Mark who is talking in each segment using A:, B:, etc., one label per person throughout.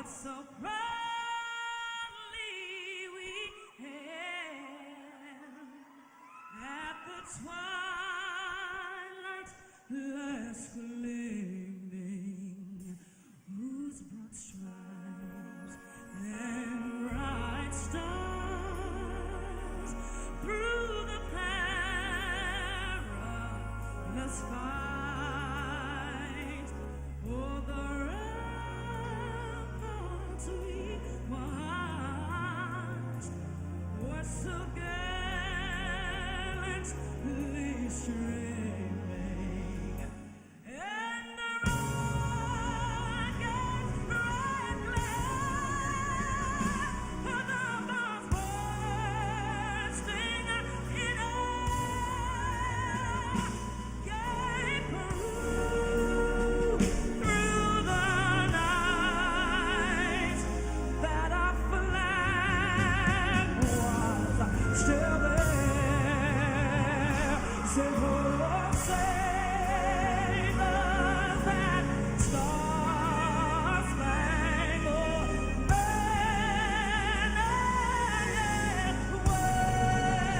A: So proudly we hailed at the twilight's last gleaming, whose broad stripes and bright stars through the perilous fight o'er the we watched so gallantly streaming, and the rocket red glare of the bombs bursting in air gave proof through the night that our flag was still there. Save for sailors that star-spangled banner yet wave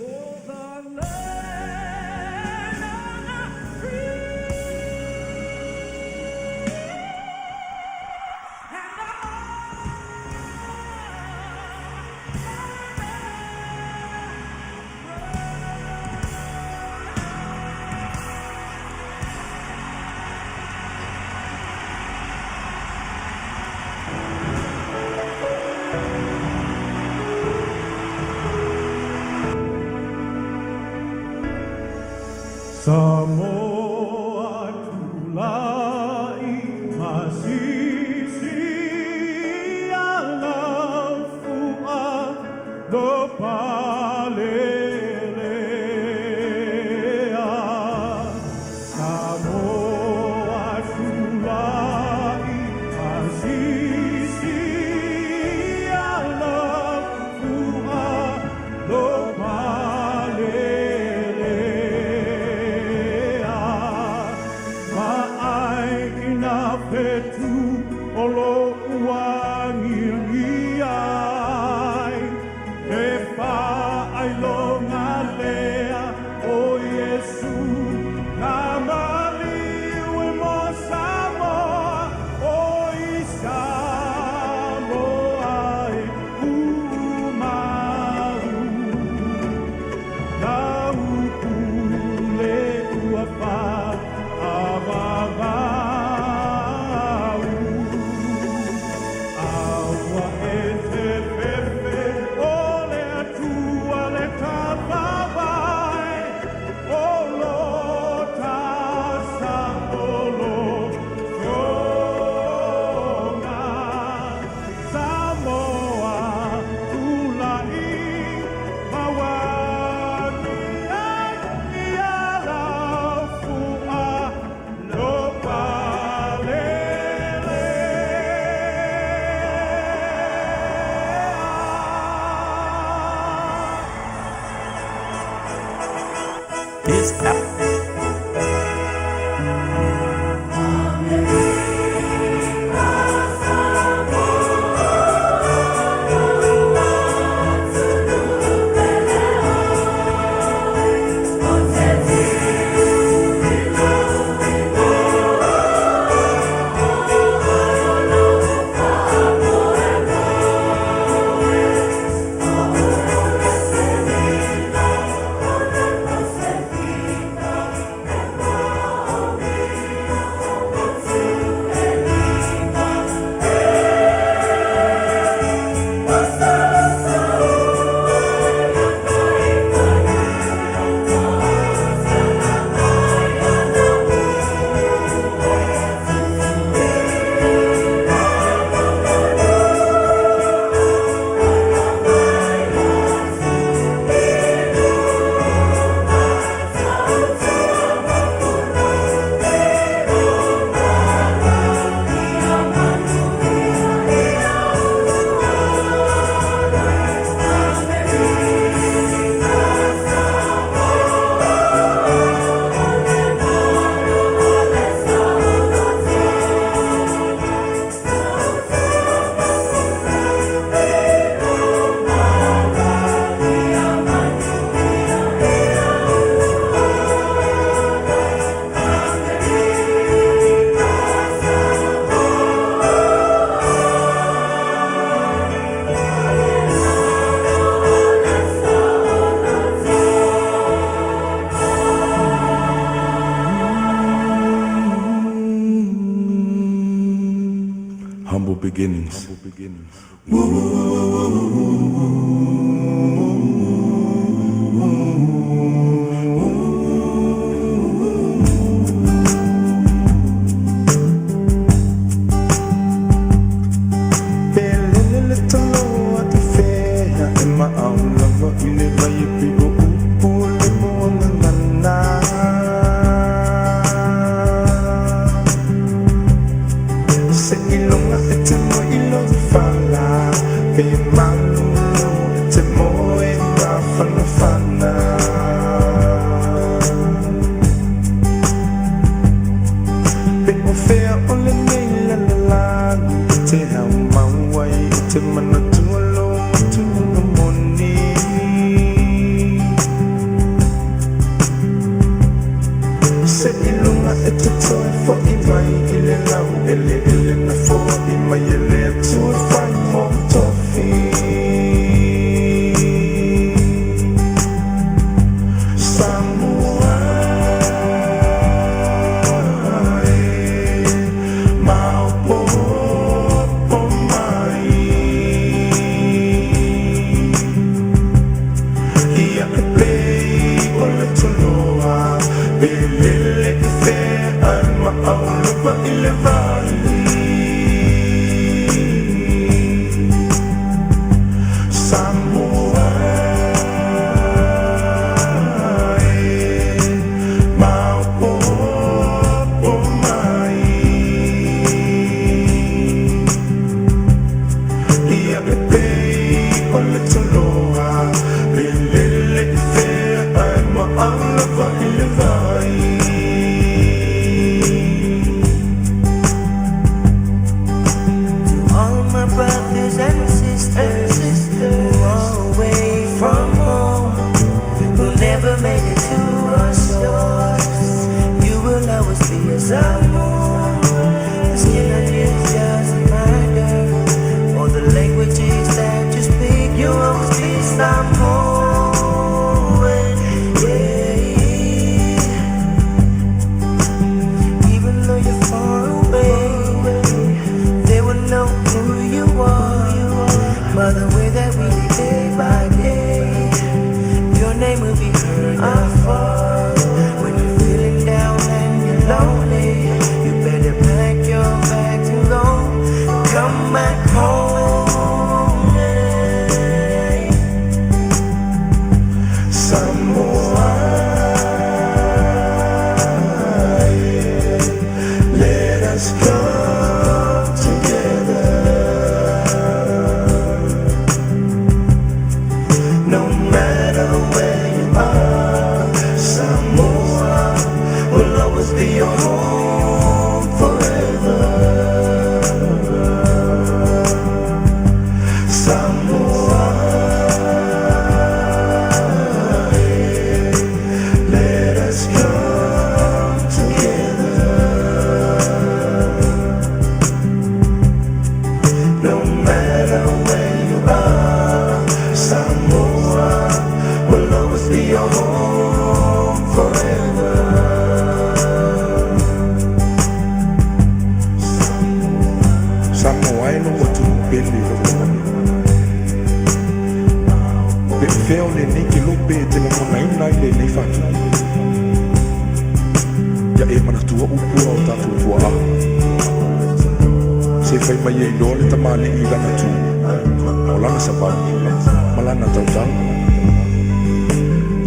A: over the land of the free.
B: Samoa tulai masisi alafua do palelea. Samoa tulai masisi alafua do palelea. Petu olo uangiai e fa ai longa lea o Yesu na maliu mo Samoa o Samoa e umau na ukule uafa ababa.
C: humble beginnings.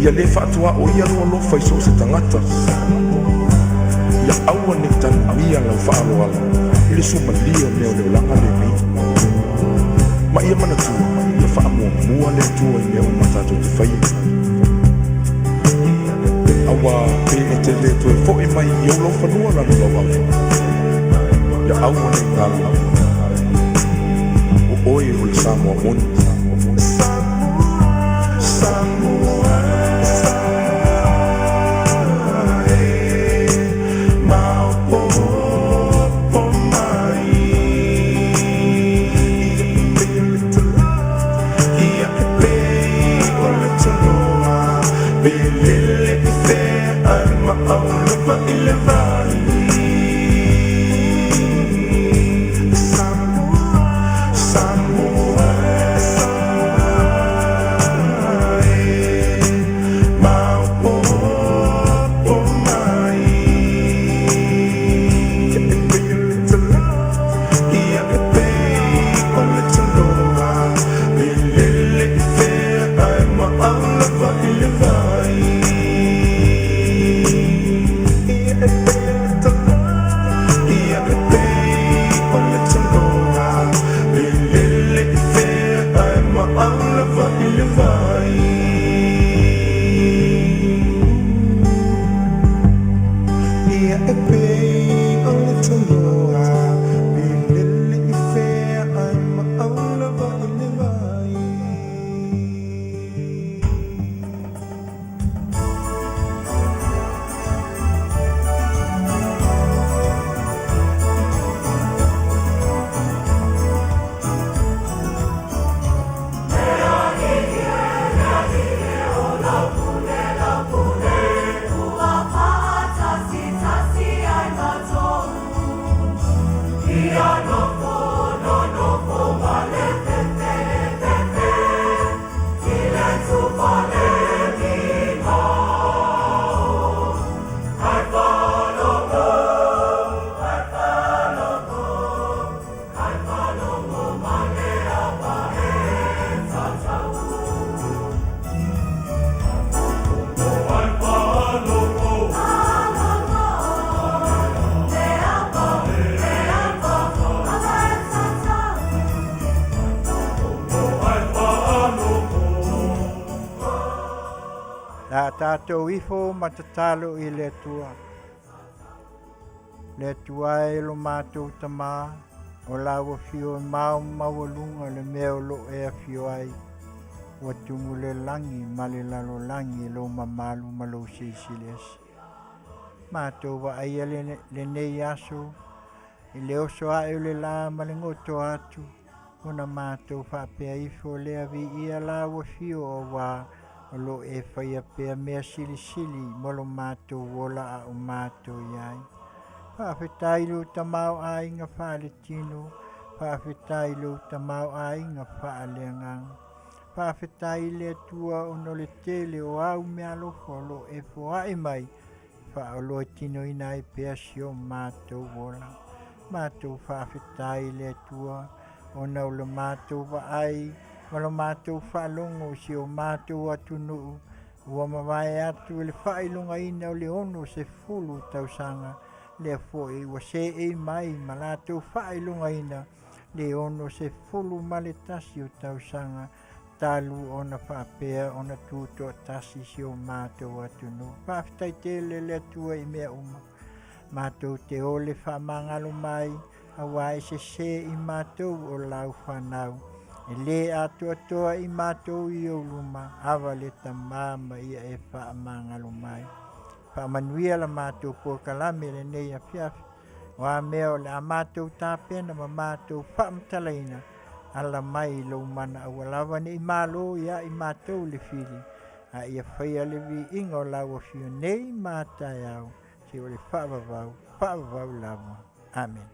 C: Ia le whaatua o ia loa lofa I so se tangata. Ia aua ni tan ia lau whaaloa I le suma lia neo leo langa le mi. Ma ia mana tua, ia whaamua mua le tua I neo matato te whai. Awa pe e te le tue fo I mai I olo whanua lana lau au. Ia aua ni tala. O oi o le Samoa moni.
B: Samoa
D: tātou ifo matatalo I le atua. Le atua e lo mātou tamā, o lawa fio mau mawalunga le mea o lo e afio ai. Wa tungu le langi, male lalo langi, lo mamalu malo sisiles. Mātou wa aia le nei aso, I le oso ae o le la malengoto atu, ona mātou whapea ifo le avi ia la wa fio o wa o lo e whaia pea mea sili sili molo mātou wola a o mātou iai. Whawhetai lo tamau a inga whaale tino, whawhetai lo tamau a inga whaale ngang. Whawhetai le atua o no le tele o au mea lofo lo e foae mai, whaolo tino ina e pea sio mātou wola. Mātou whawhetai le atua, o nau le mātou wa ai, malo mātou whaalongo si o mātou atu nuu, ua mawai atu le whailunga ina o le ono se fulu tausanga, le foi ua se e mai malatou whailunga ina, le ono se fulu male tasi o tausanga, talu ona whapea ona tuto tasi si o mātou atu nuu. Whawhetai tele le atua I mea uma. Mātou te ole whamangalo mai, awa e se I mātou o lau whanau. E le atoa I mātou I o luma, awa le tamama ia e whamangalo mai. Manuia la mātou po kalame le nei Afiafi. Wa mea o le a mātou tāpena ma mātou Fetalaiga. Ala mai lo mana awalawa ni Malo ia I mātou le fili. A ia whaia le vi inga o lawa fio nei mātai au. Se o le whaavavau lawa. Amen.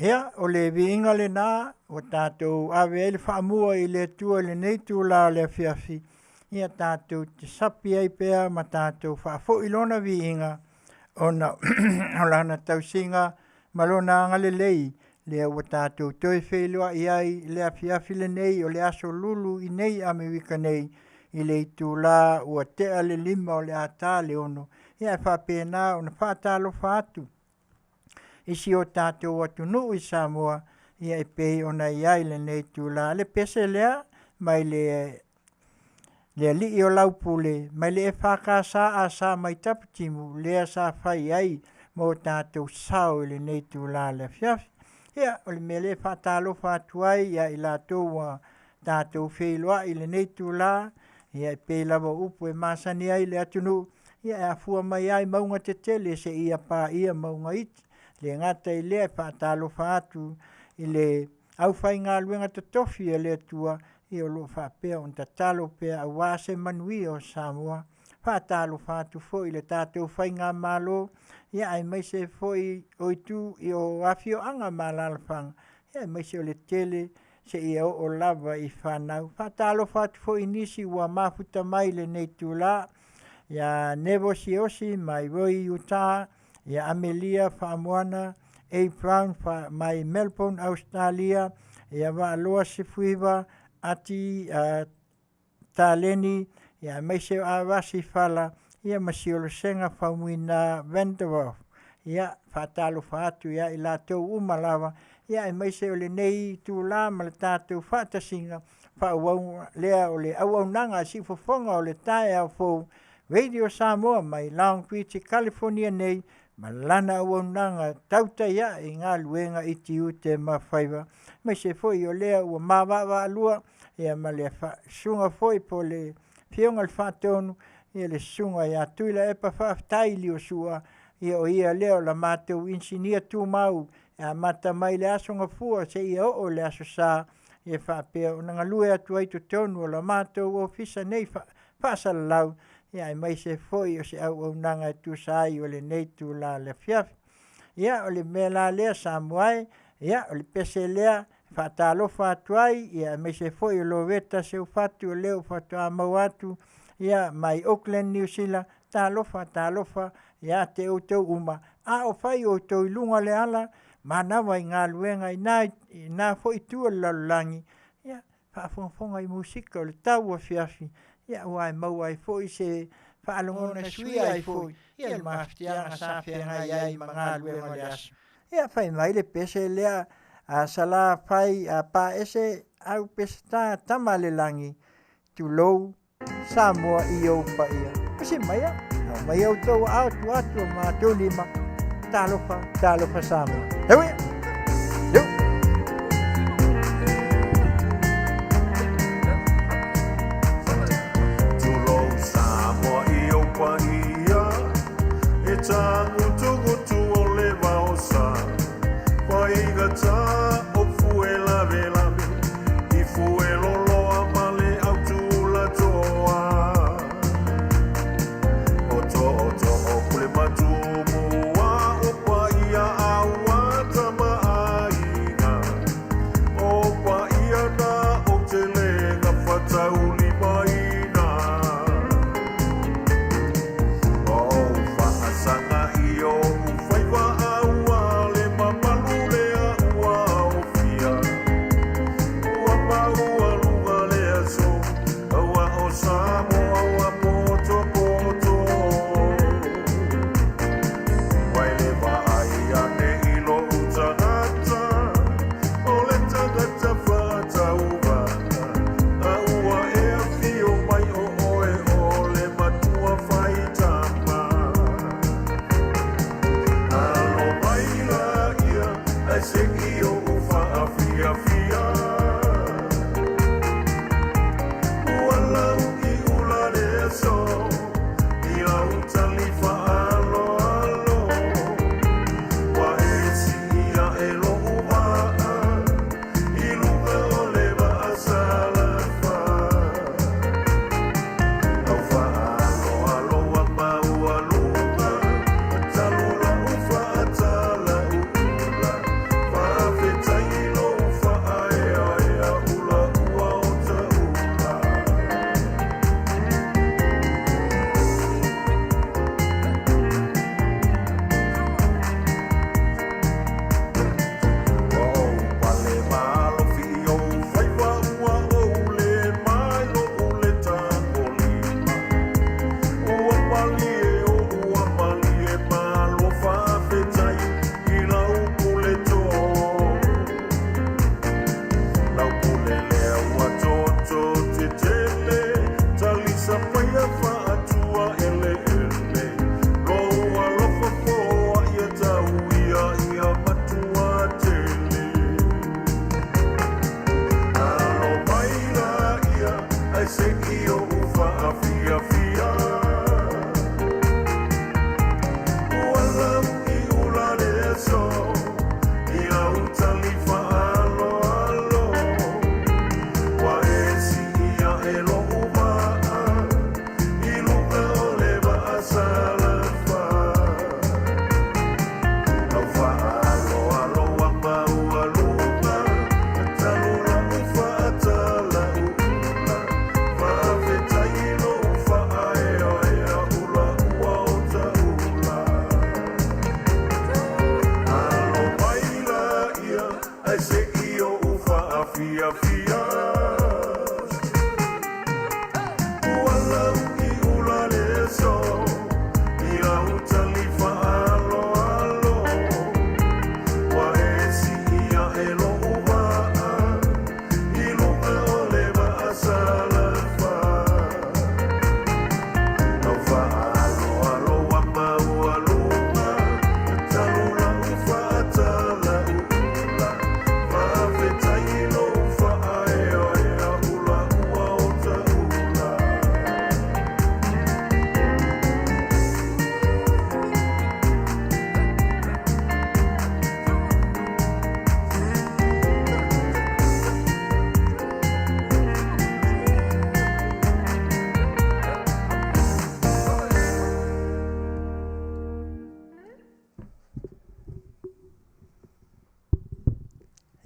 D: Ea, o le viinga le nā, o tātou awe ele whaamua I le atua le nei tūla le Afiafi. Ia tātou te sapi ai pēa ma tātou whaafo ilona viinga. Ona olana tausinga malona ngale lei. Lea o tātou toi whelua I ai le Afiafi le nei o le aso lulu I nei amiwika nei. I le tūla ua tea le lima o le ata le ono. Ia whapena o na whaatalo whaatu. Isi o tātou atu nuu I Samoa, ia e pei ona iai le nei tūla. Le pese lea, mai le li o laupule, mai le e whakasa a sa mai taputimu, lea sa whai ai mo tātou sao le nei tūla le Afiafi. Ia, o le mele whatalo whatuai, ia I lātou tātou wheilua I le nei tūla, ia e pei lava upu e Masani ai le atu nuu, ia e afua mai ai maunga te tele se ia pā ia maunga iti. Le ngata I lea whaatalo whaatu I le au whai ngā luenga te tofi e le atua I o lo whapea on ta talo pea a wase Manuia o Samoa. whātalo whātu fōi le tātou whainga malo, ia ai mai se fōi o itu i o Afioga malalawhanga, ia ai mai se o le tele, se ia o lava i whanau. Whātalo whātu fōi nisi ua mafuta mai le nei tūla, ia Nevo Siosi mai Roi Utah, ia Amelia Whaamoana, A. Brown mai Melbourne, Australia, ia Waaloa Sifuiva, Ati Taleni, ia mai se a rasi whala, ia masiolo senga whaumuina Vanderhof, ia whātalo whaatu ia i lātou umalawa, ia i mai se o le nei tūlā ma le tātou whātasinga, whaauau lea o le auaunanga si fofonga o le tae au fōu, Radio Samoa mai Long Beach, California nei, ma lana auaunanga Tautai ia i ngā luenga i Tiute ma Faiva, mai se foi o lea ua mawawa alua, ia ma le sunga foi po le fionga le whātonu, ia le sunga ia tuila epa whaaftaili o sua, ia o ia leo la mātou insinia tū mau, ia mata mai le asonga fua, se ia o le aso sā, ia whaapea o nanga lue atu aitu tonu o la mātou o fisa nei whaasalalau, ia ai mai se foi o se au nanga tu sai o le nei tu la le Afiafi. Ia o le mela lea Samoa, ia o le pese lea whaatalo whaatuai, ia mai se foi o lo veta se ufatu o leo whatua mauatu, ia mai Auckland, New Zealand, talofa, ia te outou uma. A o whai outou i lunga le ala, manawa i ngā luenga i nā foi tua lalulangi, ia whaafonga i musika o le tau Afiafi, ia wai maua i foi se whaalongona suia i foi, ia le maftianga sa whianga iai ma ngā luenga le aso. Ia whai mai le pese lea a sala whai a pa ese au pese tā tamalelangi tu lou Samoa i au pa ia. Pese mai a, mai au tau atu ma tōni ma talofa Samoa. Heu ia!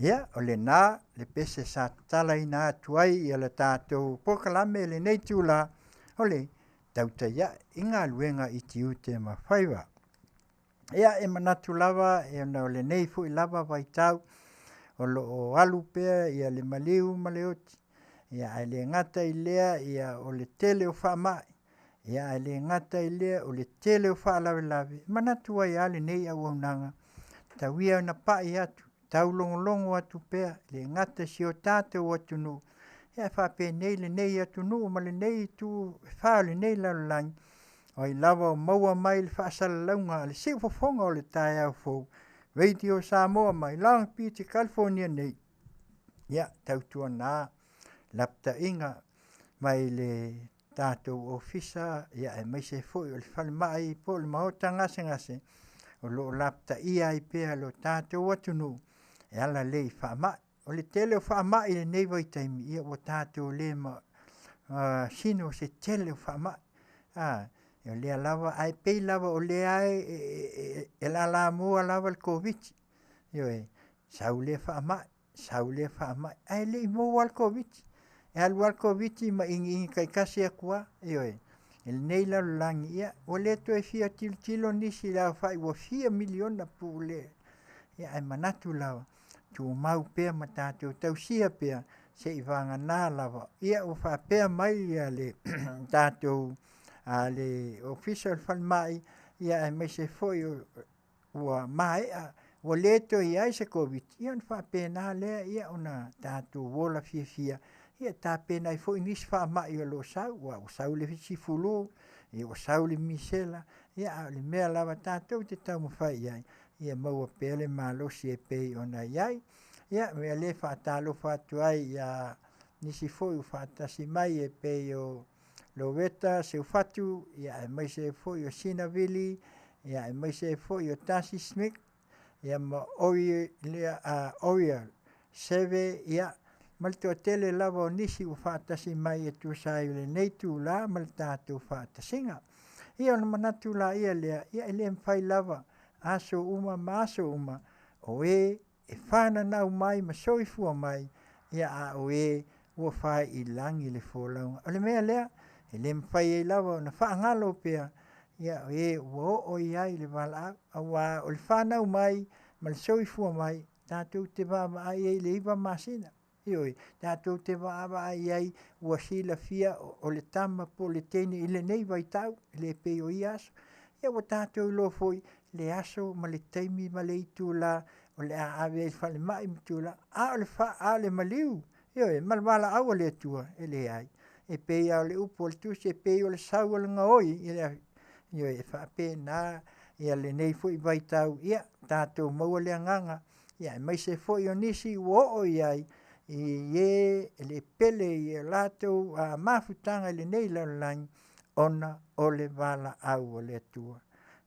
D: Ia, o le nā, le pese sa tala i nā tuai i le tātou pokalame le nei tūla, o le Tautai ia, i ngā luenga i Tiute ma Faiva. Ia, e manatu lava, e ona o le nei fu i lava vai tau, o lo o alu pea, ia le maliu ma le oti, ia ai le ngata i lea, ia o le tele o whaamai, ia ai le ngata i lea, o le tele o whaalawe lawe, manatu ai ale nei au aunanga, tauia na pai atu, tau longo atu pea, le ngata si o tātou atu nu, ia whape nei le nei atu nu, ma le nei tu, wha le nei lalangi, o i lava o maua mai le whaasala launga, le si fofonga o le tae au fau, veiti o Samoa mai, lang piti California nei, ia tautua nā, lapta inga, mai le tātou ofisa, ia e mai se foi o le whale mai, po le mahota ngase, o lo lapta ia i pea lo tātou atu nu, e ala lei whaamai, o le tele o whaamai le nei vai taimi, ia o tātou le ma, sino se tele o whaamai, o lea lava, ai pei lava o lea e la mua lava le COVID, io e, sau le whaamai, ai le i mua al COVID, e alu al COVID ma ingi kai kasi akua, io e, il nei la langi ia, o le to e fia tilo nisi la fai, o 4 miliona pu le, ia ai manatu lava, tu mau pea ma tātou tausia pea, se i vanga nā lava, ia o wha pea mai ia le tātou, le official whalmai, ia ai mai se foi ua mai, o le to i ai se COVID, ia on wha pea nā lea, ia ona tātou wola fia, ia tā pena i foi nis wha mai o lo sau, o sau le fisi fulu, ia o sau le misela, ia le mea lava tātou te tau mawhai iai, ia maua pele malo si e pei ona iai, ia mea le whaatalo whaatuai, ia nisi foi u whaatasi mai e pei o Loweta, se ufatu, ia e mai se foi o Sinavili, ia e mai se foi o Tasi Smith, ia ma Oria, Seve, ia malto tele lava o nisi u whaatasi mai e tu sai le neitu la, mal tātou whaatasinga. Ia ona manatu la ia lea, ia e le mwhai lava, aso uma, o e whana nau mai, ma soifua mai, ia a o e ua whai i langi le fōlaunga. O le mea lea, e le mwhai e lava, na whaangalo pea, ia o e ua o iai le wala au, o le whanau mai, ma le soifua mai, tātou te wama ai e le iwa Masina. Ioi, tātou te wama ai ai, ua sila fia o le tama po le tene, i le nei vai tau, le pei o i aso. Ia ua tātou lo foi, le aso, ma le taimi, ma le itu la, o le aawe i whale mai mitu la, a o le wha, a le maliu. Ioi, malwala au le atua, e le ai. E pei au le upo, le tusi, e pei o le sau o le ngaoi, ioi, e whape nā, ia le nei foi vai tau, ia, tātou maua le anganga, ia, mai se foi o nisi, ua o iai, i le pele i latou a mafutanga le nei lalang ona o le wala au o le atua.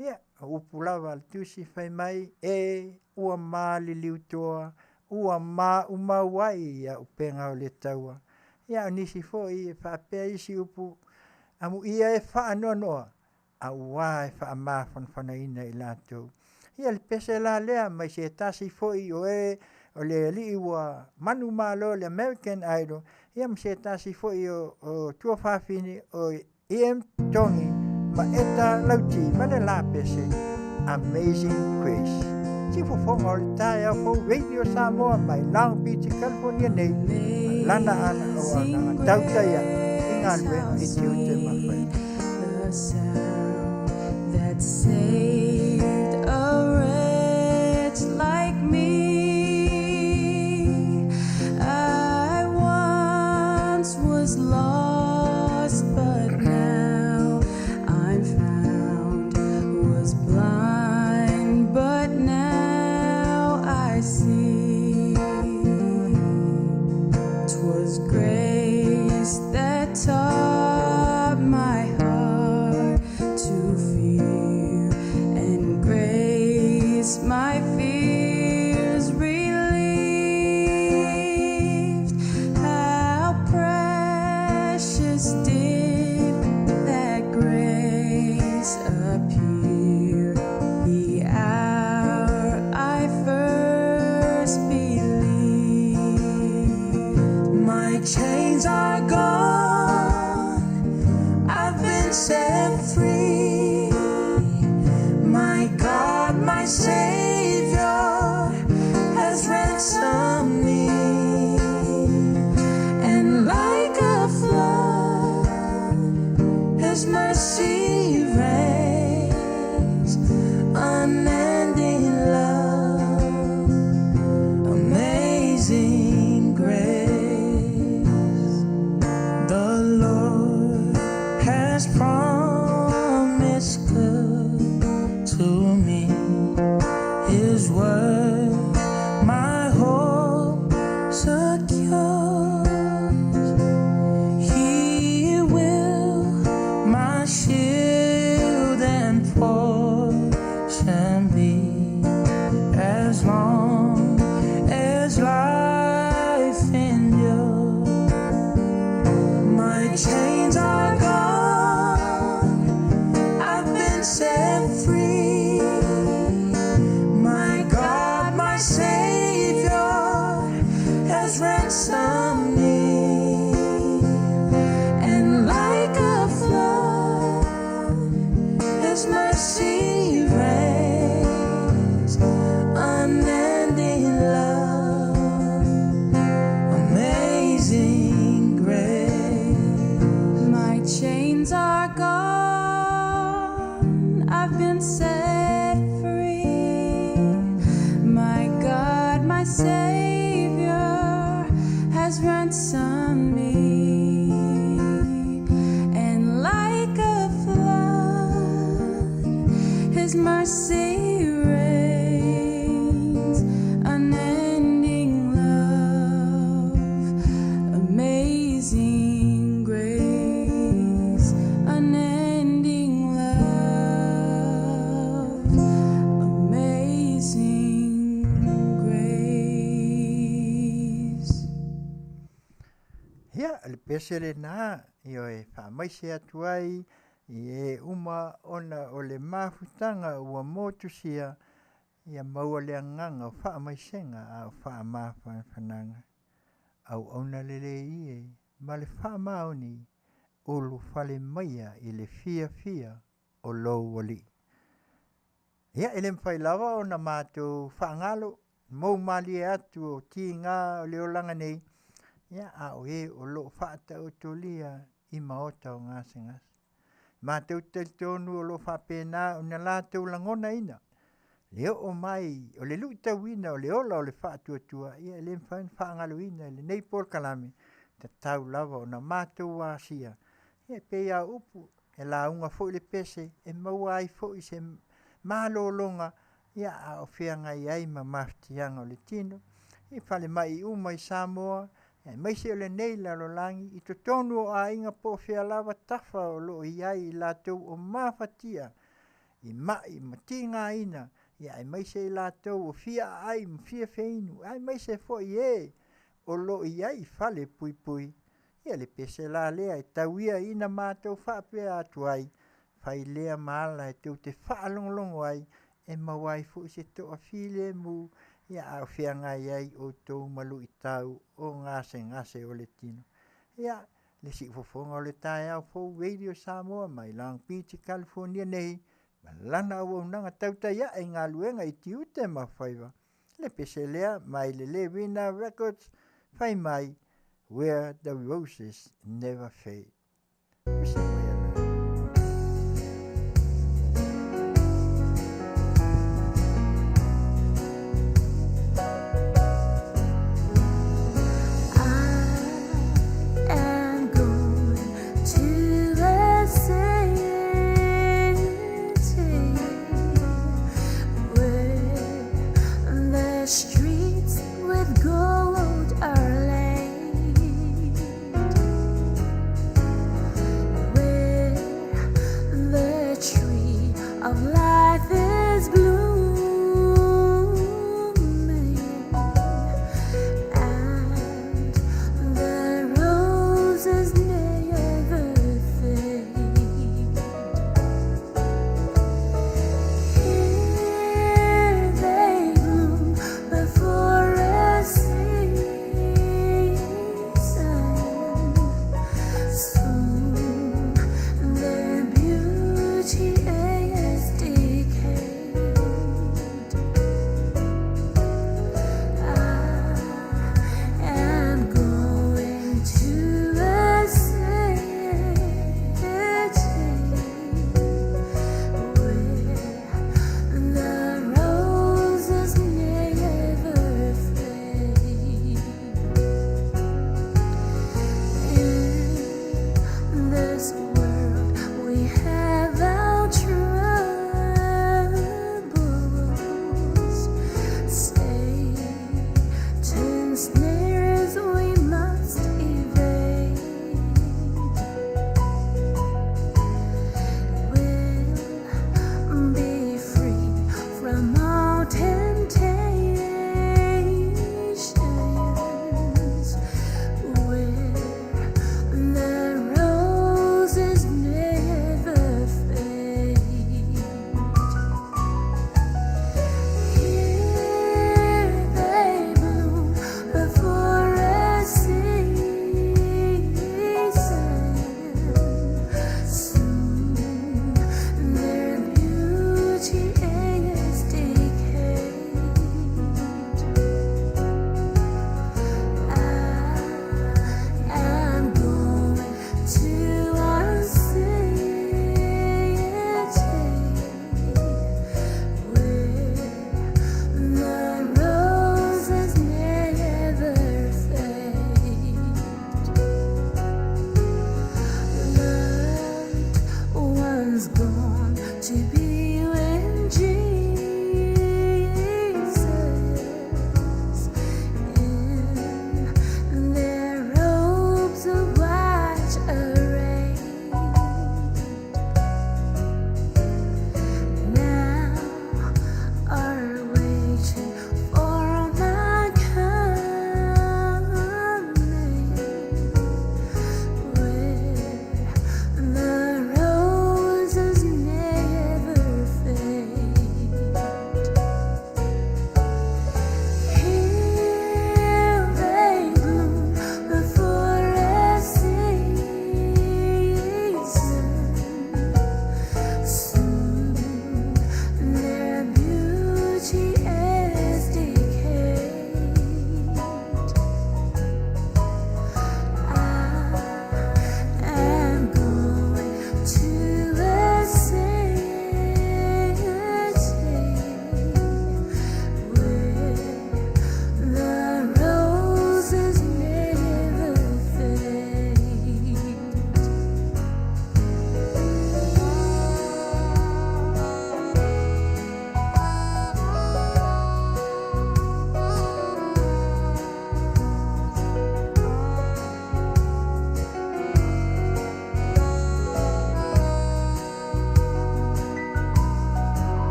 D: Ia, upu lava al tusi whai mai e ua mā li liutoa, ua mā umawai ia upenga o le taua. Ia, nisi fo i e whapea isi upu, amu ia e wha anonoa, a ua e wha mā whanwhanaina i latou. Ia, le pese la lea, mai se tasi fo i o o le li ua manu Malo le American Idol, ia mse tasi fo i o tua whawhini o EM Tongi, ma eta lauti, ma le la pese, Amazing Grace. Si fofonga o le tae au fo radio Samoa mai, Long Beach, California nei, lana ana o ana, Tautai i ngā luenga i Tiute mawhai.
E: The sound that saved a wretch like me. Was lost, but now I'm found. Was blind, but now I see. 'Twas grace that taught my heart to fear, and grace my fears relieved. Did that grace appear the hour I first believed? chains are gone, I've been set free. My God, my Savior has ransomed me. And like a flood, His mercy reigns, unending love, amazing grace. The Lord has promised good to me. His word my hope secures. He will my shield and portion be, as long as life endures. My chains are gone, I've been set free. My God, my Savior has ransomed me. And like a flood, His mercy reigns, unending love, amazing grace. My chains are gone, I've been set free. My God, my Savior has ransomed me. And like a flood, His mercy reigns, unending love, amazing grace, unending love, amazing grace.
D: Ia, le pesele nā, io e whamaise atu ai, i e uma ona o le mafutanga ua motusia, ia maua le anganga o whamaisenga a o whamawhananga. Au auna lele i e, ma le whamaoni, ulu whale maia i le fia o lou ali. Ia, ele mwhai lawa o na mātou whaangalo, mou mali e atu o ti ngā o le olanga nei, ia a o e o lo whaata o tolia i maota o ngase ngase. Mātou tonu o lo whapena o na lātou langona ina. Leo o mai, o le luita wina o le ola o le whaatuatua, ia le mwhain whaangalo ina, le nei por kalame, te tau lava o na mātou wāsia. Ia pea upu, e la unga fo le pese, e maua ai fo i se malo longa, ia a o whianga i ai ma maftianga o le tino. I whale mai uma i Samoa, e maise o le nei la lo langi, i to tonu o a inga po whia lava tafa o lo i ai i lātou o mawhatia, i mai ma tinga ina, ia e maise i lātou o whia ai ma whia wheinu, ai maise fo i e, o lo i ai whale pui pui, ia le pese la lea e tauia ina mātou whapea atu ai, whai lea maala e tau te whaalongolongo ai, e mawai fo i se toa while mu, ia au whianga iai o tau malu i tau o ngase o le tino. Ia, le si fofonga o le tae au fo Radio Samoa mai Long Beach, California nei, ma lana au nanga Tautai e ngā luenga i Tiute ma Faiva. Le pese lea mai le Levina Records, whai mai, Where the Roses Never Fade. Misa mai ana.
E: Streets with gold are laid.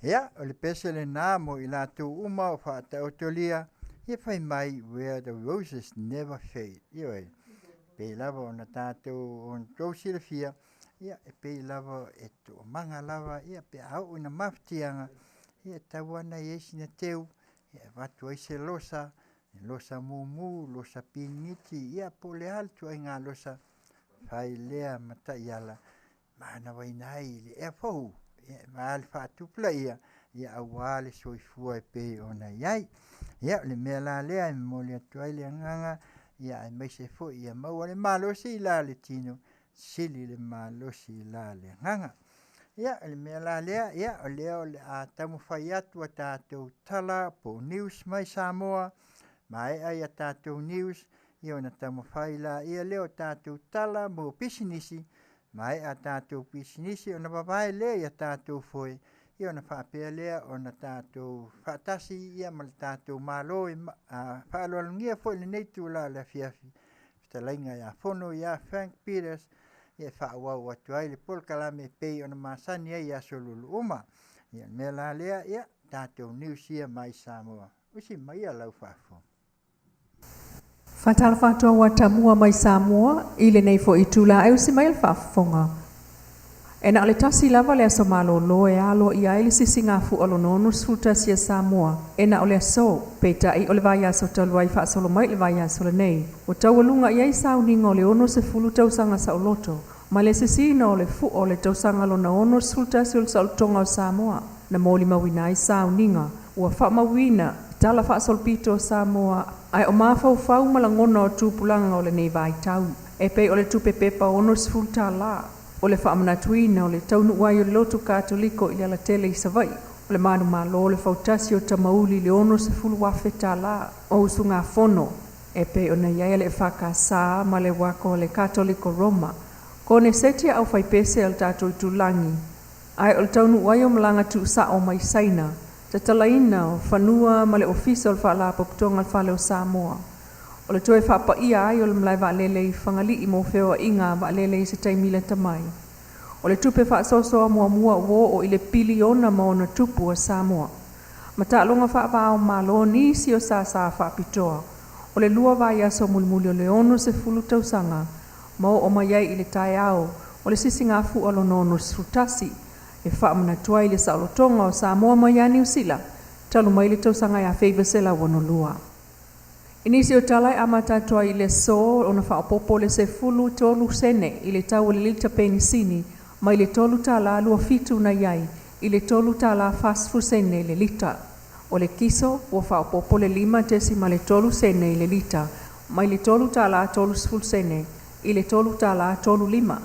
D: Ia, o le pese le nā mo I lātou uma o whaataotolia, ia whai mai where the roses never fade. Ia e, pe lava o na tātou o tōsira fia, ia e pe lava e tō manga lava, ia pe au ina maftianga, ia tawana iesi na teu, ia watu ai se losa, losa mumu, losa piniti, ia po le altu ai ngā losa, whai lea mata iala, mana wainai le ea fohu, ia maali whaatupla ia awale soifua e pe ona iai, ia le mea la lea e mo le atuai le anganga, ia ai mai se fo ia maua le malosi I la le tino, sili le malosi I la le anganga. Ia le mea la lea, ia o leo le a tamu whai atu a tātou tala po news mai Samoa, mai ai a tātou news, ia ona tamu whai la, ia leo tātou tala mo Pisinisi, mai a tātou Pisinisi, ona wawai lea ia tātou foi, ia ona whaapea lea, ona tātou whaatasi, ia ma le tātou Malo, whaaloalungia foi le neitu la le Afiafi, Fetalaiga ia Fonoia, Frank Peters, ia whaawau atu ai le polkalame pei ona Masani ai asolulu uma, ia mea la lea, ia tātou niusia mai Samoa, usi mai a lau whaafo.
F: Fatala whātua wa tamua mai Samoa, I le nei fo I tūla au si mai al whaafonga. E na le tasi lava le aso malo lo e alo I aile sisi ngā fu alo nonu sfuta sia Samoa. E na o le aso, peita I o le vai aso talua I whaasolo mai le vai aso le nei. O taualunga I ai sauninga o le ono se fulu tausanga sa oloto. Ma le sisi na o le fu o le tausanga lo na ono sfuta sia o le sa olotonga o Samoa. Na moli mawina I sauninga. Ua wha mawina, tala whaasolo pito o Samoa. Ai o mafau fau malangona o tūpulanga o le nei vai tau. E pei o le tupe pepa ono sfulu ta la. O le whaamanatuina o le taunu wai o le lotu katoliko I le ala tele I savai. O le manu malo o le fautasi o tamauli le ono se fulu wafe ta la. O usu ngā fono. E pe o na iaia le whakasā ma le wako o le katoliko Roma. Ko ne setia au whai pese al tātou I tūlangi. Ai o le taunu wai o malanga tu sa o mai saina. Te talaina o whanua ma le ofisa o le whaalapa putonga le whale o Samoa. O le toe whaapa ia ai o le mlai waalele I whangali I mo wheo inga waalele I se taimila tamai. O le tupe whaasoso a mua wo o I le piliona ma ona tupu o Samoa. Ma ta longa whaapa o Malo nisi o sa whaapitoa. O le lua vai aso mulimuli o le ono se fulu tausanga. Ma o maiai I le tai ao. O le sisi ngā fu alo nono sfutasi. E whaamana tuai le sa olotonga o Samoa maiani usila. Talu mai le tausanga ia Faiva sela wano lua. Inisi o talai amata toa I le so ona whaapopo le se fulu tolu sene I le tau le lita Pisinisi mai le tolu tala lua fitu na iai I le tolu tala fasfu sene le lita. O le kiso o whaapopo le 5 ma le tolu sene I le lita mai le tolu tala tolu sful sene I le tolu tala tolu 5.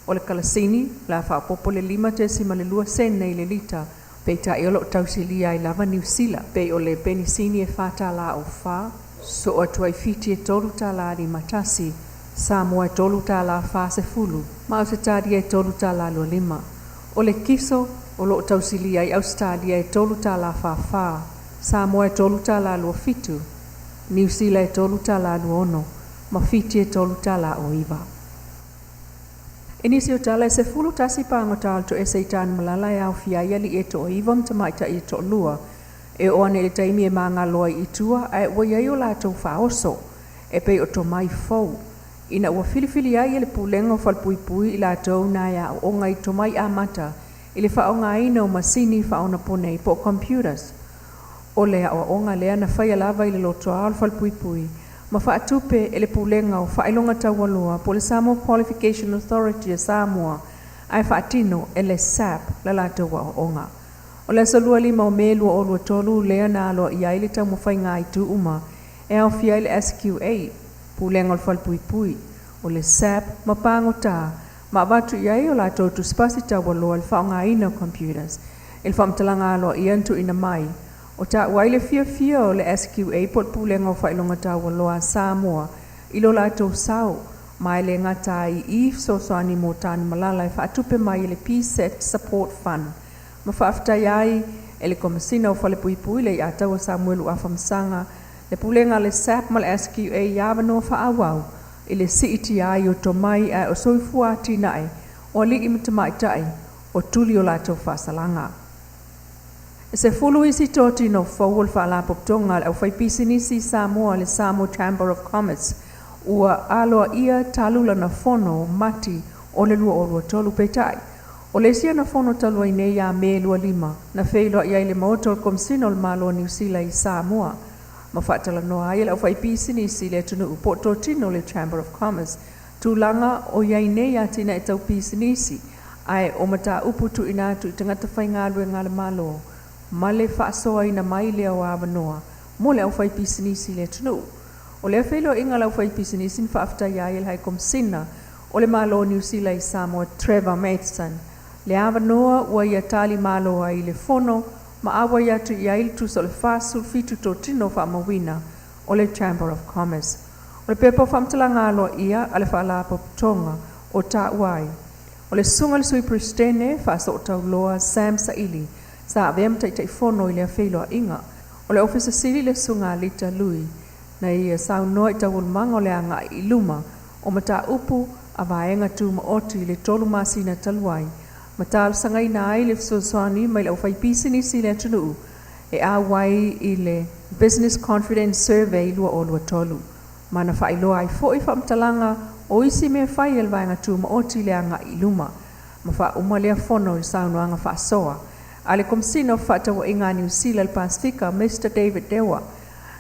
F: O le kalasini la whaapopo le 5 ma le lua sene I le lita pei ta I olo tausilia I lava niusila pei o le Pisinisi e Faatala o Faa. So o tuai fiti e tolu tala di matasi, Samoa e tolu tala fa se fulu, ma o se tadia e tolu tala lo 5. O le kiso, o lo tausilia I Australia e tolu tala fa, Samoa e tolu tala lo fitu, New Zealand e tolu tala lo 1, ma fiti e tolu tala o iwa. Inisi o tala e se fulu tasi pango talto e seitan malala e au fiaia li e to o iwa Tamaitai e to lua, e o ane le taimi e maa ngaloa I tua, e ua iai o lātou whaoso, e pei o to mai fau. Ina ua filifili ai e le pulenga o whalpuipui I lātou na ia o ngai to mai amata, I le whaonga ina o Masini whaona pone I po computers. O lea o onga lea na whaia lava I le loto ao le whalpuipui, ma whaatupe e le pulenga o whailonga tawaloa po le Samoa Qualification Authority a Samoa, ai whaatino e le SAP la lātou wa o onga. O le salua 5 o melua o lua tolu lea na alo I aile tau mawhai ngā I tu uma, e au fia le SQA, pulenga o le whalpuipui, o le SAP, ma pango tā, ma watu I ai o la tau tu spasi tau aloa le whaonga ina computers, e le whamtalanga alo I antu ina mai, o tā waile fia o le SQA pot pulenga o whailonga tau aloa Samoa, ilo la tau sau, mai le ngata I sosoani mo tāni malala e whaatupe mai le PSET Support Fund, ma whaaftai ai e le komasina o whalepuipui le I ataua Samuel u awhamsanga, le pulenga le SAP ma le SQA iawano whaawau, I le siiti ai o tomai ai o soifuati nae, o li I Tamaitai, o tuli o lātou whasalanga. Se fulu isi totino fawul faalapotonga au fai Pisinisi Samoa le Samoa Chamber of Commerce ua aloa ia talula na fono mati o le lua o lua tolu peitai. O le sia na fono talua inei a me lua lima na feiloa ia ile maoto o komsino le Malo New Zealand i Samoa. Ma Faatalanoaga au fai Pisinisi le tunu upo totino le Chamber of Commerce tūlanga o iai nei atina e tau Pisinisi ai o mata upu tu inatu i tangata whai ngālue ngāle Malo ma le Faasoaina mai lea o awanoa mo le au fai Pisinisi le tunu. O le awhelo inga lau fai Pisinisi ni whaafta iai le hai komsina o le Malo New Zealand i Samoa Trevor Mason. Le awanoa ua ia tali Malo ai le fono ma awa ia tu iai le tusa o le whasul fitu totino whaamawina o le Chamber of Commerce. O le pepo whamtalanga aloa ia a le Faalapotonga o Tautai. O le sunga le sui Peresetene whaasa o tauloa Sam Saili sa avem taitai fono i le awheloa inga. O le ofisa sili le sunga Lita Lui na ia sau noa i tawulmanga o le anga i luma o mata upu a vaenga tu maoti le tolu Masina taluai. Mata alsanga ina ai le Philosophies mai le au fai Pisinisi le tunu e a wai i le Business Confidence Survey lua o lua tolu. Mana whailoa ai fo i whamtalanga o isi me whai el vaenga tu maoti le anga i luma. Ma wha umalea fono i sau noanga whaasoa. Ale komsino whatawa inga New Zealand Pasifika Mr. David Dewa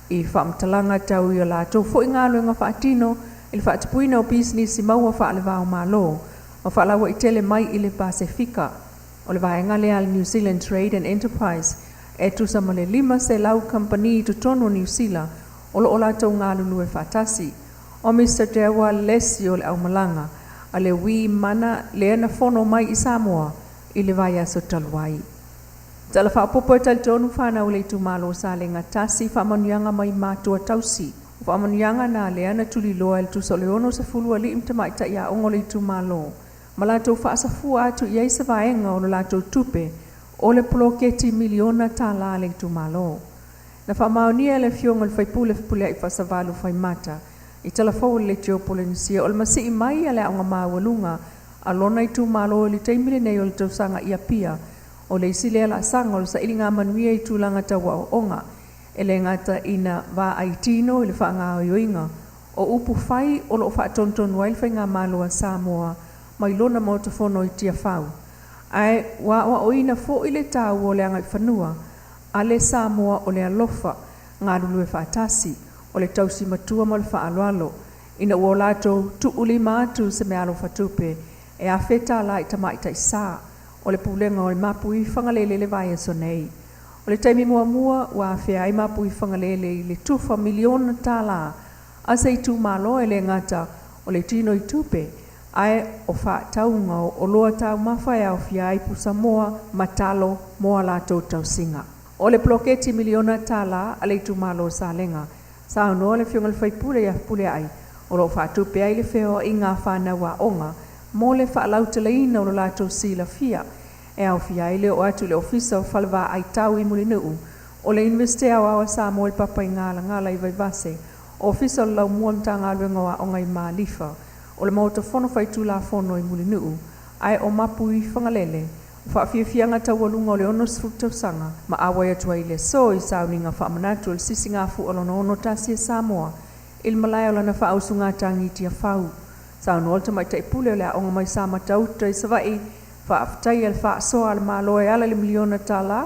F: i whamtalanga tau i o lato fo i ngā luenga whaatino i le whaatapuina o Pisinisi maua whaalewao Malo ma whaalawa i tele mai i le Pasifika o le vaenga lea New Zealand Trade and Enterprise e tusa ma le 5 se lau company i tutono New Zealand o lo o lato ngā lulu e whaatasi o Mr. Dewa lesi o le au malanga a le wi mana le ana fono mai i Samoa i le vai aso taluai. Tala whaapopo e tali tonu whana o le tu Malo sa le ngatasi whaamanuianga mai mātua tausi. Whaamanuianga na le ana tuli loa el tusa o le ono sa fulua li Tamaitai ia ongo le tu Malo. Ma latou whaasafua atu iai sa vaenga o le latou tupe o le poloketi miliona tala le tu Malo. Na whaamaunia le fionga le whaipule whapulea i whasavalu whaimata. I tala fau le geopolenisia o le masi i mai a le aonga mawalunga a lona i tu Malo li teimile nei o le tausanga ia pia o le isi lea la sanga o le sa ili ngā Manuia i tūlanga taua o onga e le ngata ina va aitino i le whaanga o yoinga o upu whai o lo whaatonton wail whai ngā Malo a Samoa mai lona motofono i tia whau. Ai wa o ina fo i le tau o le anga i whanua a le Samoa o le alofa ngā lulu e whaatasi o le tausi matua ma le whaaloalo ina ua lato tu uli mātu se me alo whatupe e a Fetalaiga i Tamaitai sa o le pulenga o le mapui whangalele le vai aso nei. O le taimi mua wa awhia ai mapui whangalele i le tufa miliona tala a se i tu Malo e le ngata o le tino i tupe ai o whaataunga o loa tau mawhai au whia ai pu Samoa matalo moa lato tausinga. O le ploketi miliona tala a le tu Malo sa lenga sa no le fionga le whaipule ia pule ai o lo whaatupe ai le wheo i ngā whanawa onga mo le whaalauteleina o lo lato sila fia e au fia ile o atu le ofisa o whalwa ai tau i mulinuu o le investea o awa sa mo le papa i ngala i vaivase o ofisa o lau muanta ngā luenga wa o ngai maalifa o le mauta fono whaitu la fono i mulinuu ai o mapu i whangalele o whaafiafianga tau walunga o le ono sfutau sanga ma awa i atua i le so i sauninga whaamanatu o le sisi ngā fu o lono ono tasi e Samoa il malaya o lana whaausunga tangi tia whau sa no alta mai tai pule o le aonga mai sa matauta i savai whaaftai al whaasoa al Malo e ala le miliona tala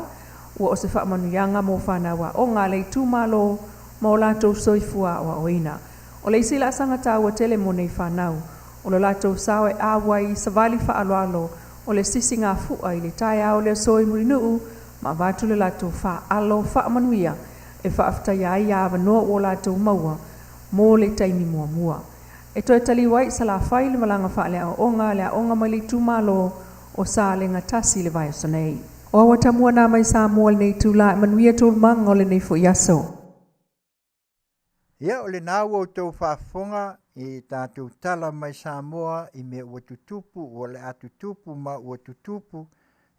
F: ua o se whaamanuianga mo whanawa o ngā lei tu Malo ma o latou soifua o oina. O le isi la sanga tau o tele mo nei whanau o le latou sao e awai i savali whaaloalo o le sisi ngā fua i le tai au le soi murinuu ma vatu le latou whaalo whaamanuia e whaaftai ai a wanoa o latou maua mo le taimi mua. E toi tali wai sa la whai le malanga wha le onga mai le tu Malo o sa le ngatasi le vai aso nei. O awa tamua nā mai Samoa le nei tūla e Manuia tūlmanga o le nei fo yaso.
D: Ia o le nāu o tau whaafonga i tātou tala mai Samoa i me ua tutupu o le atu tupu ma ua tutupu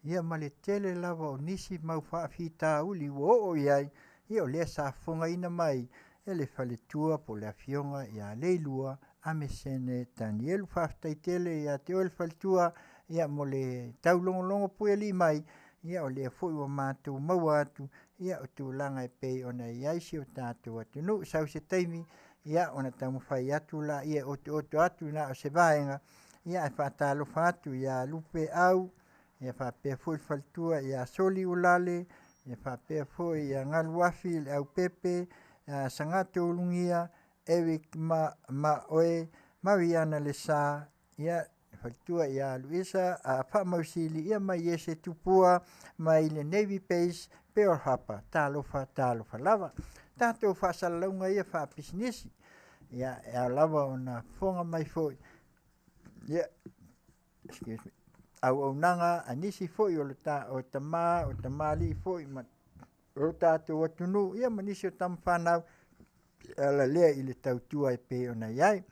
D: ia ma le tele lava o nisi mau whaafita uli o iai ia o lea sa fonga ina mai e le whaletua po le Afioga ia leilua a mesene Daniel whaaftai tele ia te o le whaletua ia mo le taulongolongo pui ali mai ia o lea foi ua mātou maua atu ia o tūlanga e pei ona iai si o tātou atu nu sau se taimi ia ona taumawhai atu la ia o atu na o se vaenga ia e whaatalofa atu ia lupe au ia whapea foi faltua ia soli ulale ia whapea foi ia ngaluafi le au pepe sangato ulungia Eric ma oe Mariana le sa ia faltua ia Luisa a whamausili ia mai ese tupua mai le Navy Base Pearl Harbor talofa lava tātou whaasalaunga ia wha Pisinisi ia e lava ona fonga mai foi ia excuse me au nanga anisi foi o tamali foi ma o tātou atunu ia manisi o tamwhanau ala lea i le tautua e pe ona iai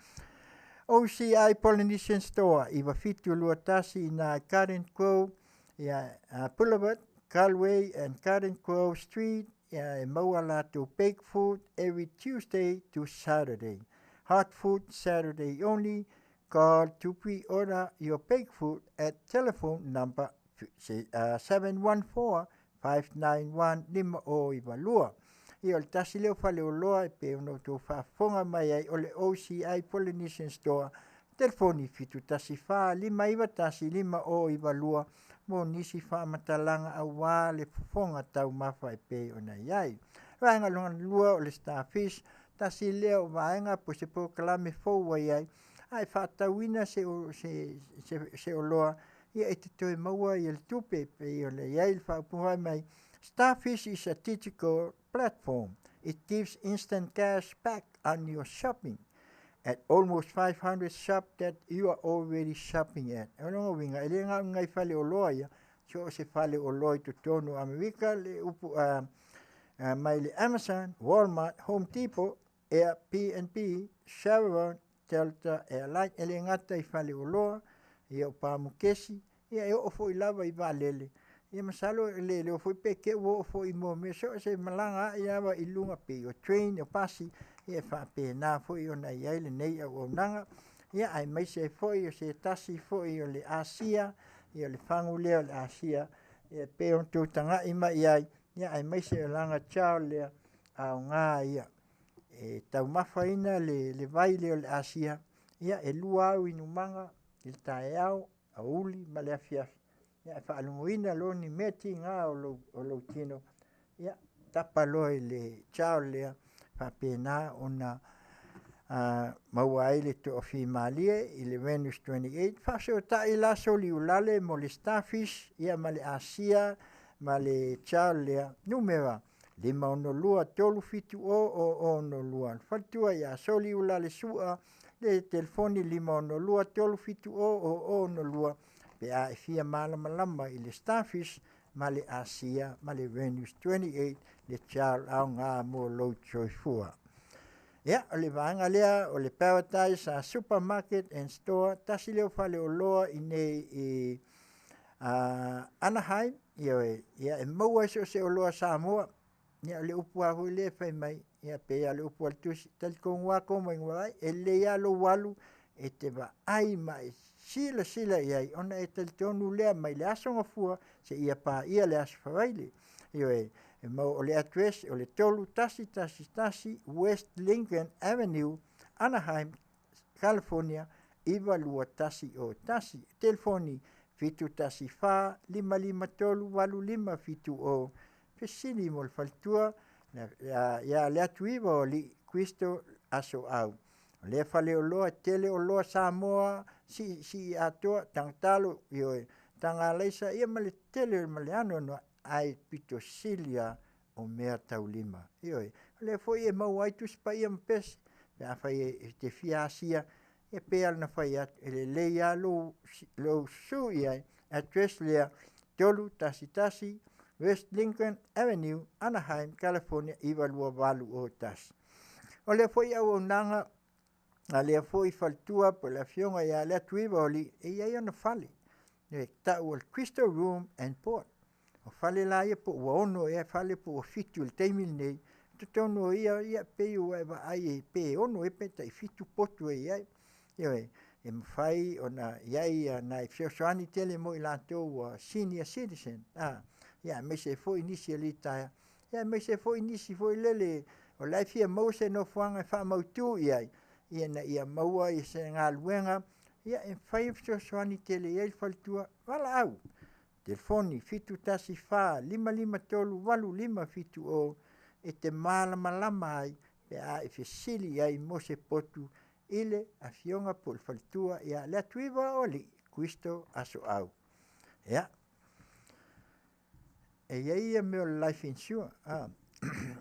D: OCI Polynesian Store i wafitu luatasi i na Garden Grove ia Boulevard, Galway and Garden Grove Street ia e maua lātou baked food every Tuesday to Saturday. Hot food Saturday only. Call to pre-order your baked food at telephone number 714-591-5 I o le tasi leo whale o loa e pe ono tō whafonga mai ai o le OCI Polynesian Store telefoni fitu tasi wha lima iwa tasi lima o iwa lua mo nisi wha matalanga a wā le fofonga tau mawha e pe ona iai. Ranga longa lua o le Starfish tasi leo vaenga po se po kalame fōua iai ai whaatauina se o loa ia e te toi maua i le tupe pe o le iai le whaapuhai mai. Starfish is a digital platform. It gives instant cash back on your shopping at almost 500 shops that you are already shopping at. Ono winga ele ngai fale o loa ia so se fale o loa i tonu Amerika le upu mai le Amazon, Walmart, Home Depot, Airbnb, Chevron, Delta Airline ele ngata i fale o loa ia o pāmukesi ia e o fo i lava i valele. Ia masalo le foi peke wo foi mo me so se malanga ia wa ilunga pe o train o pasi ia fa pe na foi ona ia le nei o nanga ia ai mai se foi o se tasi foi o le Asia ia le fangu le Asia ia pe on tu tanga i mai ia ai mai se langa chao le a nga ia e tau mafaina le vai le Asia ia e lua i numanga il taeao a uli ma le Afiafi ia whaalunguina lo ni meti ngā o lo tino ia tapa loi le chao lea whapena ona maua ai le to ofi malie i le Venus 28 whaseo ta i la soli ulale mo le Starfish ia ma le Asia ma le chao lea numera 512 o fatua ia soli ulale sua le telefoni 512 o pe a fia malama i le Starfish ma le Asia ma le Venus 28 le chal au ngā mo lo choifua. Ia o le vanga lea o le Paradise Supermarket and Store tasi leo fale o loa i nei i Anaheim ia e maua se o loa Samoa ia le upu a hui le fai mai ia pe a le upu al tusi talikong wako mai ngwarai e le ia lo walu e te wa ai mai sila iai ona e talitonu lea mai le asonga fua se ia pa ia le asfaraile e mau o le address o le tolu tasi West Lincoln Avenue Anaheim California iwa lua tasi o tasi telefoni fitu tasi fa 553 fitu o pesini mo le faltua ia Leatuivaoalii Cristo Asoau le fale o loa tele o loa Samoa si Atoa tangtalo io tanga leisa ia male tele male ano no ai pito silia o mea taulima io le foi e mau ai tu spa ia mpes pe a fai te fiasia e pe al na fai le ia lo su ia address lea tolu tasi West Lincoln Avenue Anaheim California iwa lua valu o tasi o le foi au nanga a lea foi faltua po la Afioga ia Leatuivaoalii e ia ona fale e tau al Crystal Room and Port o fale la ia po ua ono e fale po o fitu le taimil nei totono ia pe ua eva ai e pe ono e pe tai fitu potu e iai io e mawhai o na iai na Feosoani tele mo I lātou senior citizen. Ia me se foi nisi li taia. Ia me se foi nisi foi lele o laifia mau se no fuanga wha mautu iai. Ia na ia maua I se ngā luenga. Ia e whai Feosoani tele iai whaltua wala au. Telefoni fitu tasi wha 553 fitu o e te malama ai pe a e fesili ai mo se potu ile Afioga po le falitua ia Leatuivaoalii Kristo Asoau. Ia. E ia me o life insurance.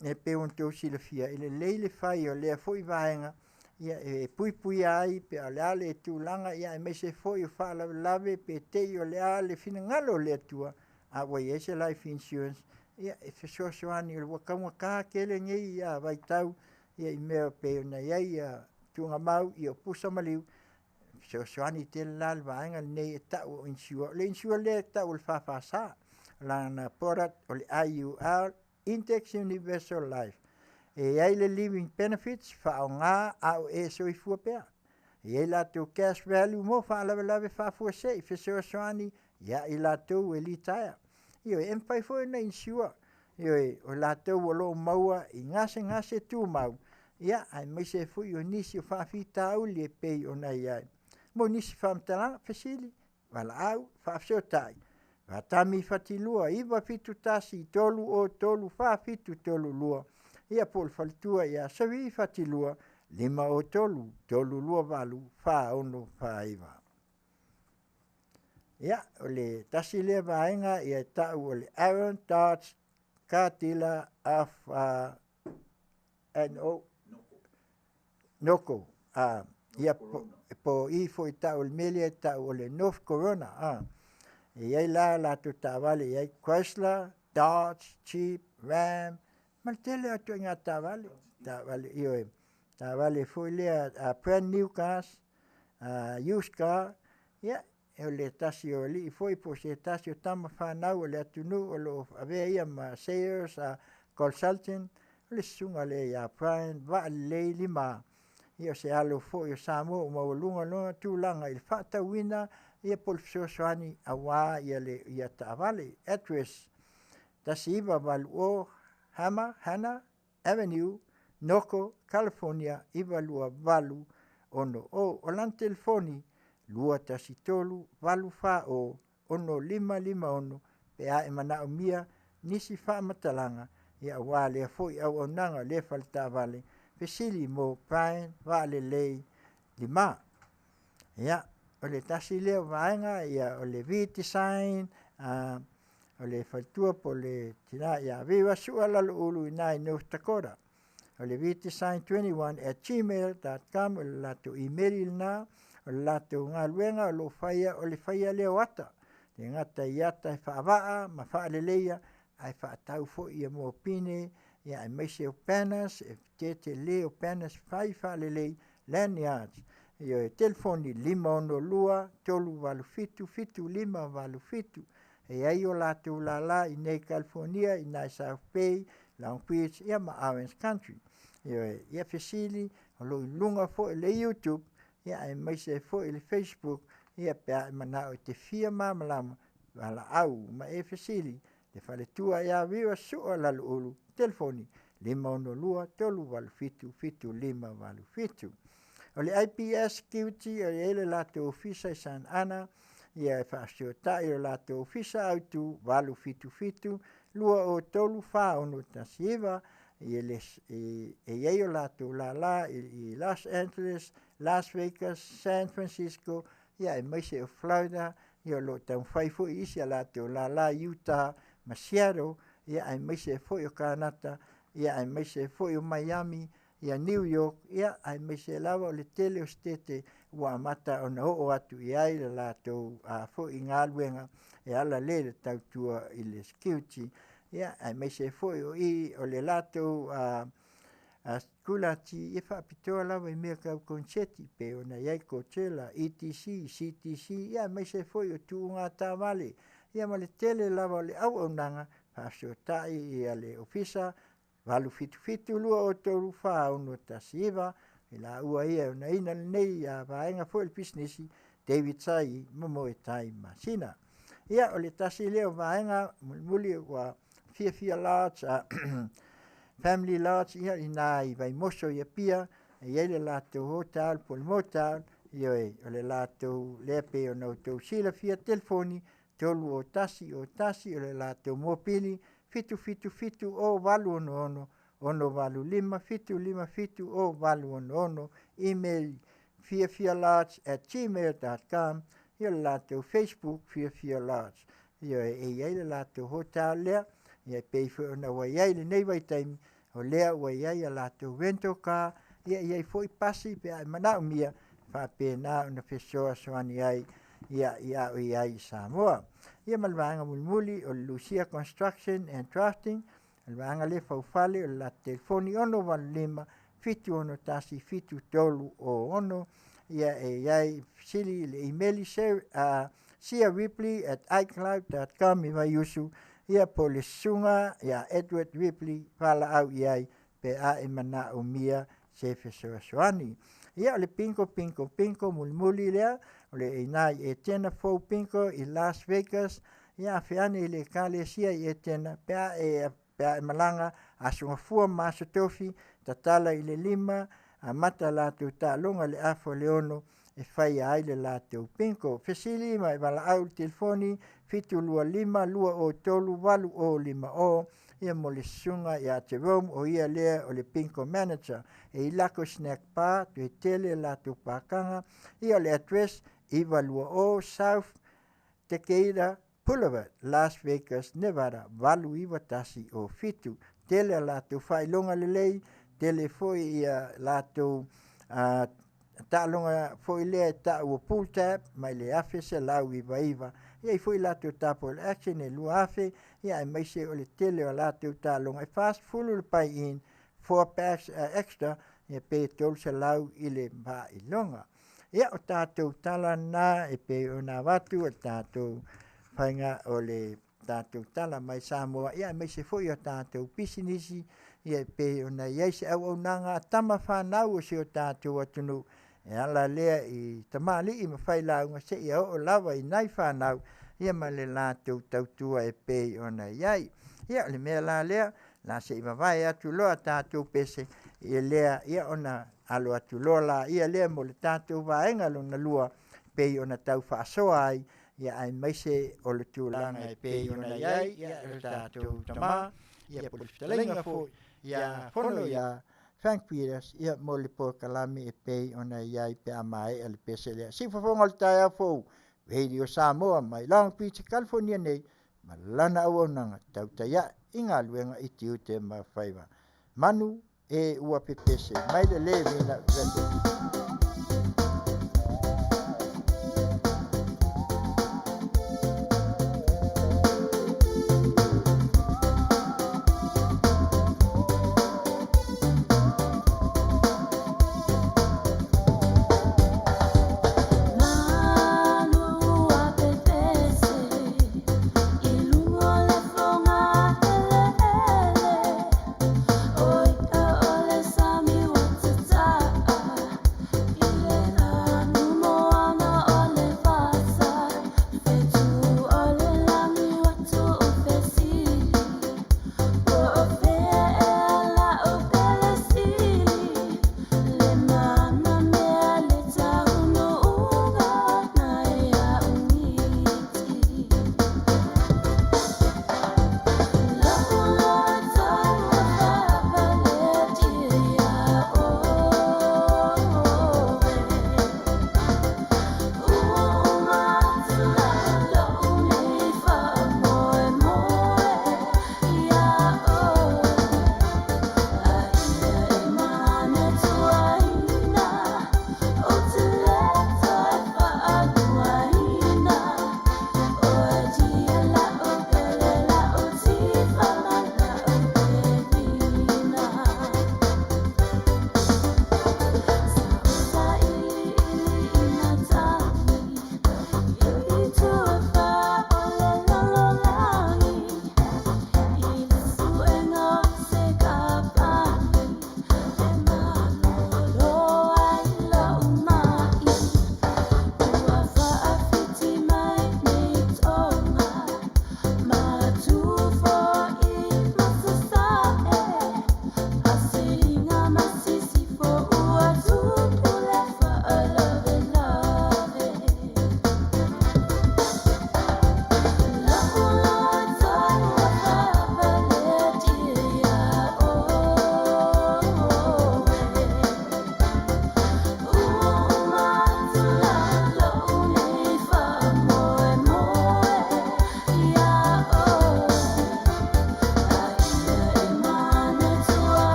D: E pe on tau silafia ile leile fai o lea foi vaenga ia e pui ai pe ale ale tūlanga ia e mese foi o whaalave pe te o le ale fina ngalo le tua a wai ese life insurance ia e fesoasoani o le wakaunga kā kele ngei ia vai tau ia I mea pe o na ia tunga mau I o pusa maliu fesoasoani te lal vaenga nei e tau o insua le insua le tau o le whawhasa lana porat o le IUR Index Universal Life. E ai le living benefits whao ngā au e soifua pēr. E ai lātou cash value mo whaalawe whafua sei, fesoasoani ia I lātou e li taia. Io e mpai foi na insua. Io e o lātou o lo maua I ngase tū mau. Ia ai meise fui o nisi o whawhita au li e pei o nei ai. Mo nisi whamtalanga fesili, wala au, whafsiotai. Tami fatilua, iwa fitu tasi tolu o tolu, whafitu tolu lua. Ia pol falitua ia sawi fatilua, 5 o tolu, tolu lua walu, wha ono Faiva. Ia, o le tasi lea vaenga ia tau o le Aaron Dodds Katila of Noko. Ia po I fo I tau le melia tau o le North Corona. Iai la tu tavale iai Chrysler, Dodge, Jeep, Ram, maltele atu ngā tavale io e tavale foi lea brand new cars, used car, ia e o le tasi o li foi po se tasi o tama whanau o le atunu o lo avea ia ma sales, consulting, o le sunga le ia Brian, wa le lima, ia se alo foi o Samoa o maulunga no tūlanga I Faatawina, ia pol fesoasoani awa ia le ia tavale address tasi iwa walu o Hannah Avenue, Noko, California, iwa lua walu ono o lan telefoni lua tasi tolu walu wha o ono 551 pe a e manao mia nisi wha matalanga ia awa lea foi au onanga le faltavale fesili mo Brian wa le lei lima. Ia o le tasi leo vaenga ia o le V-design, o le faltua po le tina ia viva sua lalo ulu I North Dakota. O le vtdesign21@gmail.com o le lato email na o le lato ngā luenga o lo whaia o le whaia leo ata. Te ngata iata e whaavaa ma whaaleleia ai whaatau fo ia mo pine ia e meise o panas e te leo panas whaalelei lanyards. Io e telefoni 512 325 525 e ai o lātou lala I nei California I nei South Bay Long Beach ia ma Orange Country io e ia fesili o lo lunga fo le YouTube ia e meise fo le Facebook ia pe mana o te fia mamalama wala au ma e fesili te fale tua ia viva sua la ulu telefoni 512 325 525 o le IPS security o le lātou ofisa I San Ana ia e whaasiota o lātou ofisa autu walu fitu lua o tolu wha ono tasiva e iei o lātou la I Los Angeles, Las Vegas, San Francisco ia e maise o Florida ia lo tau whaifu isi a lātou la Utah ma Seattle ia e maise fo o Kanata ia e maise fo o Miami ia New York, ia ai meise lava o le tele o stete ua mata o na o atu I ai le lātou fo I ngā luenga e ala le le tautua I le security, ia ai meise fo o I o le lātou kulati e whaapitoa lava I mea kau konseti pe o na iai Coachella, ETC, CTC, ia meise fo o tu ngā tāwale, ia ma le tele lava o le au au nanga, whaasiotai I ale ofisa, walu fitu lua o toru wha ono tasiva, la ua ia na ina nei a vaenga fo il Pisinisi David sai mo tai Masina ia o le tasi leo vaenga muli wa fia large family large ia ina I vai moso ia pia ia le lato hotel pol motel ia o le lato le pe o no to sila fia telefoni tolu o tasi o le lato mopili fitu o valu ono valu lima fitu o valu ono email fialarge@gmail.com ia le lato Facebook fia large ia ia le lato hotel lea ia pei fo na wa ia le nei vai taimi o lea wa ia lato vento ka ia foi pasi pe mana mia fa pena na fesoa soani ai ia i Samoa ia malvanga mulmuli o Lucia Construction and Drafting malvanga le faufale o la telefoni ono valima fitu ono tasi fitu tolu o ono ia sili le email sia ripley@icloud.com i vai usu ia polisunga ia Edward Ripley fala au iai pe a mana o mia se fesoa soani ia o le pinko mulmuli lea o le inai e tena fou pinko i Las Vegas ia feane i le kalesia i e tena pea e malanga a sungafua masotofi tatala i le lima a mata latu talonga le afo leono e fai ai le latu pinko fesili mai vala au telefoni fitu lua lima lua o tolu walu o lima o ia mo le sunga ia Jerome o ia lea o le pinko manager e ilako snack bar tu tele latu pakanga ia le address iwa lua o South Tequila Boulevard, Las Vegas, Nevada, valu iwa tasi o fitu tele latu fai longa lelei tele foi ia latu talonga foi le ta o pool tap mai le afe se lau iwa ia foi latu tapo le action e lua afe ia mai se o le tele o latu talonga e fast full pai in 4 packs extra ia pe tol se lau ile ba ilonga ia o tatou tala na e pe ona watu o tatou whainga o le tatou tala mai Samoa ia mai se foi o tatou Pisinisi ia pe ona ia se au nanga tama whanau o se o tatou atunu e ala lea i tamali i mawhai launga se ia o lawa i nai whanau ia ma le latou tautua e pe ona iai ia le mea la lea la se i mawai atu loa tatou pese ia lea ia ona alo atu lola ia lea mo le tatou vaenga lona lua pe ona tau whaasoa ai ia ai maise o le tūlanga e pe ona iai ia le tatou tama ia po le Fetalaiga fo ia Fonoia Frank Peters ia mo le pokalami e pe ona iai pe amai ale pese lea si fofonga le taia fo Radio Samoa mai Long Beach California nei malana auonanga Tautai inga luenga i Tiute ma Faiva manu e ua pepese mai le vina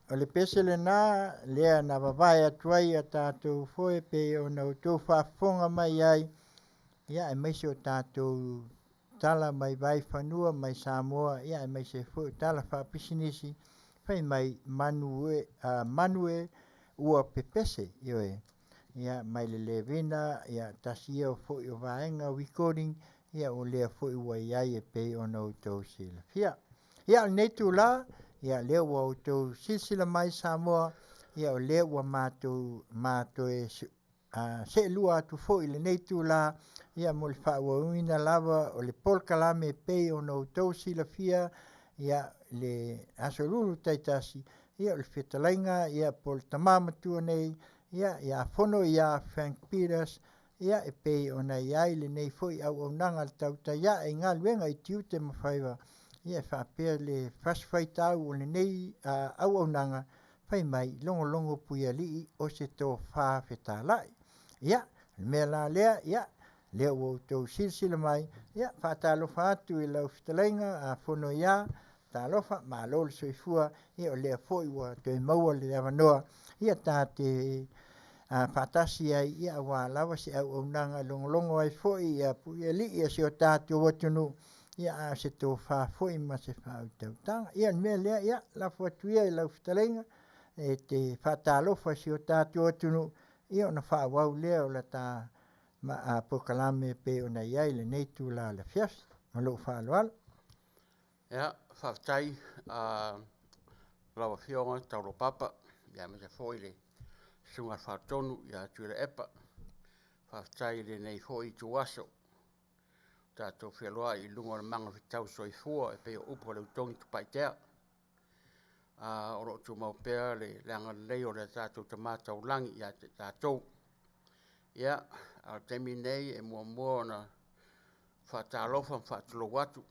D: o le pese le nā, lea na wawai atuai a tātou foe pe o na utou whaafonga mai ai, ia e maise o tātou tala mai vai whanua mai Samoa, ia e maise foe tala wha Pisinisi, whai mai Manue ua pepese, ioe. Ia mai le levina, ia tasi o foe o vaenga recording, ia o lea foe ua iai e pe o na utou sila. Ia o neitu la, ia lea ua utou silsila mai Samoa, ia o lea ua mātou e se lua atu foe le neitu la, ia mo le whaauauina lava o le polkalame pe o na utou sila fia, ia le asolulu taitasi, ia o le Fetalaiga, ia pol tamamatua nei, ia Fonoia Frank Peters, ia e pei ona iai le nei foi au nanga le Tautai ia e Galuega i Tiute ma Faiva, ia e whapea le fasfaitau o le nei au nanga, whai mai longo puia lii o se tō wha Fetalai. Ia, le mea la lea, ia, lea o tau silsila mai, ia, whaatalofa atu i lau Fetalaiga a Fonoia, talofa, Malo le soifua, ia o lea foi ua toi maua le avanoa, ia tā te whaatasi ai, ia wā lawa se au nanga longo ai foi, ia puia li, ia se o tātou watunu, ia a se tō wha foi ma se wha au tautanga, ia mea lea, ia, la fuatuia i lau Fetalaiga, e te whaatalofa se o tātou watunu, ia ona wha wau lea o la tā pokalame pe ona iai le neitu la le Afiafi, malo wha aloala.
G: Ia, whaftai lawa Afioga Taulapapa, ia me se foi le sunga whaatonu ia tuira epa, whaftai le nei foi tuaso, tātou whialoa i lunga le manga whitau soifua e peo upo le utongi tupaitea, o lo tu maupea le langa lei o le tātou tamatau langi ia te tātou. Ia, al temi nei e mua na whaatalofa whaatalo watu,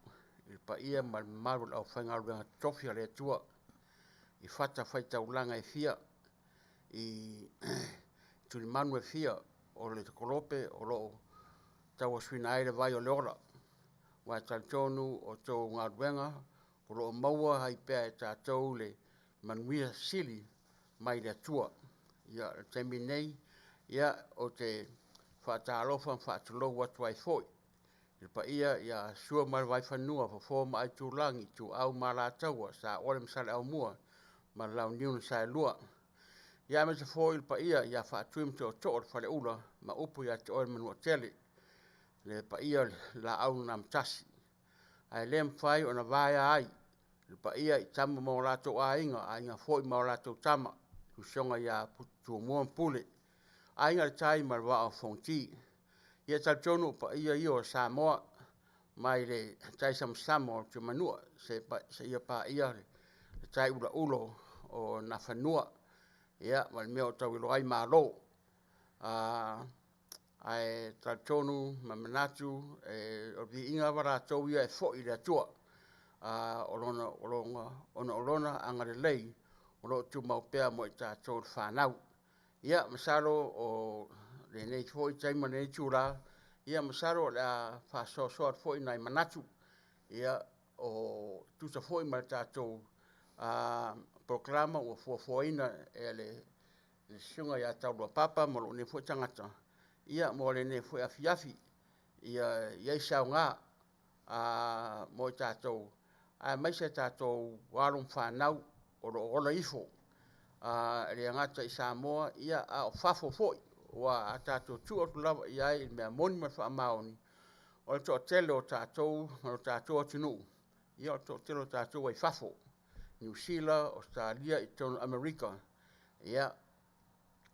G: i pa ia ma maru au whaingaruenga tofi a le atua, i whata whaitau langa e fia, i tuli manu e fia o le takolope o lo taua swina aile vai o le ora, wa taltonu o tō ngaruenga, o lo maua hai pea e tātou le Manuia sili mai le atua. Ia temi nei, ia o te whaatalofa whaatalo watu ai foi. I pa ia sua mai vai whanua fo ma ai tūlangi tu au ma la taua sa ole msale au mua ma lau niuna sa lua. Ia me se foi pa ia whaatuim te o toor whale ula ma upu ia te oe manua tele. Le pa ia la au na mtasi. Ai lem whai o na vaya ai. Le pa ia i tama mo la tau a inga foi mo la tau tama. Kusonga ia putu mua mpule. A inga le tai ma wa o fonti. Ia taltonu pa ia o Samoa mai le tai samsamo o te manua se ia pa ia le tai ula ulo o na whanua. Ia, ma le mea o tau ilo ai Malo. Ai taltonu ma manatu o vi inga wara tau ia e fo i le atua. Olona anga le lei o lo tu maupea mo i tātou whanau. Ia, masaro o le nei foi taima nei tūra, ia masaro le whasosoat foi nai manatu, ia o tuta foi ma tātou proklama o Fofogaina e le sunga ia Taulapapa mo lo ne foi tangata. Ia mo le ne foi Afiafi, ia i sao ngā mo i tātou, mai se tātou walum whanau o lo ola ifo. Le ngata i Samoa, ia o Faafofoga'aga, wa tātou tuotu lava iai il mea moni ma whaamaoni. O le toa tele o tātou, o tātou atinu. Ia o toa tele o tātou ai Fafo. New Zealand, Australia, i tonu Amerika. Ia,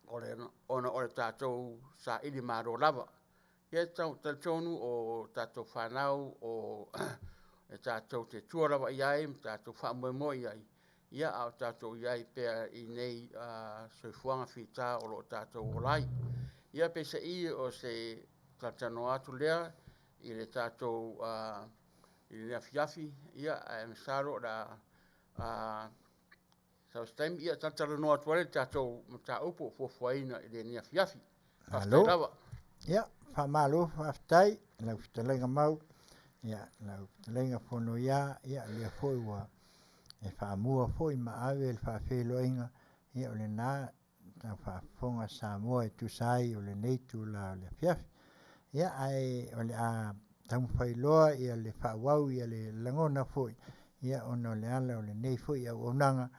G: o le tātou sa ili maro lava. Ia tonu o tātou whanau o tātou te tua lava iai, tātou whaamoemoe iai. Ia au tātou iai pea i nei soifuanga whita o lo tātou olai. Ia pe se i o se tatano atu lea i le tātou i le Afiafi. Ia e msaro da sa stem ia tatano atu le tātou mta upo Fofogaina i le ni Afiafi.
D: Malo. Ia, Malo whaftai, lau Fetalaiga mau. Ia, lau Fetalaiga Fonoia, ia lea foi ua. e whaamua fōi ma awe le whaawheloinga ia o le nā tau whaafonga Samoa e tusai o le neitu la o le Afiafi ia ai o le a tamu whailoa ia le whaawau ia le langona fōi ia ono le ala o le nei fōi au onanga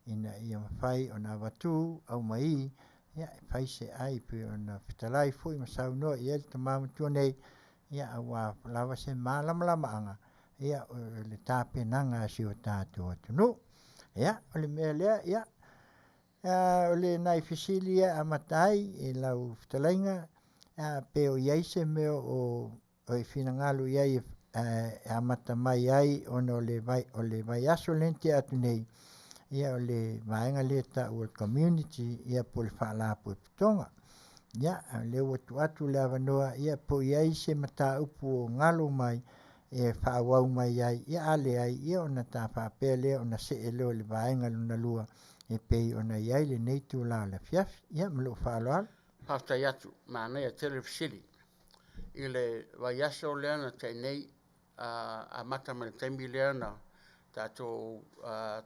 D: ina ia mawhai o nā watu au mai ia e whaise ai pe o na Fetalai fōi ma saunoa ia le tamamatua nei ia awa lawa se malama anga ia o le tāpenanga si o tātua tunu ia o le mea lea ia o le nai fisilia a matai e lau Fetalaiga pe o iai se mea o i finangalo iai a mata mai ai ono le vai aso lente atu nei ia o le vaenga le ta o community ia po le whaalapo e putonga ia le watu atu le avanoa ia po iai se mata upu o ngalo mai e whaawau mai ai ia ale ai ia ona tā whaapea lea ona se e leo le vaenga luna lua e pei ona iai le neitu la le Afiafi ia malo whaaloalo
G: Haftai atu, mānei a telefisili. I le vaiaso lea na tai nei a mata ma le taimi lea na tātou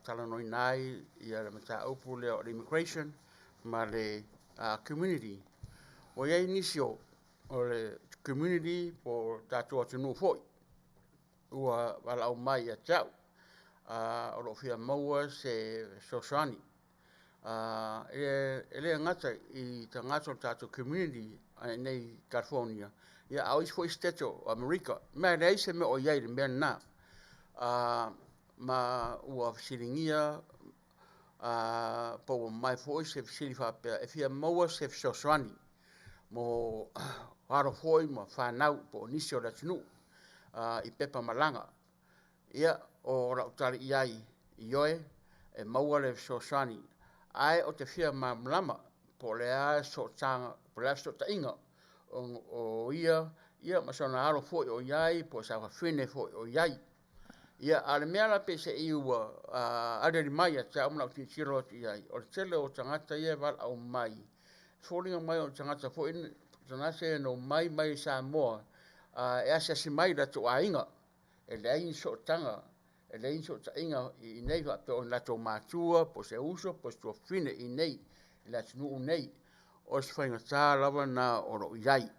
G: talanoi nai ia le mata upu lea o le immigration ma le community. O iai nisio o le community po tātou atunu foi. Ua wala o mai a tau. O lo fia maua se Sosani. Ele ngata i ta ngata o tātou community nei California. Ia au is foi steto o Amerika. Mea le aise me o iai le mea nā. Ma ua fisiringia po mai foi se fisiri whapea. E fia maua se Sosani. Mo haro foi ma whanau po nisi o ratinu. I pepa malanga. Ia o rautari iai i oe e maua le Sosani. Ai o te fia mamlama po le a so tanga, po le a so tainga o ia masona haro foi o iai, po sa whawhine foi o iai. Ia ale mea la pe se iua aderi mai a te amuna o ti tiro ati iai. O le tele o tangata ia val au mai. Fōringa mai o tangata foi tangata no mai Samoa. E asasi mai la to ainga. E le ain so tanga. E le inso ta inga i nei wa pe on la to matua po se uso po sto fine i nei la tunu nei o se fainga ta lava na o ro iai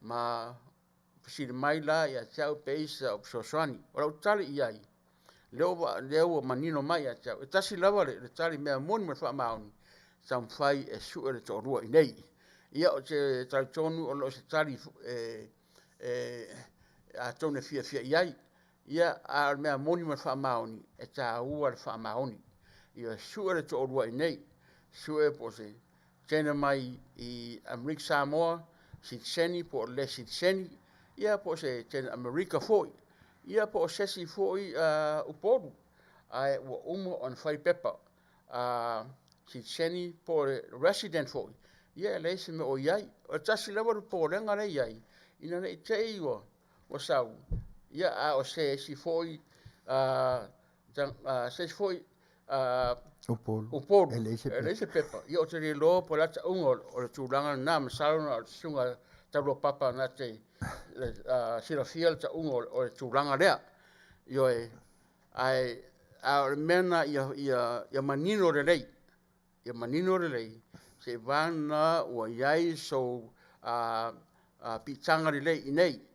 G: ma si mai la ya chau peisa o Sosani o ro tali iai leo manino mai ya chau tasi lava le tali me mon me fa mauni sam fai e su e to ro i nei ia o te tali tonu o lo se tali a tone fia iai ia a mea moni ma wha maoni, e tā ua le wha maoni. Ia sua le to orua i nei, sua e po se tēnā mai i Amerika Samoa, Sitseni po le Sitseni, ia po se tēnā Amerika foi, ia po sesi foi uporu, ai ua umo on whai pepa, Sitseni po le resident foi, ia le se me o iai, o tasi lewa po renga le iai, ina nei te iwa, o sau, ia a o se si foi se foi upolu ele se pepa ia o te lo po la ta ungo o le tulanga na masalo na sunga Taulapapa na te sira fiel ta ungo o le tulanga lea io ai a mena ia manino le lei se vana o iai so pitanga le lei nei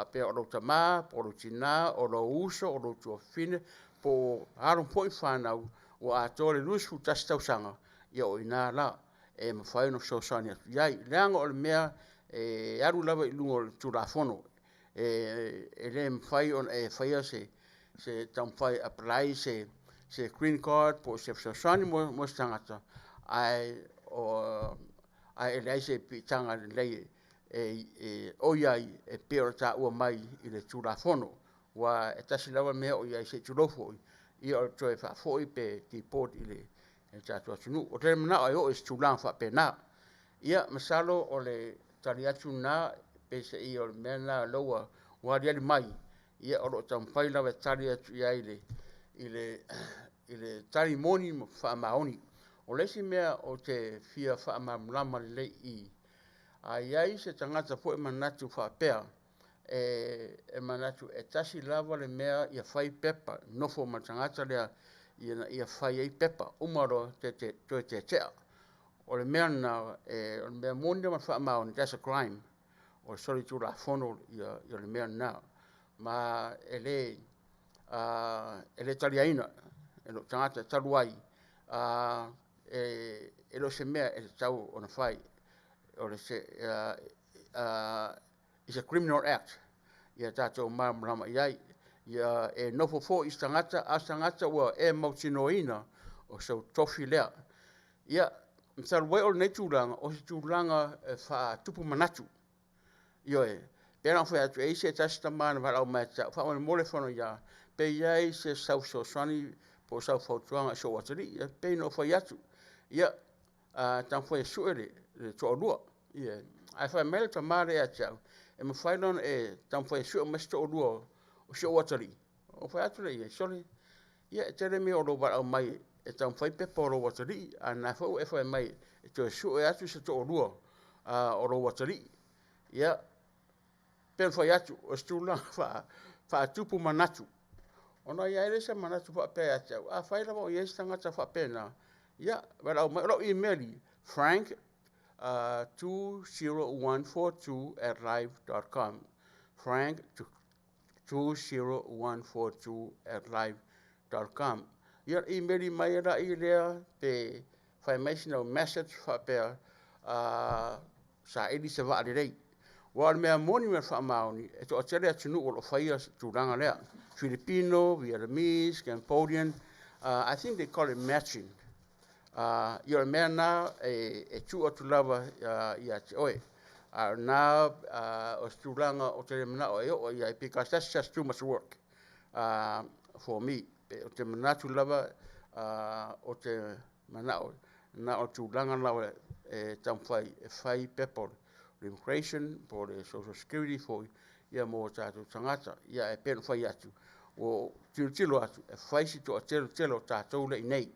G: pe o tama, po lo tina, o lo uso, o lo tuafine, po haron poi whanau, o a tore lusu tasi tausanga, ia o ina la, e mawhai no Sosani atu. Iai, leanga o le mea, aru lava i lungo le turafono, e le mawhai on e whaia se tamwhai apply, se green card, po se Sosani mo stangata, ai le se pitanga lei, o iai e pēra tā ua mai i le tūrafono wa e tasi lawa mea o iai se tūrofo i o toi whaafoi pe ti port i le tātua tunu o te mana ai o e tūlang whapena ia masalo o le tari atu nā pe se i o le mea nā loa wari ali mai ia o lo tampai lawa tari atu iai i le tari moni whaamaoni o lesi mea o te fia whaamamlama le i ai se tangata po e manatu whapea e manatu e tasi lava le mea ia whai pepa nofo ma tangata lea ia whai ei pepa, umaro te tea. O le mea na, o le mea mōni ma whaamau, that's a crime. O sori tu la fono ia le mea na. Ma ele taliaina, lo tangata taluai, lo se mea e tau o na whai. O le se, it's a criminal act. Ia tātou marama iai. Ia nofo fo i tangata, a tangata ua mautinoina o sau tofi lea. Ia, mtaruai o le nei tūranga, o se tūranga wha tupu manatu. Io pera foi atu e se tasta mana va au mata fa o mole fono ya pe ia se sau so sani po sau fotuanga so watri ya pe no foi atu ia tan foi suere to lua ia ai fa mel ta mare a chau e mo fai non tan foi su mas to lua o so watri o foi atu ia soli ia tere mi o lo va au mai e tan foi pe po lo watri ana fo e foi mai to su e atu se to lua o lo watri ia pen foi atu o stula fa tupu manatu ona ia ele se manatu fa pe atu a fai la o yes tanga fa pena ia va o email frank 20142@live.com frank 20142@live.com ia email mai ra i le pe informational message fa pe sa eli se va le wa mea moni me fa mauni e to tere atunu o faia turanga lea Filipino, Vietnamese, Cambodian, I think they call it matching. You're a man now, a two or two lover, oi. Now, Osturanga or Telemana, because that's just too much work for me. Telemana lover, or Telemana, now to Langa, Tamfai, 5 people. Immigration, for the social security, for ia mo tātou tangata, ia e pēn whai atu. O tilo atu, e whaisi to a telo tātou lei nei.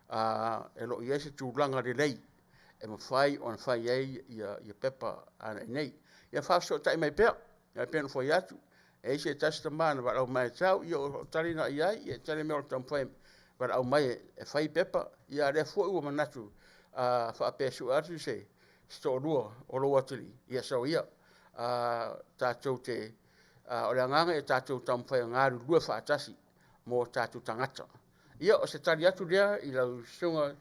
G: E lo i ese tūlanga de lei, e mo whai on whai ei ia pepa ana nei. Ia whaaso tai mai pēr, ia pēn whai atu, e ese tasta mana wa au mai tau, ia o tarina iai, ia tare mea o tamwhai, wa au mai e whai pepa, ia rea fwoi ua manatu, whaapesu atu se, sto lua o lo watili ia so ia tātou te o le nganga e tātou tamwhai ngaru lua whaatasi mo tātou tangata ia o se tari atu lea i lau sunga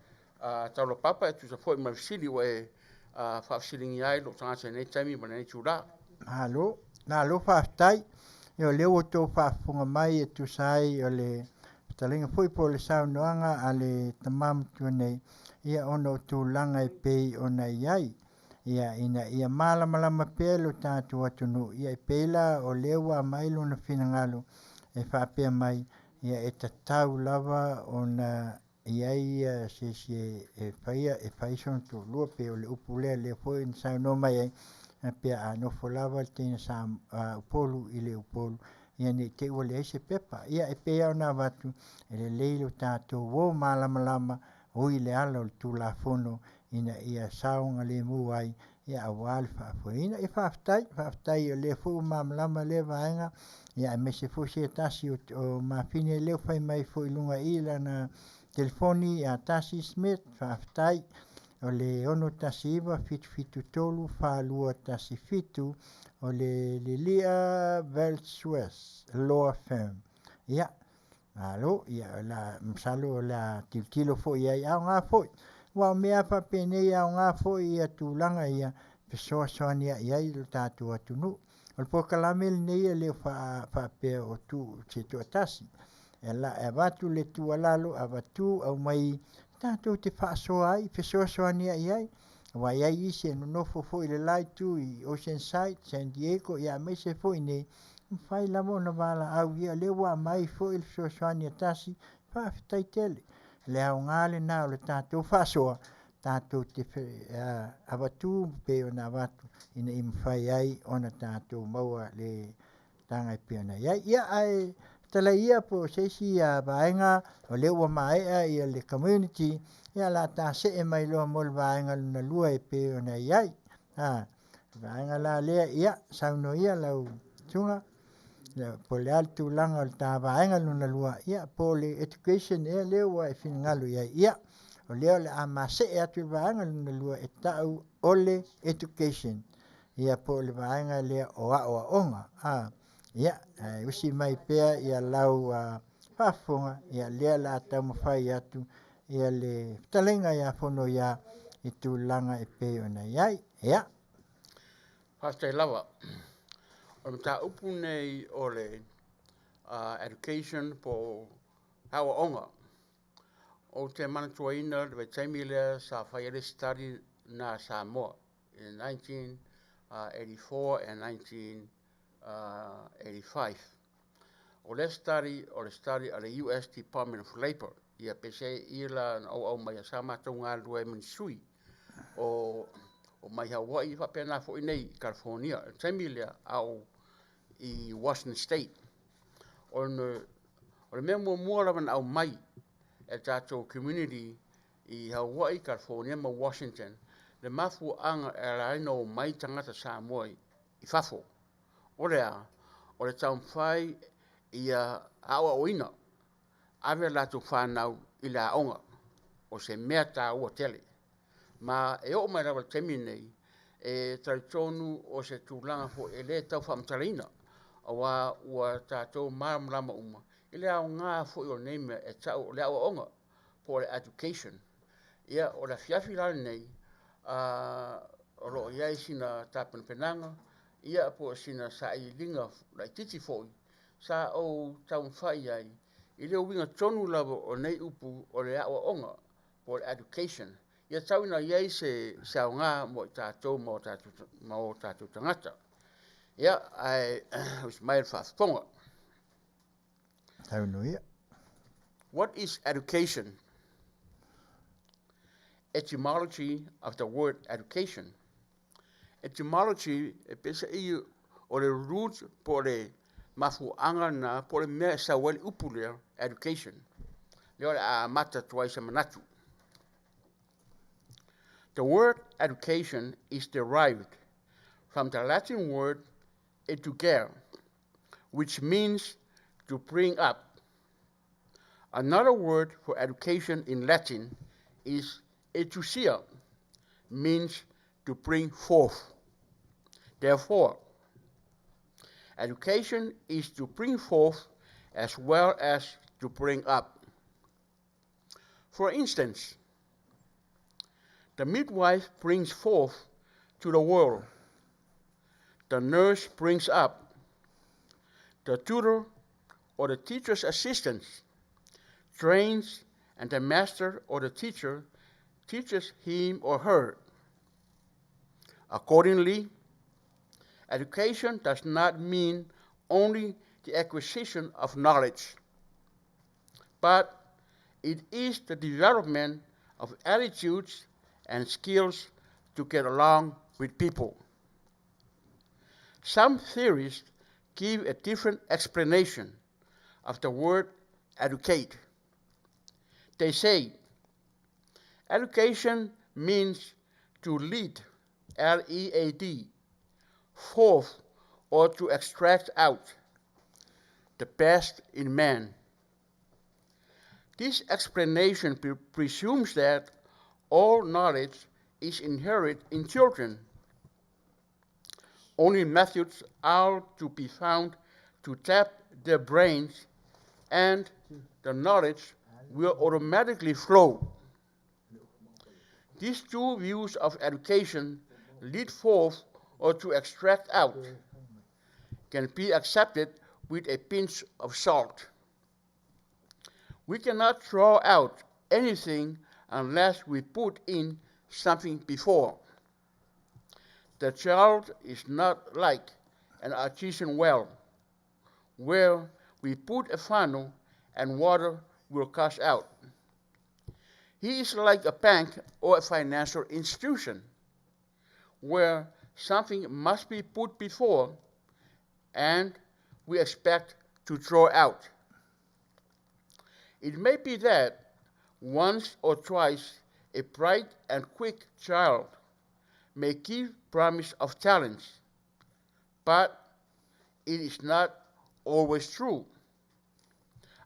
G: Taulapapa e tu sa foi Masini wa whaafsiringi ai lo tangata nei taimi ma nei tūra
D: Malo na lo whaatai e o leo tō whaafunga mai e tu sai o le talinga foi po le saunoanga a le tamamu tuanei ia ono tūlanga e pei ona iai ia ia malama pelo tātou atunu ia pela o lewa mai lona finangalo e whaapea mai ia e tatau lava ona iai se e whaison tu lua pe o le upulea le foi in sauno mai e pea anofo lava tēna sa upolu i le upolu ia ni te ua le eise pepa ia e pea ona watu e le leilo tātou wo malama oi le ala o le tulafono ina ia saunga le muai ia awal Faafogaina e whaftai o le fu mamlama le vaenga ia me se fu se tasi o mafine le fai mai fu ilunga ila na telefoni a tasi Smith whaftai o le ono tasi iwa fitu tolu whalua tasi fitu o le Lilia Velsues Law Firm ia Malo ia la msalo la tiltilo fo ia au nga fo wa mea pa pene ia nga fo ia tulanga ia pesoa soania ia i tatu atunu o po kalamel nei le fa pe o tu se tu tasi ela e vatu le tu alalo avatu au mai tatu te fa so ai pesoa soania ia wa ia i se no fo ile lai tu i Oceanside San Diego ia me se fo nei fai la mona vala au ia le wa mai fo il so soania tasi fa taitele le au ngale na le tatu fa so tatu te avatu pe ona vatu ina im fai ai ona tatu maua le tanga piona ia ai tala ia po sesi ia vaenga o le wa mai ia le community ia la ta se mai lo mol vaenga na lua e pe ona ia vaenga la le ia sauno ia lau tunga po le al tūlanga o le tāwaenga luna lua ia po le education e leo wa e whiningalu ia o leo le a mase e atu le waenga luna lua e tau o le education ia po le waenga lea o a onga ia usi mai pea ia lau Faafofoga ia lea la tau mawhai atu ia le Fetalaiga ia Fonoia i tūlanga e pe ona iai ia
G: Pastai lava. O ta upu nei o le education po hawa onga. O te manatuaina le taimi lea sa whaiere study na Samoa in 1984 and 1985. O le study o le US Department of Labor ia pese ila au mai sa matunga lue minsui o mai Hawaii fa pena fo nei California taimi lea au i Washington State. O le memo mua lawan au mai e tātou community i Hawaii, California, ma Washington, le mafu anga e raino mai tangata Samoa i fafo. O le taumwhai i awa oina, ave latu whanau i la onga, o se mea tā ua tele. Ma e o mai rawa temi nei, e taritonu o se tūlanga fo e le tau whamtarina, awa ua tātou maramrama uma. I le au ngā fo i o neime e tau le awa onga po le education. Ia o le Afiafi rani nei, o lo iai sina tāpana penanga, ia po sina sa i linga la titi foi, sa o tau mwhai ai, i leo winga tonu lava o nei upu o le awa onga po le education. Ia tau ina iai se au ngā mo tātou mo tātou tangata. Ia ai Usmail Faafofoga. What is education? Etymology of the word education. Etymology e pesa i o le root po le mafuanga na po le mea sa wali upu lea education. Leo le a mata tuai sa manatu. The word education is derived from the Latin word educare, which means to bring up. Another word for education in Latin is educia, means to bring forth. Therefore, education is to bring forth as well as to bring up. For instance, the midwife brings forth to the world, the nurse brings up, the tutor or the teacher's assistant trains, and the master or the teacher teaches him or her. Accordingly, education does not mean only the acquisition of knowledge, but it is the development of attitudes and skills to get along with people. Some theorists give a different explanation of the word educate. They say, education means to lead, L-E-A-D, forth or to extract out the best in man. This explanation presumes that all knowledge is inherent in children. Only methods are to be found to tap their brains, and the knowledge will automatically flow. These two views of education, lead forth or to extract out, can be accepted with a pinch of salt. We cannot draw out anything unless we put in something before. The child is not like an artesian well, where we put a funnel and water will gush out. He is like a bank or a financial institution, where something must be put before and we expect to draw out. It may be that once or twice a bright and quick child may give promise of talents, but it is not always true.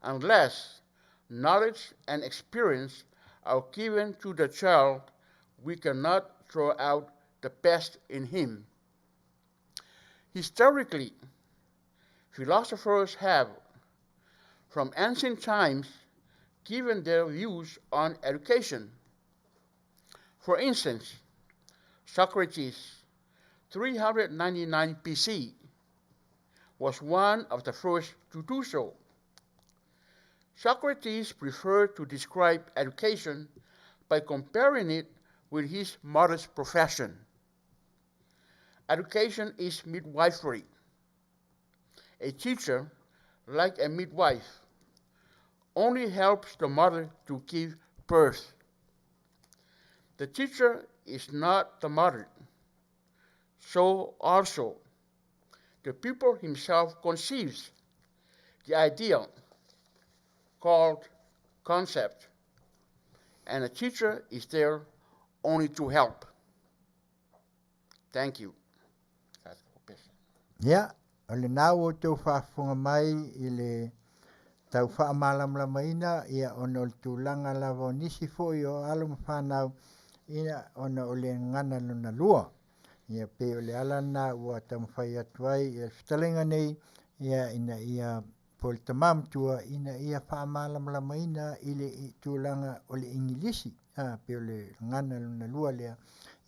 G: Unless knowledge and experience are given to the child, we cannot throw out the best in him. Historically, philosophers have, from ancient times, given their views on education. For instance, Socrates, 399 BC, was one of the first to do so. Socrates preferred to describe education by comparing it with his modest profession. Education is midwifery. A teacher, like a midwife, only helps the mother to give birth. The teacher is not the mother. So also, the pupil himself conceives the idea called concept, and a teacher is there only to help. Thank you.
D: Ya, ole nā o tau whaafunga mai I le tau whaamalamlamaina ia ona o tūlanga lava o nisi fōi o alama whanau ia ona o le ngana luna lua. Ia pe o le alana ua tamawhai atu ai ia Fetalaiga nei ia ina ia po le tamamatua ina ia whaamalamlamaina I le tūlanga o le Ingilisi. Pe o le ngana luna lua lea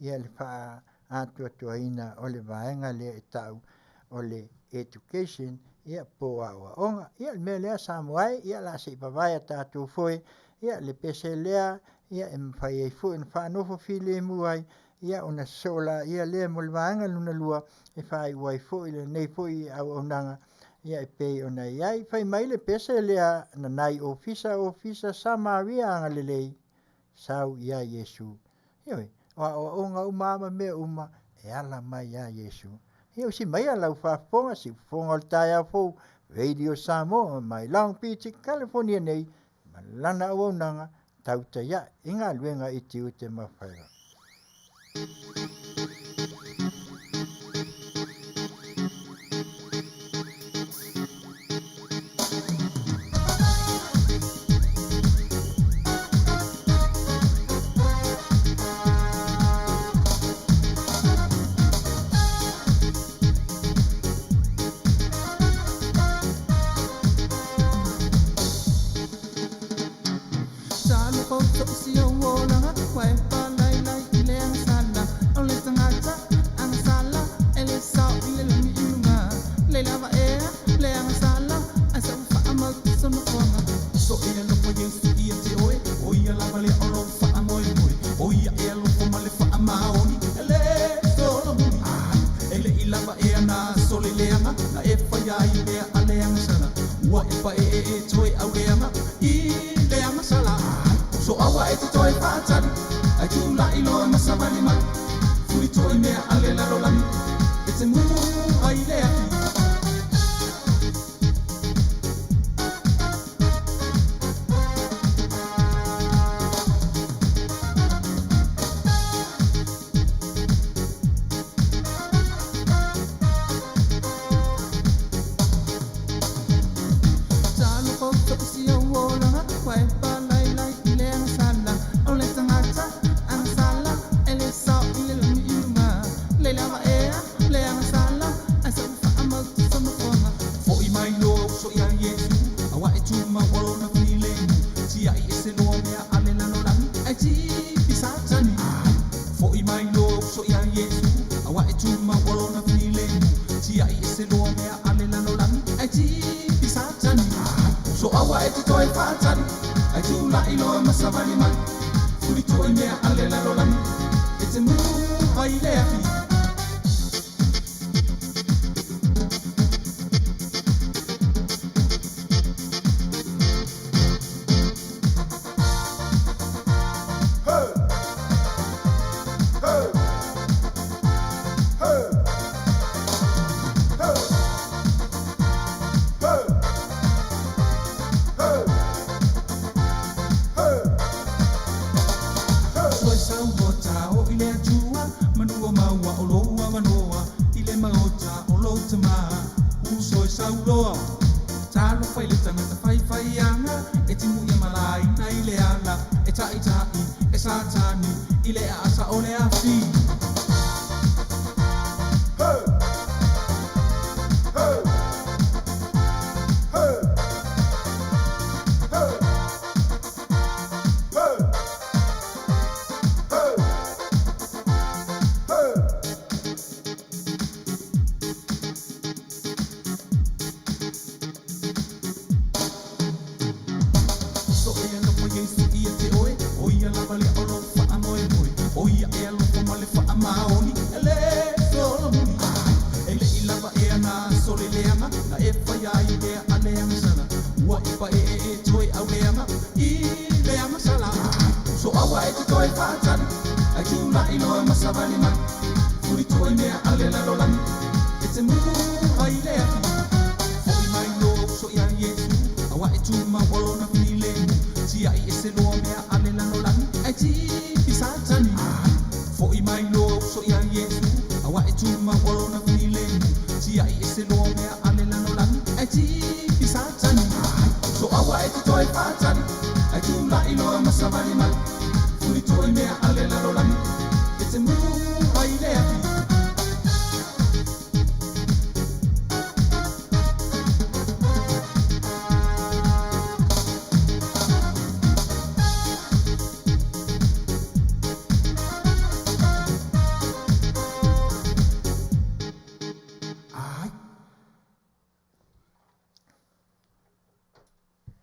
D: ia le wha atua ina o le vaenga lea e tau o le education ia po awa onga ia le mea lea Samoa ia la se pavai tātou foi ia le pese lea ia e mwhai ei foi na whanofo fili e muai ia ona sola ia lea mo le vaenga luna lua e whai uai foi le nei foi au onanga ia e pei ona iai whai mai le pese lea na nai ofisa Samaria anga le lei sau ia Yesu ioi o onga umama mea uma e ala mai ia Yesu ia si mai ala ufafonga si fonga o tai au fou Radio Samoa mai Long Beach California nei malana au nanga Tautai ia inga luenga I Tiute ma Faiva.
B: Manuia, Manoa, ile maota o lo tama, uso e sauroa.
H: fai le tangata fai fai anga e timu ia malai na i le ala e tai e sa tani i le asa o le afi.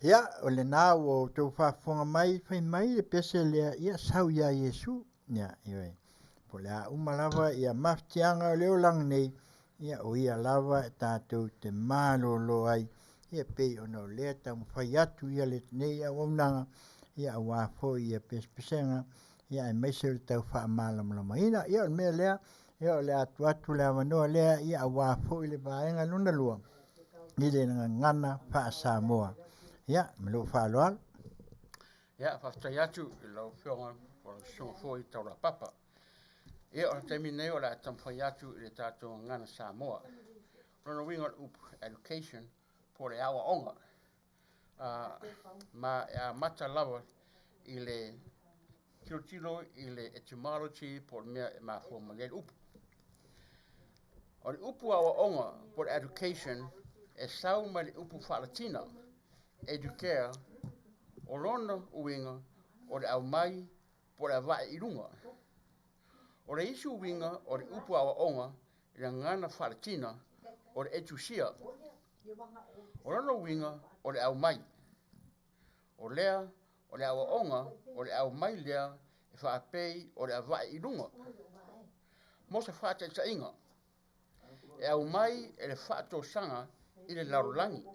D: Ia, o le nā o tau whaafonga mai, whai mai le pese lea ia sau ia Yesu. Ia, iwe. Po lea umalava ia maftianga o leo lang nei, ia o ia lava e tātou te malo lo ai. Ia pei o no lea tamu whai atu ia le nei a waunanga, ia a wafo ia pesenga, ia e meise o tau wha malamalama ina. Ia o mea lea, ia o lea atu lea wanoa lea, ia a wafo i le vaenga luna lua. Ile ngana wha Samoa. Ya, melo whaaloal.
G: Ya, whaftai atu i lau whionga o la sunga fōi Taulapapa. Ia o te minei o la tamwhai atu i le tātou ngana Samoa. Rona winga up education po le awa onga. Ma mata lava i le tilo i le etymology po le mea ma fōma le upu. O le upu awa onga po le education e sau ma le upu whaalatina. Educare, o lona uinga, o le au mai, po le avae i runga. O le isu uinga, o le upu awa onga, i le ngana whalatina, o le etusia. O lona uinga, o le au mai. O lea, o le awa onga, o le au mai lea, e whaapei, o le avae i runga. Mosa whaata i inga. E au mai, e le whaato sanga, i le laulangi.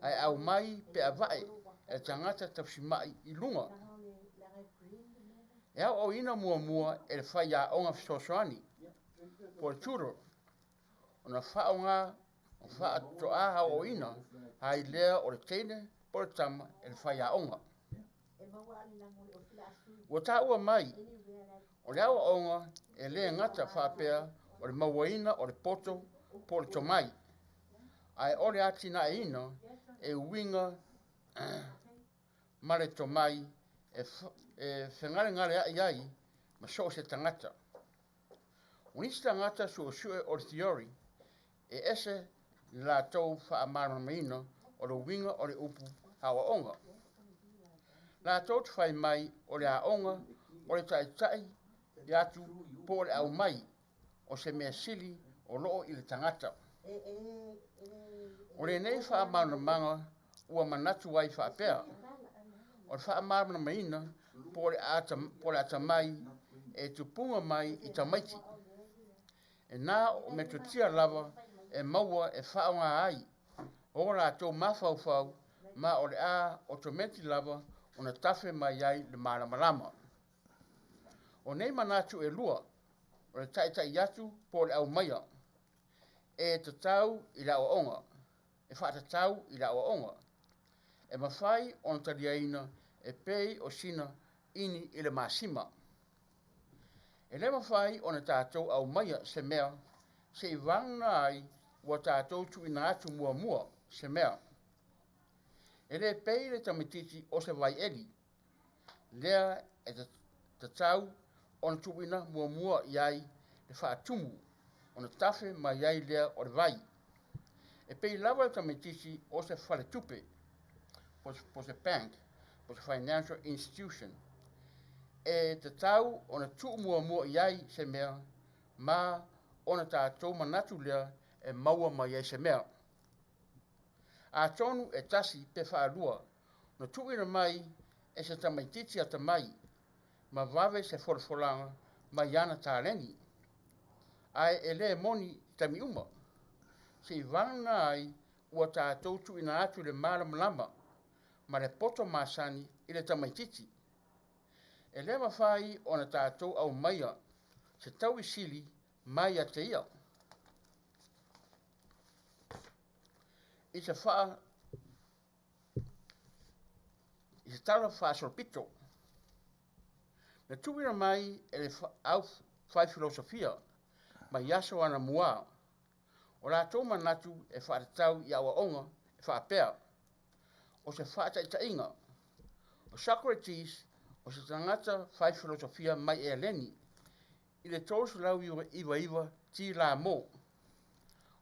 G: Ai au mai pe avae e tangata tafsimai i lunga. E au o ina mua e le whai a onga fisosoani. Po le turo, o na whaonga o wha toa hao o ina, hai lea o le tene po le tama e le whai a onga. Ua tā ua mai, o le awa onga e le ngata whapea o le mawaina o le poto po le tomai. Ai ore ati na e ina, e winga mare tomai e whengare ngare ai ma so se tangata. Unisi tangata su o le theory e ese la tau wha amara maina o le winga o le upu hawa onga. La tau te whai mai o le a onga o le tai i atu po le au mai o se mea sili o loo i le tangata. O le nei wha amara manga ua manatu wai whaapea. O le whaamara maina po le atamai e tupunga mai i tamaiti. E nā o me tutia lava e maua e whaonga ai. O la tō mawhauwhau ma o le a o tometi lava o na tafe mai ai le maramarama. O nei manatu e lua o le taitai atu po le au maia. E tatau i la o onga. E whaatatau i la o onga. E mawhai o na tariaina e pei o sina ini i le masima. E le mawhai o na tātou au maia se mea se i wanga ai ua tātou tu ina atu mua se mea. E le pei le tamititi o se vai eli. Lea e te tau o na tuwina mua iai le whaatumu o na tafe ma iai lea o le vai. E pei lava le tamititi o se whale tupe po se bank, po se financial institution. E te tau o na tu mua iai se mea ma o na tātou manatu lea e maua ma iai se mea. A tonu e tasi pe whaarua, no tuwina mai e se tamaititi a tamai, ma vave se forfolanga ma iana tālengi. Ai e le moni tami uma, se i vana ai ua tātou tuwina atu le lama, ma le poto masani i le tamaititi. E le mawhai o na tātou au maia, se tau i sili mai a te ia. I se wha, i se tala wha solpito. Na tuwina mai e le au whai filosofia, ma yaso ana mua. O la tō manatu e whaatatau i awa onga, e whaapea. O se whaata inga. O Socrates, o se tangata whai filosofia mai e leni. I le tōsu lau iwa ti la mō.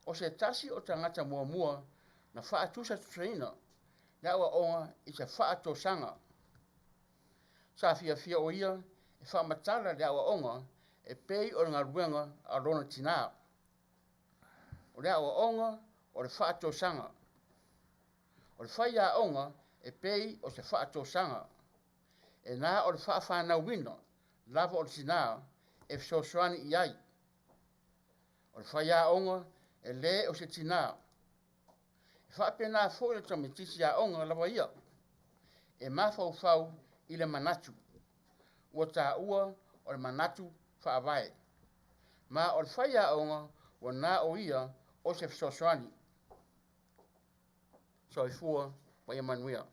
G: O se tasi o tangata mua na whaatusa tusaina, le awa onga i se whaato sanga. Sa Afiafi o ia, e whaamatala le awa onga, e pei o ngā ruenga a rona tina. O le awa onga, o le whaato sanga. O le whaia onga, e pei o se whaato sanga. E nā o le whaafana wina, lava o le tina, e fsosoani iai. O le whaia onga, e le o se tina. E whaapena fo le tamitisi a onga lava ia. E mawhau i le manatu. Ua tā ua o le manatu whaavae. Ma o le whaia onga, ua nā o ia o se fsosoani. So i fua, pa ia Manuia.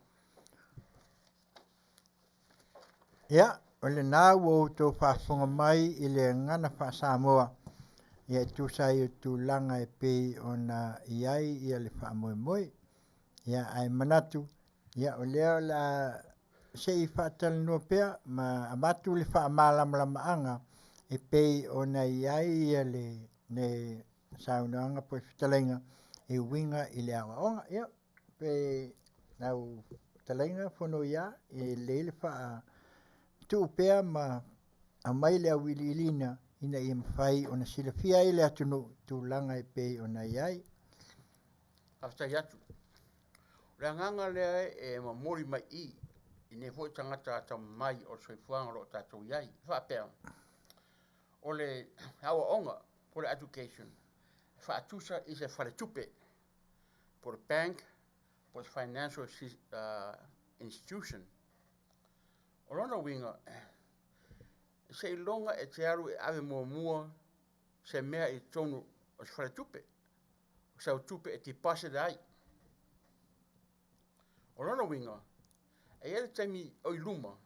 D: Ia, o le nā ua tō whaafonga mai i le ngana wha Samoa. Ia tūsa i tūlanga e pei o na iai ia le wha moe. Ia ai manatu. Ia o leo la se i Faatalanoaga pea ma amatu le wha lama e pei o na iai ia le saunoanga po Fetalaiga e winga i le awa onga. Ia, pe nau Fetalaiga Fonoia i le wha tu pea ma a mai le awili ilina ina i mawhai o na silafia i le atunu tūlanga e pei o na iai.
G: Haftai atu. Le nganga lea e mamori mai i ne hoi tangata ata mai o soifuanga lo tātou iai. Whaapea. O le hawa onga po le education. Whaatusa i se whare tupe. Po le bank, po le financial institution. O lona winga, se i longa e te aru e ave mua se mea i tonu o se whare tupe. O se au tupe e te pase de ai. O lona winga, e ele taimi o i luma,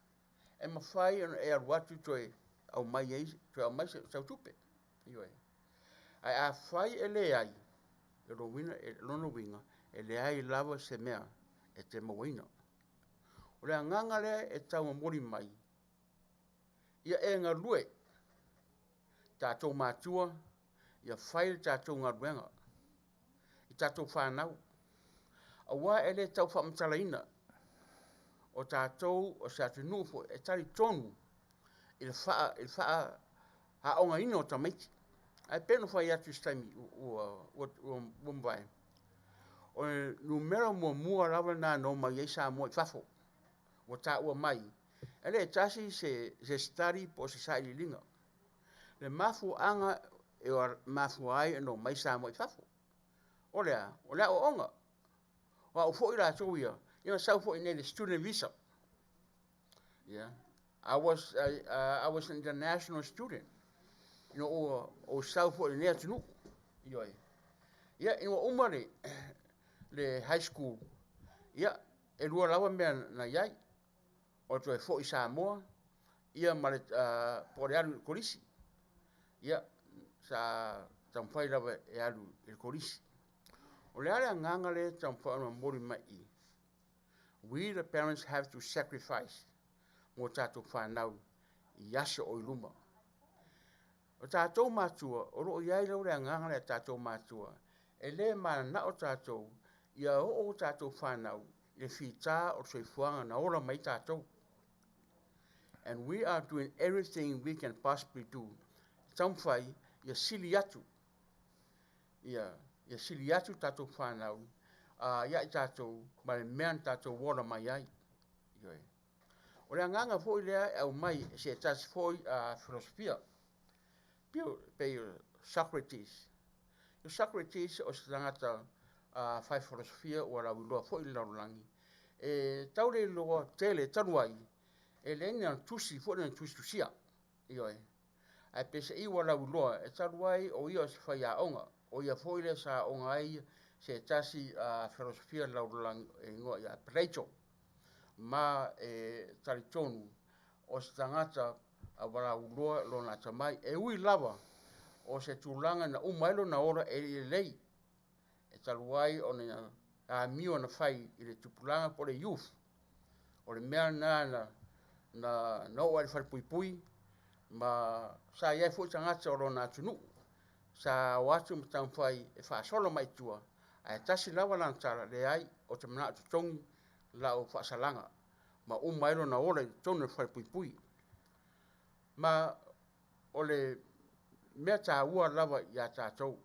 G: e mawhai e aruatu toi au mai eisi, toi au mai se au tupe. Ioi. Ai a whai e le ai, e lona winga, e le ai lava se mea e te mawina. O le nganga lea e tau mori mai. Ia e ngā lue, tātou mātua, ia whai le tātou ngā ruenga. I tātou whanau. Awa e le tau whaamtalaina. O tātou o se atu nufo e tari tonu. I le wha haonga ina o tamaiti. Ai pēno whai atu staimi ua mwai. O numero mua lawa nā no mai ei Samoa I Fafo. O tā ua mai. Ele e tasi se study po se saili linga. Le mafu anga e o mafu ai no mai Samoa I Fafo. O lea o onga. Wa o fo ila to ia. Ia sau fo in the student visa. Yeah. I was an international student. You know, o sau fo in there tunu. Ioi. Ia in wa umare le high school. Ia e lua lawa mea na iai. O to e fo I Samoa. Ia male po le alu kolisi. Ia sa tamwhai lawa e alu il kolisi. O le ale nganga le tamwha ana mori mai I. We, the parents, have to sacrifice mo tātou whanau I aso o iluma. O tātou mātua, o roo iai lau rea nganga lea tātou mātua, e le mana na o tātou, ia o tātou whanau, I le whita o soifuanga na ora mai tātou. And we are doing everything we can possibly do. Tamwhai, ia sili atu. Ia sili atu tātou whanau, ia I tātou, ma le mea tātou wora mai ai. Ioi. O rea nganga fōi lea au mai, se tasi fōi Philosophia. Peo Socrates. Yo Socrates o se tangata fai Philosophia o la wiloa fōi le laulangi. E taure loa tele tanuai, e le ina tusi fōi na tusia. Ioi. Ai pese I wala wiloa, e tanuai o ia se fai a onga. O ia fōi le sa onga ai, se tasi Philosophia laulangi e ngoa ia Plato. Ma taritonu o se tangata a wala uloa lo na tamai e ui lava o se tūlanga na umailo na ora e lei e taluai o na mio na fai I le tupulanga po le youth o le mea na oa le whalipui ma sa iai fu tangata o lo na tunu sa watu mtamwhai e whaasolo mai tua a tasi lava lantara le ai o te mana tutongi la o whaasalanga ma umailo na ora I tonu le whalipui ma o le mea tā ua lava I a tātou.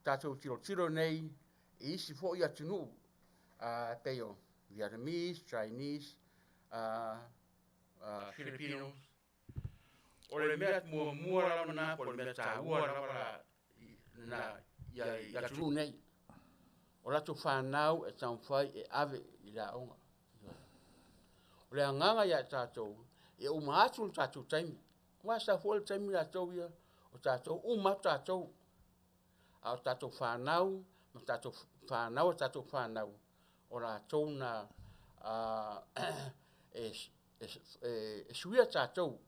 G: Tātou tiro nei I isi fo I atunu peo Vietnamese, Chinese, Filipinos. O le mea mua lava na po le mea tā ua lava na I atunu nei. O lato whanau e tamwhai e ave I la onga. O le anganga I a tātou e umaatu le tātou taimi. Wa sa fo le taimi la tau ia o tātou umatu tātou. A o tātou whanau, ma tātou whanau o tātou whanau. O la tau na suia tātou.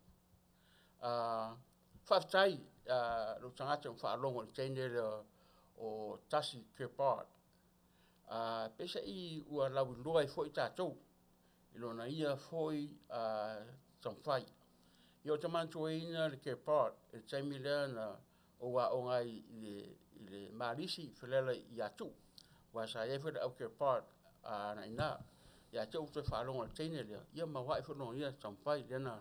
G: Whaftai, lo tangata whaalongo I teine o tasi kepart. Pesa I ua lawi loa I fo I tātou. Ilo na ia foi tamwhai. Io te mantua ina le ke part, e taimi lea na o wa o ngai I le marisi whilela I atu. Wa sa e while au ke part na ina. I atu te whaalonga le teine lea. Ia ma wai whanonga ia tamwhai lena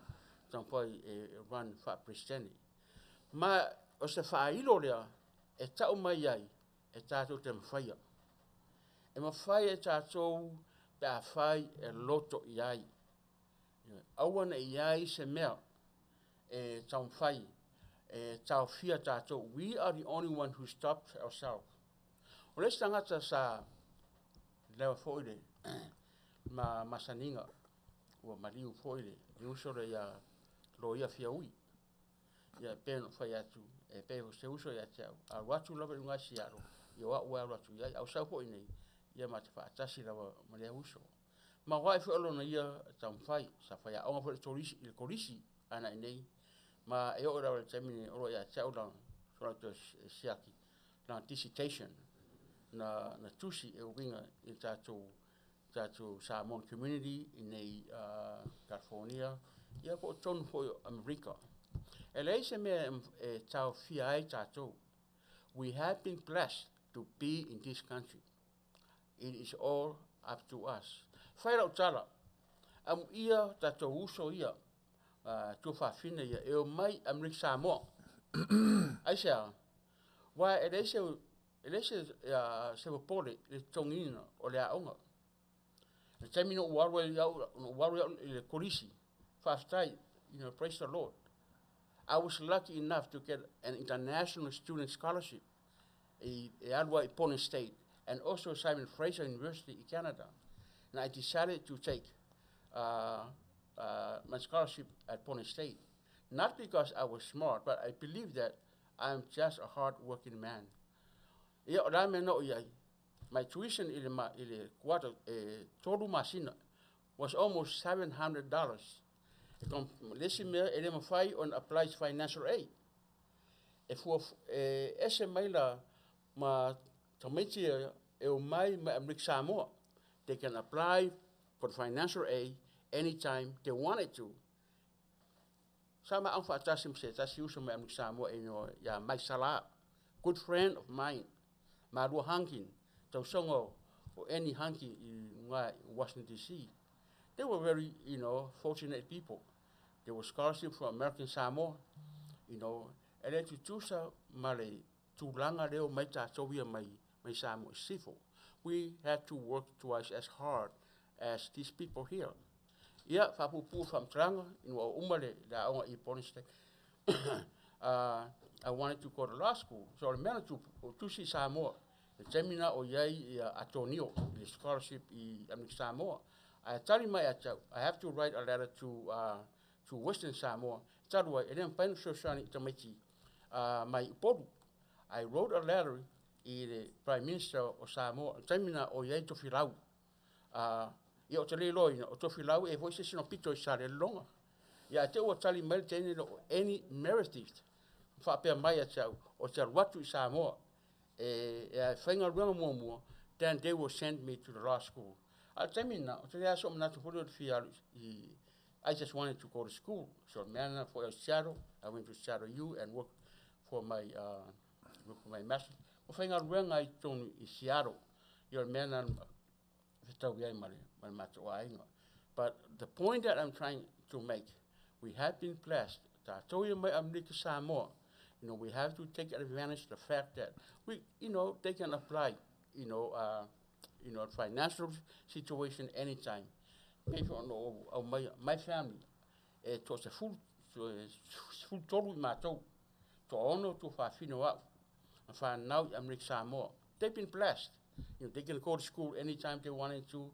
G: tamwhai e run wha Peresetene. Ma o se whailo lea e tau mai ai e tātou te mwhaia. E mawhai e tātou pe a whai e loto I ai. Awana I ai se mea e tau whai, e tau fia tātou. We are the only one who stopped ourselves. O les tangata sa lewa fōire, ma masaninga, ua mariu fōire, I uso le ia lo ia fia ui. Ia pēno whai atu, e pēho se uso ia teau. A watu lawa lunga si aro, ia wa ua watu iai, au sau fōi nei, ia ma te whaatasi lawa maria uso. Ma wai whaolo na ia tau whai, sa whai a onga fōi torisi, il korisi, ana I nei, ma e o rawa le temine oro ia teau lang, sora to siaki, na dissertation, na tusi e winga I tātou Samoan community, I nei California, ia po tonu fōi Amerika. E lei se mea e tau fia ai tātou. We have been blessed to be in this country. It is all up to us. Whairau tala, am ia tātou uso ia, tu whawhine ia, e o mai Amerika Samoa. Aisea, wa e leise se wapore, le tongina o le aonga. Le temino uarua I le korisi, whaftai, praise the Lord. I was lucky enough to get an international student scholarship at Pone State and also Simon Fraser University in Canada. And I decided to take my scholarship at Pone State. Not because I was smart, but I believe that I'm just a hard-working man. My tuition in total Masina was almost $700. On applies financial aid. If ese maila ma Tamaitai e o mai ma Amerika Samoa, they can apply for financial aid anytime they wanted to. Sama ang fatasim se tasiusa me am Samoa ino ya mai sala, good friend of mine, Malo hankin, tau songo or any hanki in Washington DC. They were very, fortunate people. There was scholarship from American Samoa, and then to tusa male tulanga leo mai tātou mai Samoa sifo. We had to work twice as hard as these people here. Ia whapupu whamtranga in wa umare la onga I Poniste. I wanted to go to law school, so I managed to see Samoa. The seminar o yai Atonio, the scholarship in Samoa. I tell I have to write a letter to Western Samoa. Tadua, and then final society Tamaitai, my podu. I wrote a letter to the Prime Minister of Samoa, seminar o yai to filau. Ia te lelo ina o tofi lau e voice sino pito sare longa. Ia te o tali mel tene no any meritist. Fa pe mai a tau o te watu Samoa. E whainga runga mua, then they will send me to the law school. I tell me now, I just wanted to go to school. So man for Seattle, I went to Seattle U and worked for my master. Whainga runga I told in Seattle. You're man but the point that I'm trying to make, we have been blessed. Samoa, we have to take advantage of the fact that they can apply, financial situation anytime. My family, it was a full total matter to honor to Fafinoa. And now I'm Samoa. They've been blessed. They can go to school anytime they wanted to,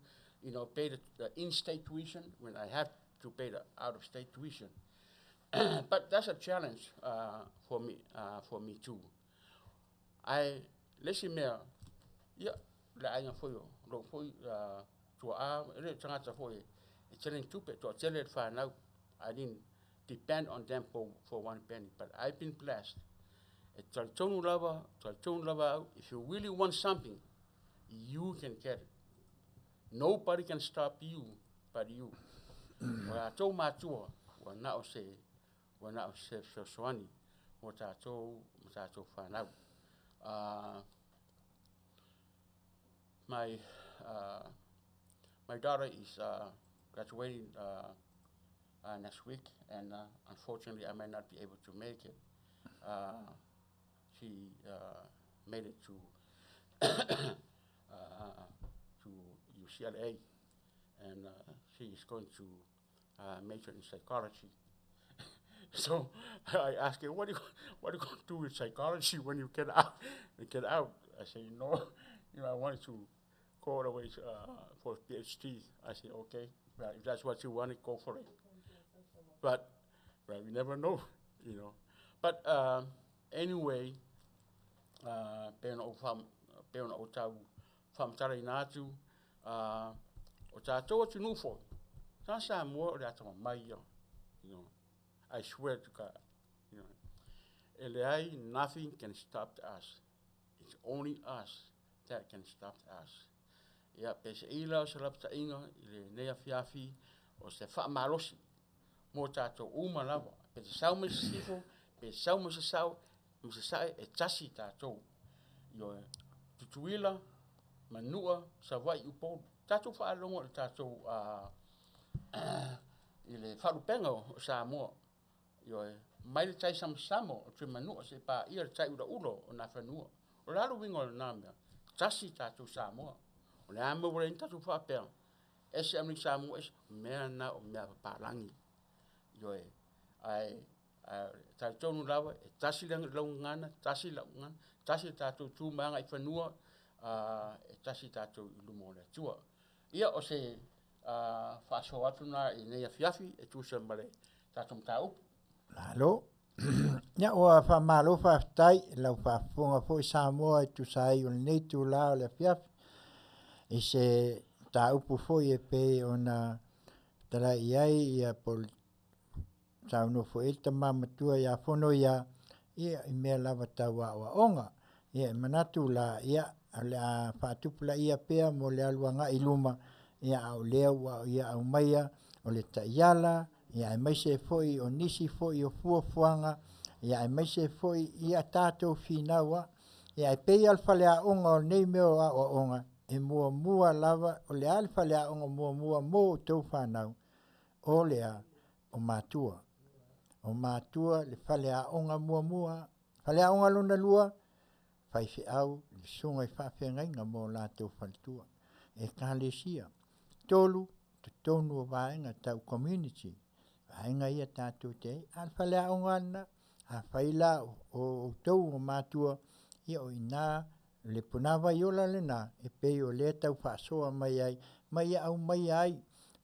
G: pay the in-state tuition when I have to pay the out-of-state tuition. But that's a challenge for me too. Listen me, la ainga foyo, lo foi to ele tangata foi, telling tupe to tell it for now. I didn't depend on them for one penny, but I've been blessed. If you really want something, you can get it. Nobody can stop you but you. Wa tau matua, wa nao se swani, mo tatou whanau. My daughter is graduating next week, and unfortunately I might not be able to make it. She made it to UCLA, and she is going to major in psychology. So I asked her, what are you going to do with psychology when you get out? I said, I wanted to go all the way for PhD. I said, okay, well, if that's what you want, go for it. But we never know, But anyway, pena o tau whamtara inatu, o tātou atu nufo. Tā Samoa o le atama mai, I swear to God, Eleai, nothing can stop us. It's only us that can stop us. Ia pese ila o se lapta inga, ile nei Afiafi, o se whaamalosi, mo tātou uma lava. Pese sau me se sifo, pese sau me se sau, me se sae e tasi tātou. Tutuila, Manuia, Savai upo, tātou whaalongo le tātou ile wharupenga o Samoa. Mai le tai samo, o te Manuia se pā ia le tai ura ulo o nā whanua. O lalo wingo le nāmea, tasi tātou Samoa. O le ame wale tātou whapea. Ese amni Samoa es mea na o mea papalangi. Tai tonu lawa, e tasi laungana, tasi tātou tūmanga I whanua, e tasi tātou I lumo le tua. Ia o se whaaso atu nā I nei Afiafi, e tūsa male tātou mtau.
D: Malo. Ia oa whamalo whaftai, lau whafonga fo I Samoa I tu sai o nei tu lao le Afiafi. I se tā upu fo I e pe o na tala iai I a pol tauno fo e tamamatua I a Fonoia, ia I mea lava taua o onga. Ia manatu la ia Ale a whaatupula ia pea mo le aluanga i luma ia au leo ia au maia o le taiala ia e maise foi o nisi foi o fuafuanga ia e maise foi ia tātou whinaua ia e pei alwhale a onga o nei meo a o onga e mua lava o le alwhale a onga mua mo tau whanau o lea o mātua. O mātua le whale a onga mua whale a onga luna lua whaifi au le sunga i whawhengainga mo lātou whaltua. E kālesia tolu te tonu o vaenga tau community vaenga ia tātou te al whale a onga ana a whaila o tau o mātua ia o ina le punawa iola le nā e pei o le tau whaasoa mai ai mai au mai ai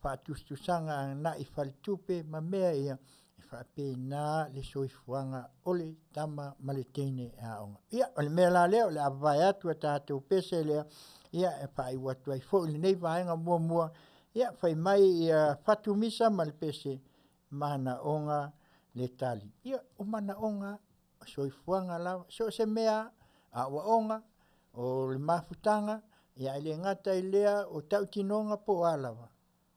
D: whaatustusanga na i whaltupe ma mea ia e whaape nā le soifuanga ole tama maletene a onga. Ia o le mea la leo le awai atu a tātou pese lea ia e whai watu ai fo le nei vaenga mua ia whai mai ia whatumisa ma le pese mana onga le tali. Ia o mana onga soifuanga la so se mea a onga o le mafutanga ia le ngata i lea o tau tinonga po alawa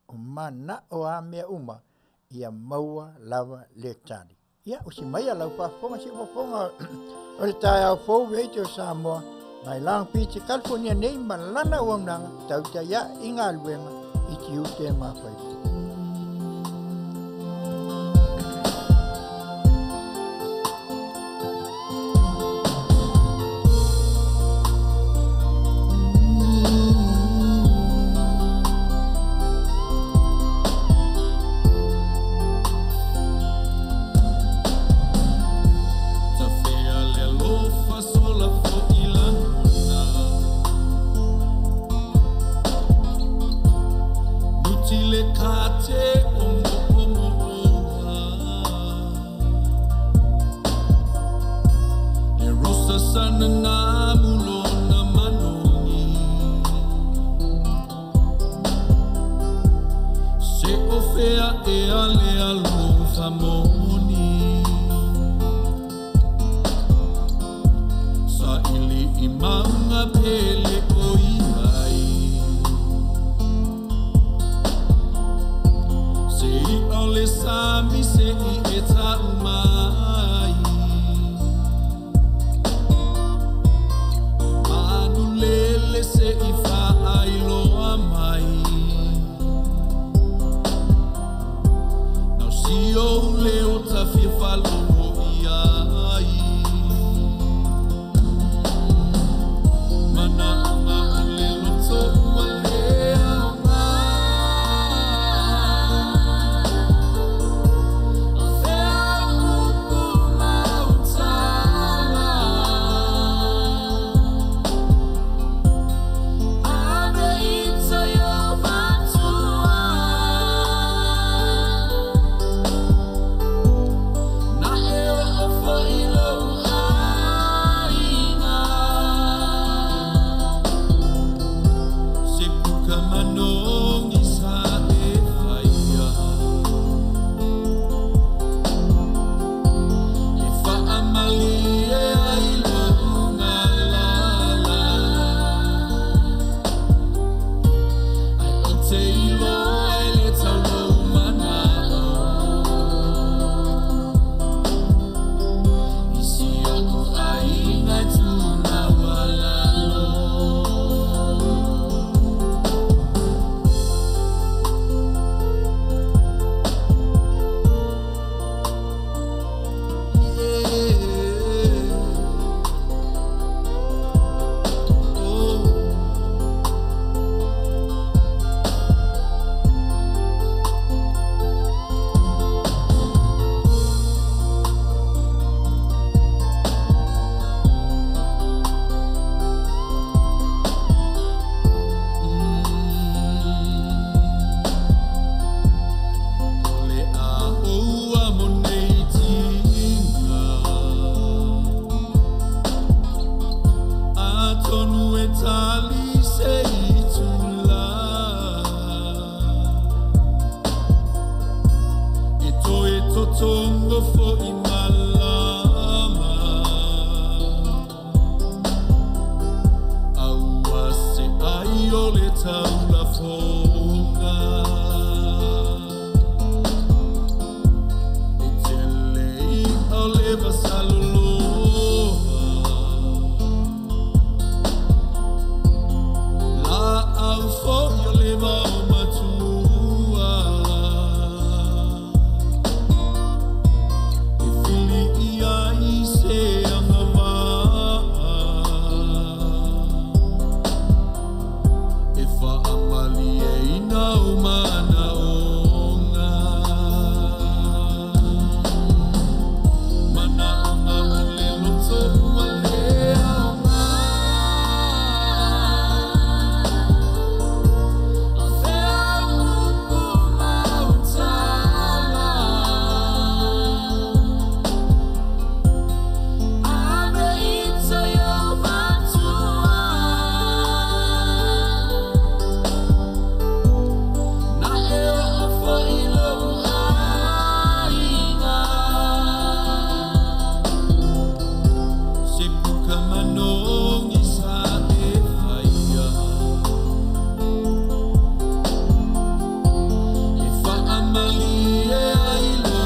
D: o mana o a mea uma ia maua lava le tali. Ia o si mai alau Faafofoga si Fofoga o le tae au fou veite o Samoa mai lang piti California nei malana o amnanga Tautai ia inga aluenga i Tiute ma Faiva.
H: Mana taulafonga e telei au leva saluloa la au foglia leva o matua e fili ia i se angava e fa amali e ina umana onga mana onga ole loto uale aonga a fea upu mautala ame ito yo matua na e o fo ilo ainga se puka manongi sa e faia e fa amali e ailo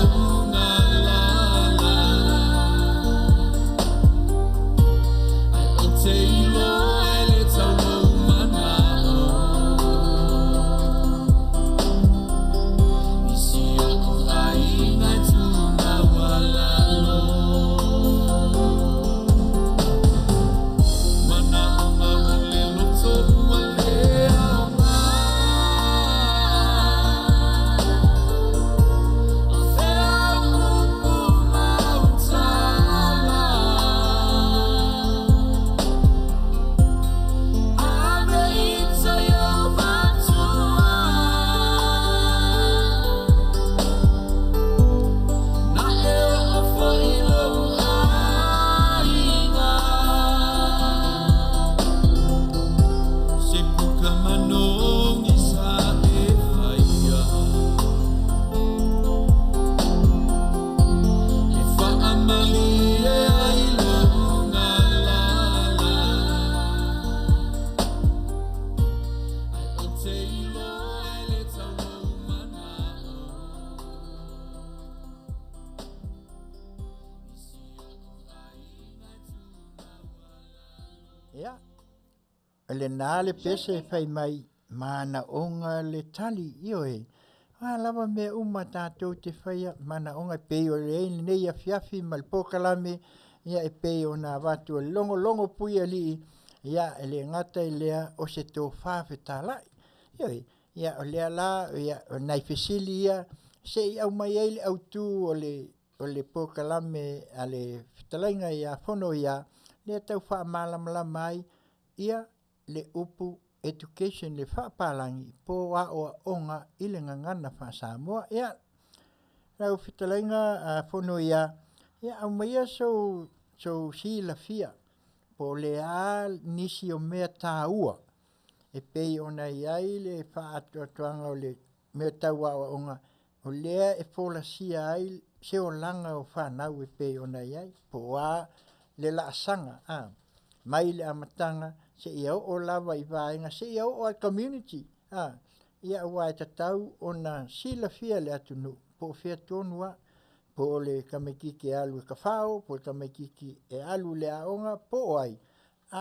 H: ngalala ai o te ilo e le taulo manao isi o ai ngai tuna walalo mana onga ole loto uale aonga a fea upu mautala ame ito yo matua na e o fo ilo ainga se puka manongi sa e faia e fa amali e ailo ngalala ai o te ilo e le taulo manao isi o ai ngai tuna
D: Ia. Le nā le pese fai mai mana onga le tali io e. Lava me uma tātou te whaia mana onga pei o le ein nei afiafi ma le pokalame ia e pei o nā watu longo longo pui ali ia e le ngata i lea o se tō whawhetalai. Io e, ia o lea la ia o nai fesili ia se i au mai eile au tū o le pokalame a le Fetalaiga ia Fonoia le tau wha malama mai ia le upu education le whaapalangi po a o onga i le ngangana wha Samoa ia rau Fetalaiga Fonoia ia au maia so si la fia po le a nisi o mea tāua e pei ona iai le whaatoatoanga o le mea taua o onga o lea e fola sia ai se o langa o whanau e pei ona iai po a le laasanga mai le amatanga se ia o lava i vaenga se ia o al community ia ua e tatau ona sila fia le atunu po fia tonua po le kamekiki e alu e kawhao po le kamekiki e alu le aonga po ai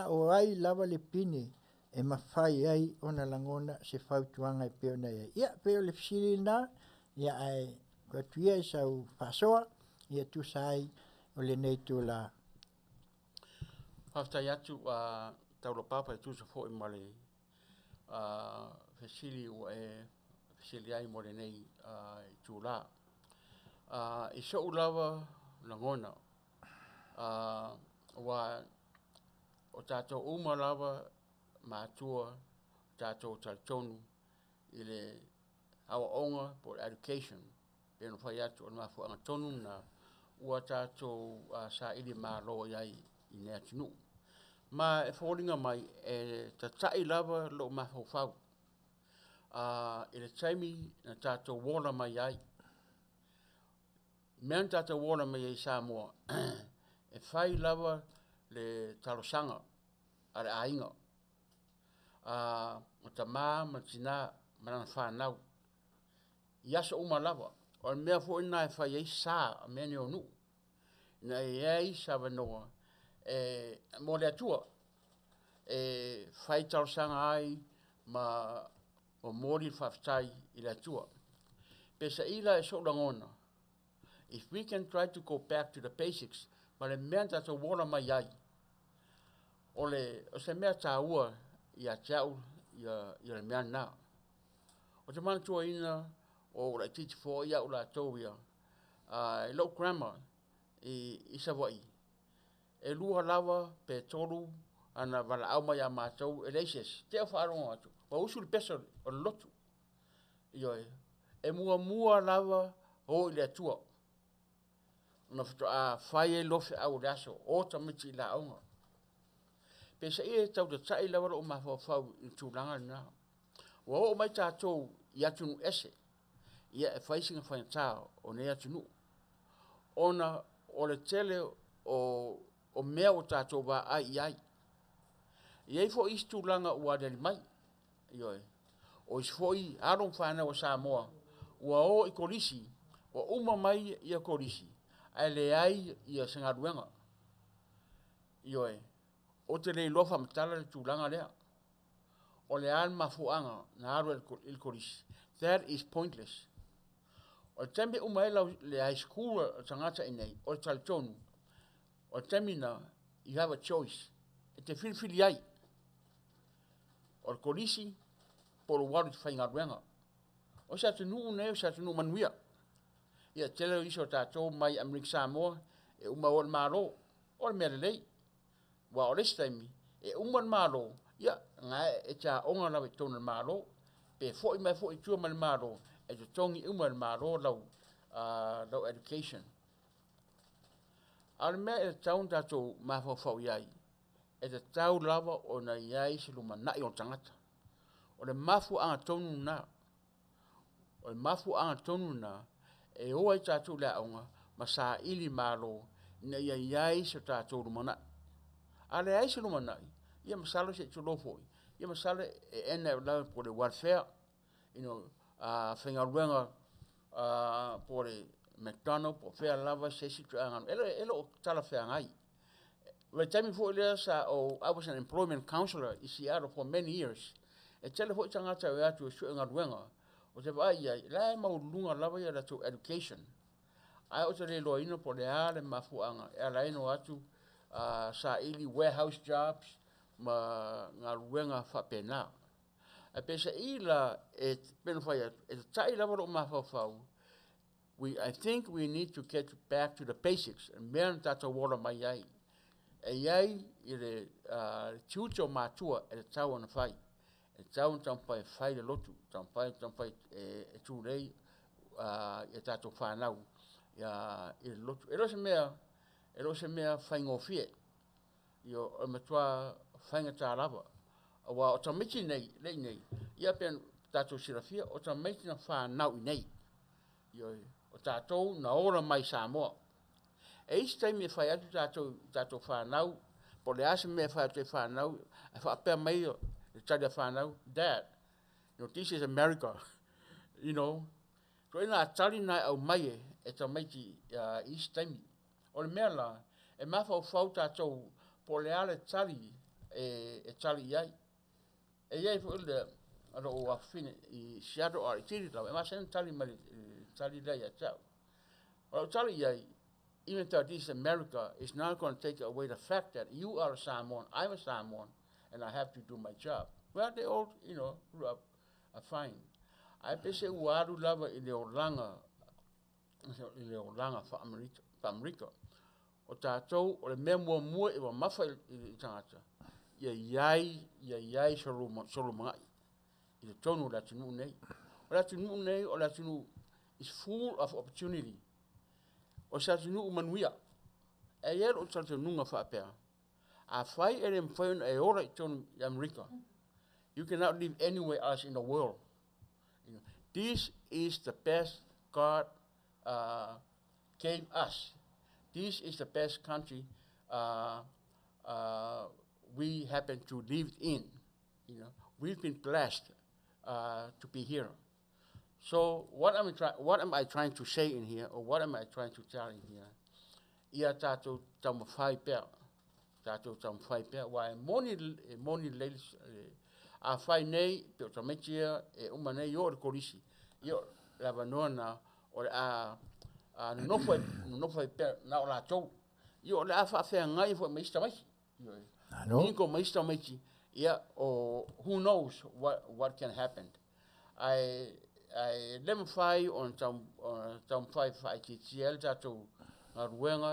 D: o ai lava le pine e mawhai ai ona langona se whautuanga e peo nei ia peo le fisilina ia ai kua tuia i sau whasoa ia tu sai o le nei tu la
G: Haftai atu Taulapapa e tusa fo i male fesili o e fesili ai mo le nei i tūla. I so ulawa langona wa o tātou uma lava mātua tātou taltonu i le awa onga por education pēno whai atu o mafu anga tonu na ua tātou sa ili Malo iai i nea tinu. Ma e whoringa mai e tatai lava lo mawhau i le taimi na tātou wona mai ai. Mean tātou wona mai ai Samoa e whai lava le talosanga a le ainga. o tamā, Masina, mana whanau. Iaso umalawa. O mea fo ina e whai ei sā, a mea ni onu. Na e ei sa wanoa. Mo le atua, whai tausanga ai, ma o mori whaftai i le atua. Pesa ila e so langona. If we can try to go back to the basics, ma le mea tato wora mai ai. O se mea tā ua i a tiau i le mea nā. O te mana tua ina o la titi fo ia o la tau ia. I lau grammar i sa wai. E lua lava pe toru ana wala au mai a mātou e leises. Te au whaaronga atu. Wa usu le pesa o le lotu. Ioi. E mua lava o i le atua. Una fito a whai e lofe au le aso. O tamiti i la aunga. Pesa e tau te tai lava o mawhawhau i tūlanga nā. Wa o mai tātou i atunu ese. Ia e whaisinga whainatā o ne atunu. Ona o le tele o mea o tātou wā ai ai. Iei fo isi tūlanga ua deli mai. Ioi. O isi fo i aron whāna o Samoa. Ua o i korisi. O uma mai i a korisi. Ai le ai i a sangaruenga. Ioi. O te rei lofa matala le tūlanga lea. O le an mafuanga na aru il korisi. That is pointless. O tembe umaela le high school o tangata inei. O talitonu. O temina, you have a choice. E te filfili ai. O korisi, poro waru te whaingaruenga. O sa te nuu nei, o sa te nuu Manuia. Ia tele iso tātou mai Amerika Samoa, e uma o le Malo, o le mea lei. Wa o lesi taimi, e uma le Malo, ia, ngā e tā onga lawe tōna le Malo, pe fo i mai fo i tua ma le Malo, e te tongi uma le Malo lau education. Ale mea e taun tātou mawhawhau iai, e te tau lava o na iai se luma nai o tangata. O le mafu anga tonu nā, o le mafu anga tonu nā, e oa i tātou lea aunga, ma sa ili Malo, na iai se tātou luma nai. Ale ai se luma nai, ia masala se tulofoi, ia masala e ena lau po le welfare, whengaruenga po le McDonald, po whea lava, se si tu angan, elo o tala whea ngai. Wai taimi fo lea sa I was an employment counselor i Seattle for many years. E tele fo i tangata o atu e sui ngaruenga, o te vai ai, lai mau lunga lava ia la to education. Ai o te le loa ino po le ale mafuanga, e ala ino atu sa ili warehouse jobs, ma ngaruenga whapena. A pesa ila e penwhai e tai lava o mawhawhau. I think we need to get back to the basics. Mea tata wora mai ai. E iai i le tiute o mātua e le tau ana whai. E tau na tampai whai le lotu. Tampai e tūrei e tātou whanau i le lotu. E lo se mea whaingofie. I o matua whainga tā lava. Wa o tamiti nei, ia pen tātou sirafia, o tamiti na whanau i nei. O tātou na ora mai Samoa. E isi taimi e whai atu tātou whanau, po le ase me whai atu e whanau, e whapea mai o tari a whanau, Dad, this is America, So ina tari nai au mai e tamiti isi taimi. O le mea la, e mawhau tātou po le ale tari e tari iai. E iai fu ile o afine I Seattle or Tiri lau, e masen tali mali tali lei a tau. O tali iai, even though this is America, it's not going to take away the fact that you are a Samoan, I'm a Samoan, and I have to do my job. Well, they all, grew up fine. Ai pese uaru lava I le oranga fa Amerika. O tātou, o le mea mua I wa mawha I tangata. Ia iai solomangai. I le tonu la tunu nei. O la tunu is full of opportunity. O sa tunu Manuia. E ier o sa tununga whaapea. A whai ere mwhaun e ora I tonu I Amerika. You cannot live anywhere else in the world. This is the best God gave us. This is the best country we happen to live in. we've been blessed to be here. So what am I trying to say in here, or what am I trying to tell in here? Ia tātou tamu whai pēr, tātou tamu whai pēr, wai moni leis, a whai nei, pe o tamatia, uma nei o le korisi, i o lava noa na, o le a nofai pēr, na o la tau, i o le a whawhea ngai fo maista maisi, ninko maista maisi, ia o who knows what can happen. I lem fai on tam fai TTL tātou Ngaruenga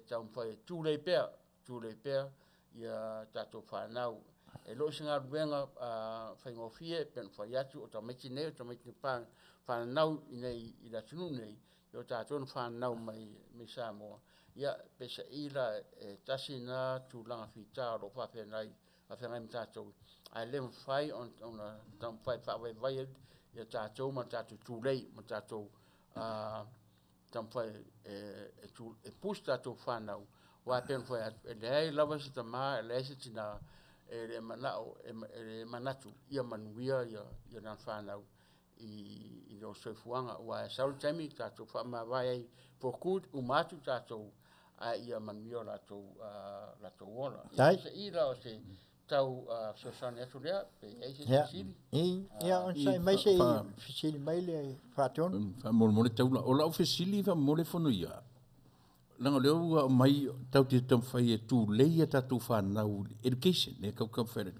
G: tam fai tūlei pēr ia tātou whanau. Lo singa ruenga fai ngofie pen fai atu o tamaiti nei, o tamaiti whanau i la tunu nei, i o tātou whanau mai Samoa. Ia pesa ila tasi na tūlanga whita o whawhenai, whawhenai mi tātou. I lem fai on tam fai whawai ia tātou ma tātou tūlei, ma tātou tam fai pus tātou whanau. Wa pen fai lehai lawa si tamā, lehai si tina e manatu, ia Manuia, ia nan whanau i no soifuanga. Wa saul taimi tātou whamawai for good umatu tātou ia Manuia lātou ola. Ia se ira o se tau sosane atu lea, pe eise fisili.
D: Ia on sai mai se fisili mai le whātonu.
I: Whamole taula, o lau fisili whamole Fonoia. Langa leo mai tau te tamwhai e tū leia tātou whanau education, ne kau whaere.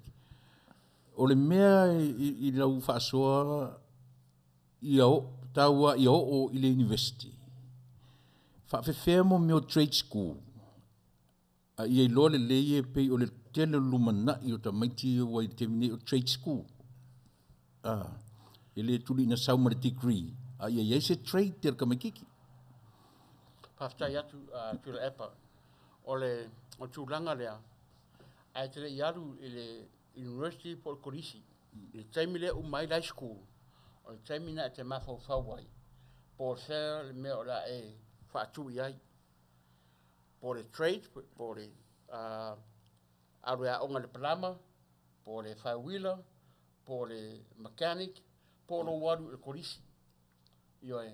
I: O le mea i lau whaasoa i o i le university. Whaafewhea mo meo trade school. I e loa le leie pei o le tele lumana i o tamaiti o i temine o trade school. I le tuli na sauma le degree. I e se trade te kamakiki.
G: Paftai atu tula epa o tūlanga lea ai te le iaru i le University Port Korisi i le taimi lea umai high school o le taimi na te mawhauwhauai po sea le mea o la e whaatu i ai po le trade, po le aru onga le palama, po le whaiwila, po le mechanic, po lo waru le Korisi ioe.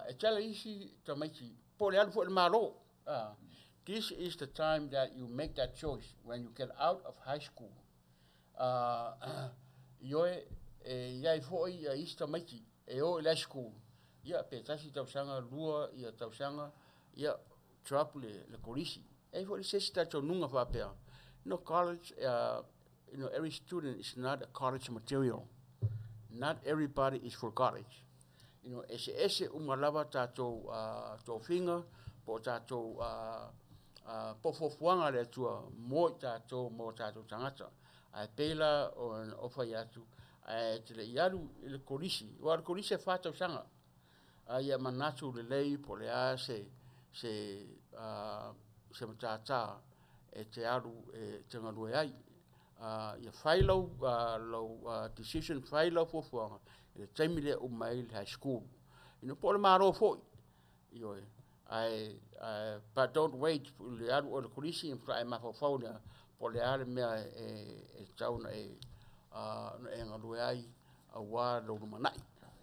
G: E tala isi tamaiti, po le alu le Malo. This is the time that you make that choice when you get out of high school. Ioe, iai foi isi tamaiti, o le school. Ia pe tasi tausanga lua, ia tausanga, ia trap le Korisi. Foi sesi tato nunga whapea. No college, every student is not a college material. Not everybody is for college. Ese umalawa tātou tō whinga, po tātou pofofuanga le tua mo tātou tangata. Ai pēla o whai atu, ai te le iaru i le Korisi. Wa le Korisi e whātau sanga. Ia manatu le lei po le a se matata e te aru e te ngarue ai. Ia whailau, decision whailau fofuanga. Le taimi lea umai high school. Po le maro foi. But don't wait. Le aru o le Korisi in whae mawhawhau lea. Po le ale mea e tauna e ngarue ai a wā lauru manai.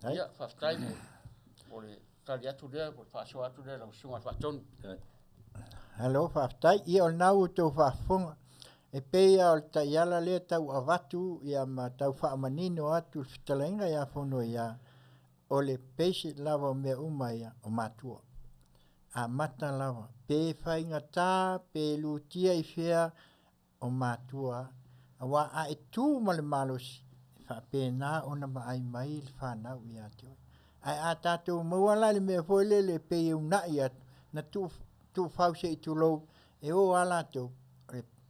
G: Ia, whaftai mo. Po le tali atu lea, po le whaasoa atu lea, lau sunga whaatonu.
D: Hello, whaftai. Ia o nau tō whaafonga. E peia o ta iala lea tau avatu ia ma tau whaamanino atu Fetalaiga ia Fonoia o le peisi lava o mea umaia o matua. A mata lava. Pe whainga tā, pe lutia i whea o matua. A wā a e tū ma le malosi. Whape nā ona ma ai mai le whanau i atu. Ai a tātou mauala le mea foile le pei unai atu. Na tū whause i tū lou e o ala tau.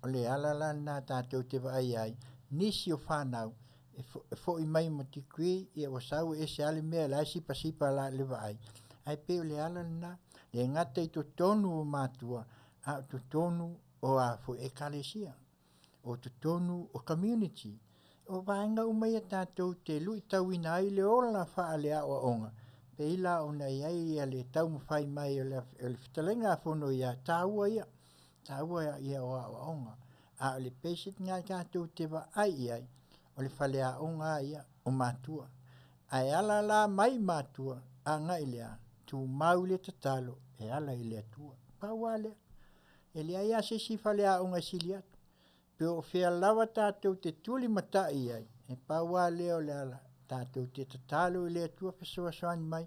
D: O le alala nā tātou te vai ai, nisi o whanau, e fo i mai mo tikui, i o sau e se ale mea lai sipa la le vai. Ai pe o le alala nā, le ngata i to tonu o mātua, a to tonu o a fo e kalesia, o to tonu o community. O vaenga umai a tātou te lui tau ina ai le ola wha lea o onga. Pe ila o nei ai le tau mwhai mai o le Fetalaiga Fonoia, tāua ia. Tāua ia o onga. A le pesit ngā kātou te wa ai ai. o le faleaʻoga ia o matua ae ala la mai matua agaʻi lea tumau le tatalo e ala i le atua paua lea e lea ia sesi faleaʻoga e sili atu pe o fea lava tatou te tuli mataʻi ai e paua lea o le ala tatou te tatalo i le atua fesoasoani mai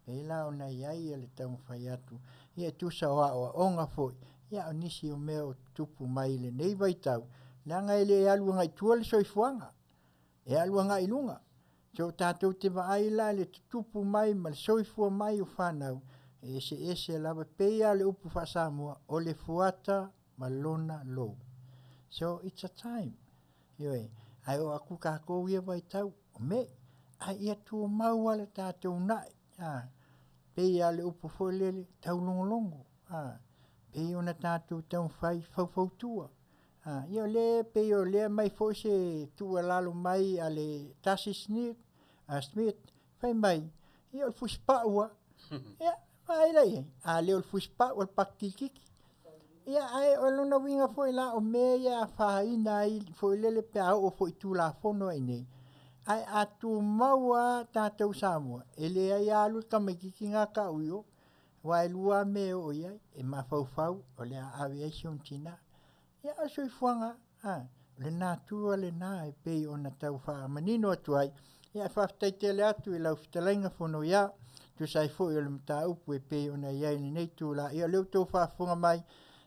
D: e la ona iai ia le taumafai atu ia e tusa o aʻoaʻoga foʻi ia o nisi o mea o tupu mai lenei vaitau laga e lē aluagaitua le soifuaga e aluagailuga so tatou te vaai la le tutupu mai ma le soifua mai o fanau e ese lava peia le upu faasamoa o le fuata ma lona lou so it's a time ioe ai o aku kakou ia vaitau o me ai ia tuamau a le tatou naʻi peia le upu foi lele taulogologo pei ona tatou taumafai faufautua ia o lē pei o lea mai foi se tuualalo mai a le tasi Smith fai mai ia o le fusipaʻu ia ailai a lea o le fusipaʻu o le pakikiki ia ae o lona uiga foi la o mea ia afaina ai foi lele pe aoo foi tulafono ai nei ae atumau a tatou Samoa e lē ai alu le kamaikiki gakaʻuio ua e lua me o iai e mafaufau o le aave ai siontina ia o soifuaga le natua lenā e pei ona tau faamanino atu ai ia e faafetaitele atu i lau Fetalaiga Fonoia tusai foʻi o le mataupu e pei ona iai lenei tula ia o leu tou faafofoga mai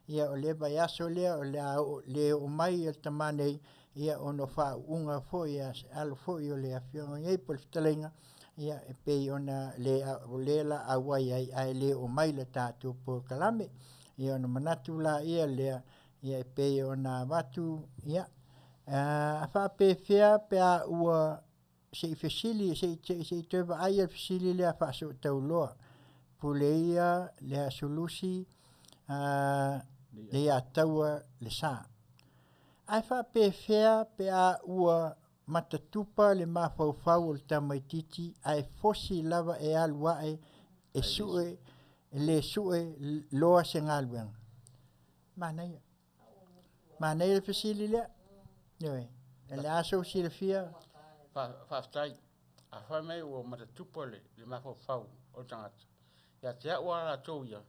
D: ia o le vai aso lea o le o mai i le tamanei ia ono faauʻuga foʻi ia se alo foʻi o le Afioga iai po le Fetalaiga ia e pei ona o lē laau ai ai ae lē o mai le tatou pokalame ia ona manatu la ia lea ia e pei ona watu ia a faapefea pe a ua seʻi fesili seʻi toe vaai le fesili lea faasoʻatauloa puleia le asolusi le ia taua le sa ae faapefea pe a ua matatupa le mafaufau o le tamaititi ae fosi lava e alu aʻe e suʻe le suʻe loa se galuega manaia le fesili lea ioe e le a sou silafia
G: faafetai a fai mai ua matatupa le mafaufau o le tagata ia te aʻu a latou ia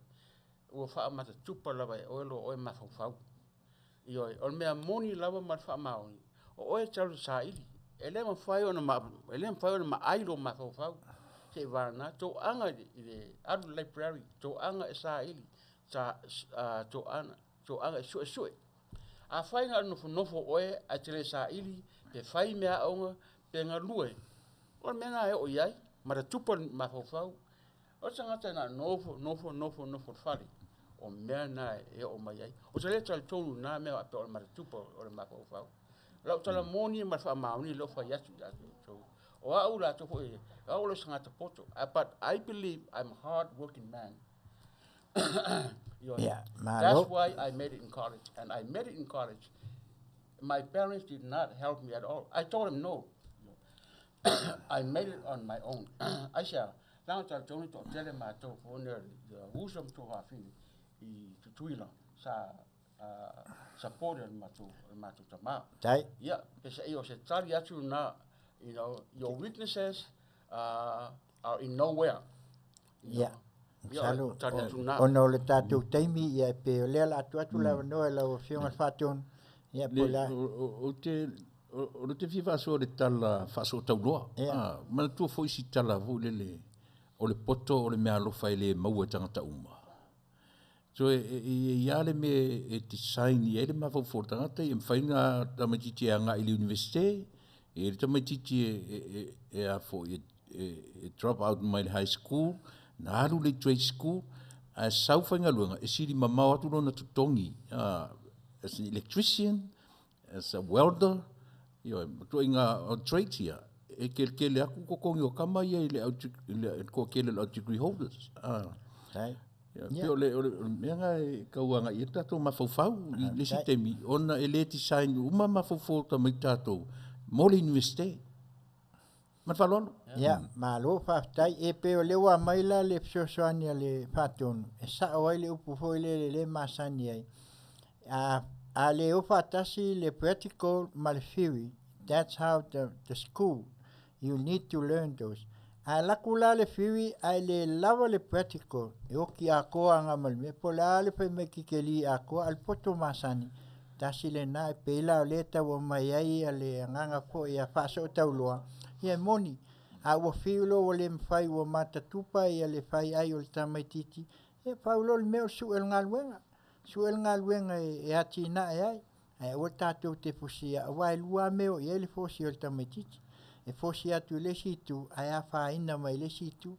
G: ua faamatatupa lava e oe lo oe mafaufau ioe o le mea moni lava ma le faamaoni o oe talu saʻili e lē mafai ona maʻai lo mafaufau seʻi valana touaga i le alu library touaga e saʻili touaga e suʻesuʻe afai na nofonofo oe a te lē saʻili pe fai mea aʻoga pe galue o le mea na e o iai matatupa mafaufau o tagata na nofo le fale o mea na e o mai ai o te lē talitonu na mea pe o le matatupa o le mafaufau lau talamoni ma le faamaoni leo fai atu i latou o aʻu latou foʻi aʻu le sagata poto but I believe I'm a hard working man
D: Yeah, Malo.
G: That's why I made it in college. And I made it in college. My parents did not help me at all. I told them no. I made it on my own. I said, "Now that Tony to tell him I told Fonoia who's to Afini, I tutuila supported matu tama."
D: Tai.
G: Yeah, because I was telling you now, you know, your weaknesses are in nowhere.
D: Yeah. Salu ono le tatou taimi ia pe o lea la atu la no la Afioga faton ia pola
I: o te fifa so le tala faso tauloa ma tu foi si tala vo le o le poto o le mea lofa le maua tangata uma so ia le me e design ia le ma fo tangata e mfainga tamatiti anga i le universite e le tamatiti e a fo e drop out my high school na alu le trade school a saufainga luenga e siri mamau atu lona tutongi as an electrician, as a welder to inga trade here e kele aku kokongi o kama ia i le ko kele le degree holders Pio le menga kauanga i tato mafaufau le sistemi ona e le design uma mafaufau Tamaitai mo le universite Matfalon.
D: Ya, Malo Faatalanoaga e pe o le wa maila le Philosophies le fatonu. E sa o le upu foi le Masani ai. A le o fatasi le practical ma le theory That's how the school, you need to learn those. A lakula le fiwi ai le lava le practical. E oki a koa nga malme. Po la le pe me kikeli a koa al poto masani. Tasi le na e peila o leta wa mai ai a le nganga po i a whaso o tauloa. Ia moni. A wa fiulo wa le mwhai wa mata tupa i a le whai ai o le Tamaititi. Ia paulo le meo suel ngaluenga. Suel ngaluenga e ati na e ai. Ai o tātou te fusia. Wa e lua meo i ele fosi o le Tamaititi. E fosi atu le situ, ai a whaina mai le situ,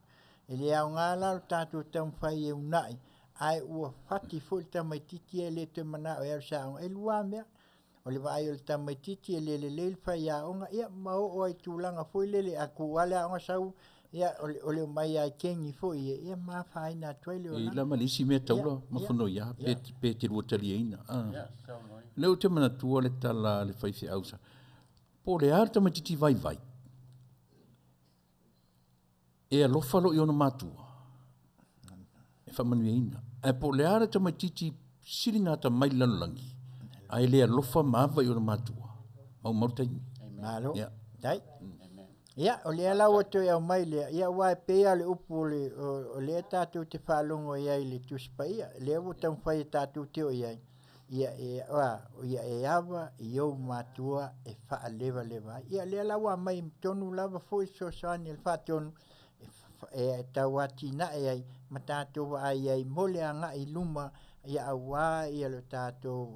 D: e le au ngāla o tātou tam whai e unai, ai ua whati fo le Tamaititi e le te mana o eo saong, e lua mea, o le vai o le Tamaititi e le whai a onga, ia mao o ai tūlanga fo i le aku wale a onga sau, ia o le mai ai kengi fo i ia maa whaina tuele o
I: E
D: langa.
I: la malisi mea taula, ma Fonoia, pe te ruatali eina. Leo te mana tua le tala le whaife ausa. Po le ar Tamaititi vai vai. E alofa lo i ona matua. E whamanuia ina. E po le ara Tamaititi siri ngata mai lanolangi. Ai le alofa maava i ona matua. Mau mautaimi.
D: Malo. Dai. Ia, o le ala o toi au mai lea. Ia wai pea le upu o le tātou te whalongo iai le tuspa ia. Le o tam whai tātou te o iai. Ia e awa i au matua e wha lewa lewa. Ia le ala wa mai tonu lava fo i sosani el wha tonu. E tawati na e ai ma tātou ai ai mole anga i luma ia awa ia lo tātou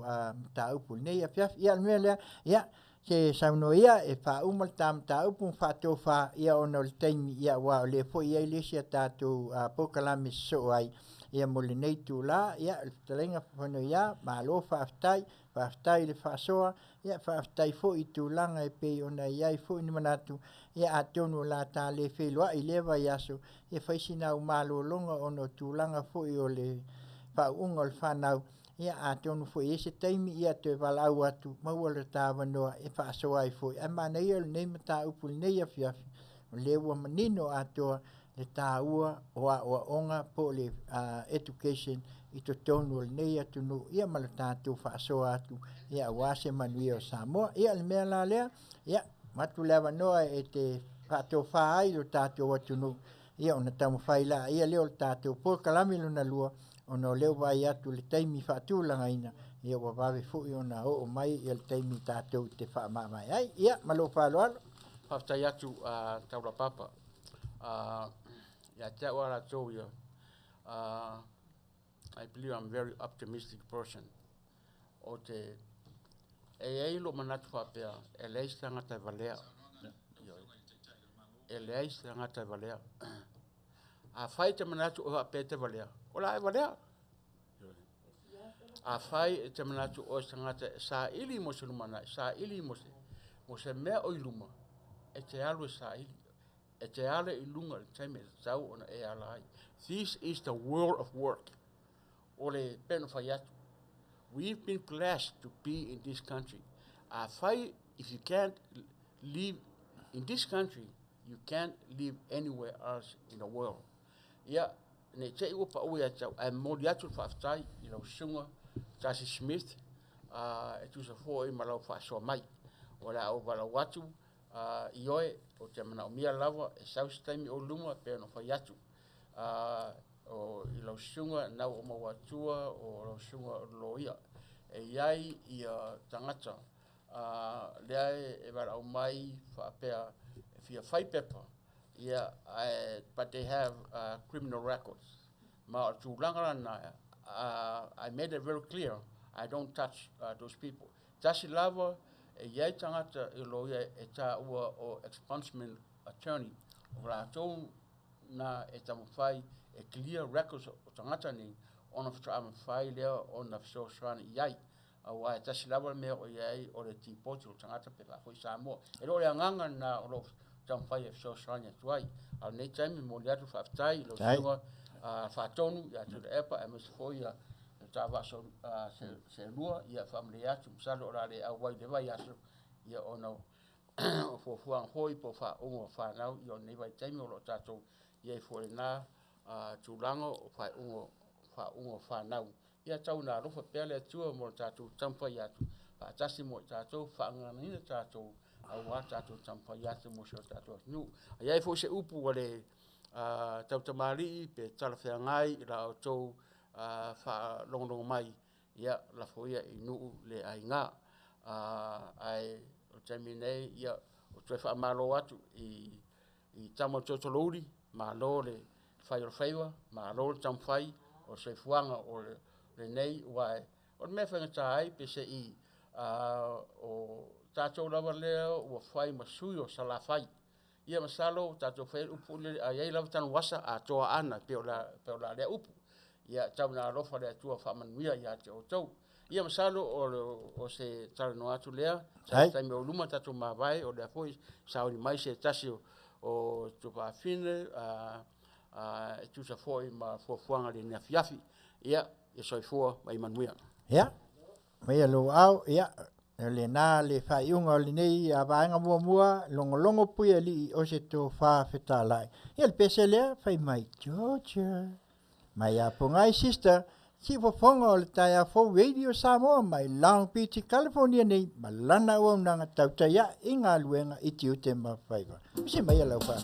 D: tāupu nei Afiafi ia mea lea ia se Saunoia e wha umal tam tāupu whatou wha ia ono le taimi ia wa o le fo ia i lesia tātou pokalame so ai ia mole nei tu la ia le Fetalaiga Fonoia Malo Whaftai le whasoa ia whaftai fo i tūlanga e pei ona iai fo i manatu ia atonu la tā le wheloa i lewa i aso ia whaisina u Malo longa ono tūlanga fo i o le whaunga o le whanau ia atonu fo i ese taimi ia te walau atu maua le tāwanoa e whaasoa i fo i a mana ia le nei mata upu le nei Afiafi o le ua manino atoa le tāua o a onga po le education i to tonu le nei atunu ia ma le tātou whaasoa atu ia wase Manuia o Samoa ia le mea la lea ia matu lewa noa e te whaatou whaai lo tātou atunu ia ona tamu whaila ia leo le tātou po kalami luna lua ono leo vai atu le taimi whaatūlanga ina ia wawawe fui ona o mai ia le taimi tātou te whaamamai ai ia malo whaaloalo
G: Whaftai atu Taulapapa. Ia te wara tō ia. I believe I'm a very optimistic person. O te eilo manatu whapea, e leis tangata valea. E leis tangata valea. A whai te manatu o whapea te valea. O la e valea. A whai te manatu o tangata sa ili mo se lumana, sa ili mo se mea o iluma. E te alu sa ili. E te ale i lunga le taime tau ona e ala ai. This is the world of work. O le peno whai atu. We've been blessed to be in this country. If you can't live in this country, you can't live anywhere else in the world. Ia, ne te iwa pa ui atau, ai mori atu whaftai, i lau sunga, Tasi Smith, e tusa fō i malau whasoa mai. O la au walau atu, i oe, o te mana o mia lava, e saustaimi o luma, pe no whai atu. O i lau sunga, nau o mawatua, o lau sunga o loia. E iai i tangata, lea e wara au mai, whaapea, e fia whai pepa. Yeah, but they have criminal records. Ma tūlangara naya, I made it very clear, I don't touch those people. Tasi lava, e iai tangata i loia e tā ua o expungement attorney. O la tō na e tamu whai e clear records o tangata ni, ona whaama whai lea ona whasoasrani iai. Wa e tasi lava mea o iai o le tīpoti o tangata pe Fafoi Samoa. E lo le anganga na o lo tam fai e so sanya tuai al nei time mo le atu whaftai lo sunga whatonu ia tu epa e mas foi ia tava so se lua ia family atu salo ora le awai de vai aso ia ono fo fuang hoi po fa ungo fa nau io nei vai time o lo tato ia foi na tulango fa ungo fa nau ia tau na rofa pele tu mo tato tam fai atu Whaatasi mo tātou, whaanganina tātou, aua tātou tampai atu mo se o tātou nu. Iai fo se upu wale tautamari pe talawhea ngai i la o tau wha mai ia la foia i nuu le ai ngā. Ai o taimi nei ia o tue wha malo atu i tamo totolouri, malo le Faiva, malo le tamwhai o se fuanga o le nei wai. O le mea whangata ai pe se i o tātou lawa leo ua whai masui o salawhai. Ia masalo tātou whai upu le a iei lawa tanu wasa a toa ana pe o la lea upu. Ia tau nā rofa le atua wha Manuia ia te o tau. Ia masalo o se talanoa atu lea, sa taime o luma tātou mawai o lea fwoi sauri mai se tasi o tupa afine e tusa fwoi ma fuafuanga le ni Afiafi. Ia soifua mai Manuia.
D: Ia, mai alo au, ia, le nā le whaiunga o le nei a vaenga mua longo pui ali o se tō wha Fetalaiga. Ia le pese lea, whai mai Georgia. Mai a pungai sister, si Fofogaina o le tai a fo radio Samoa mai Long Beach, California nei, malana ua unanga Tautai i ngā luenga i Tiute ma Faiva. Misi mai alau wha.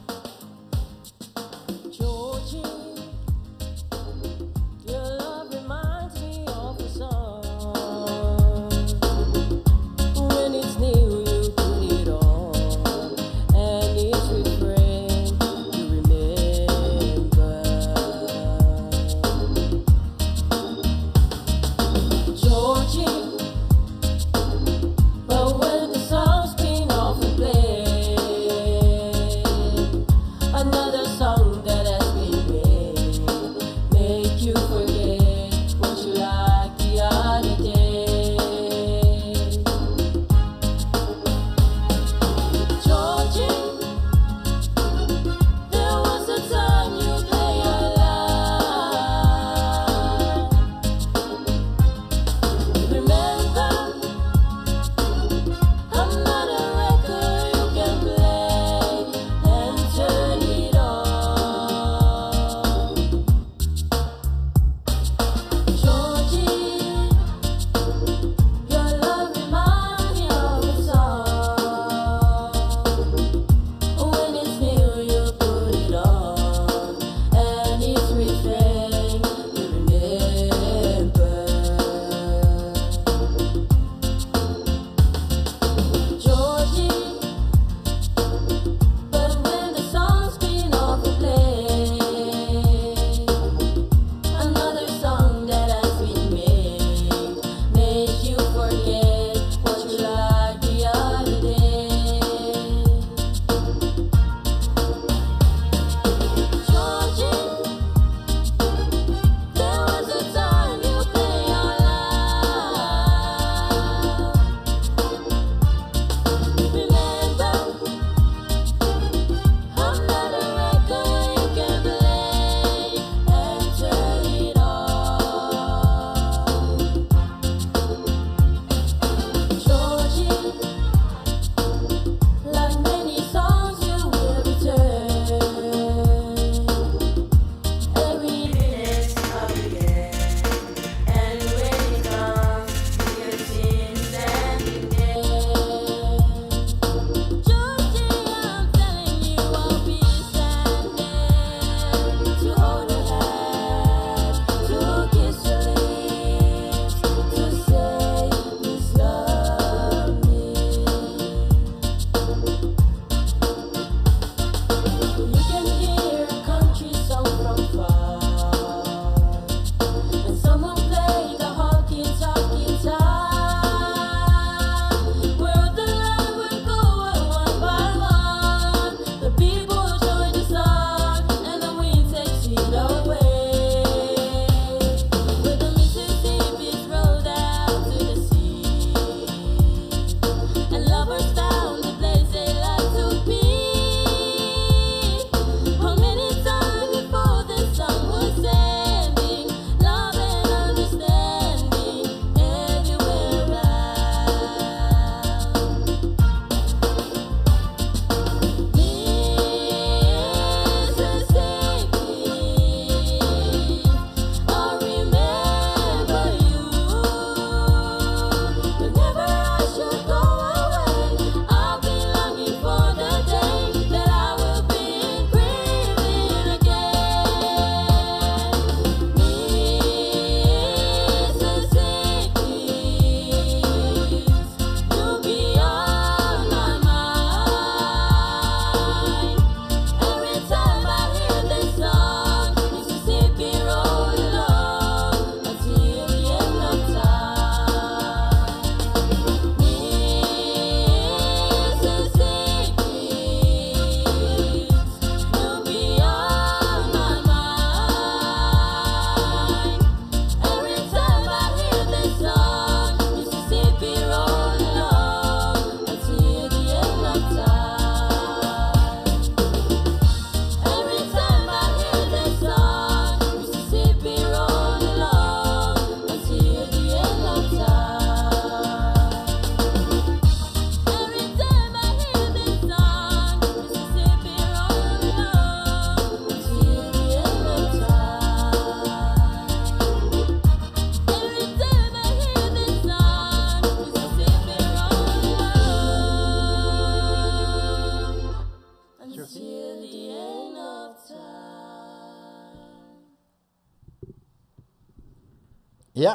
D: Ia,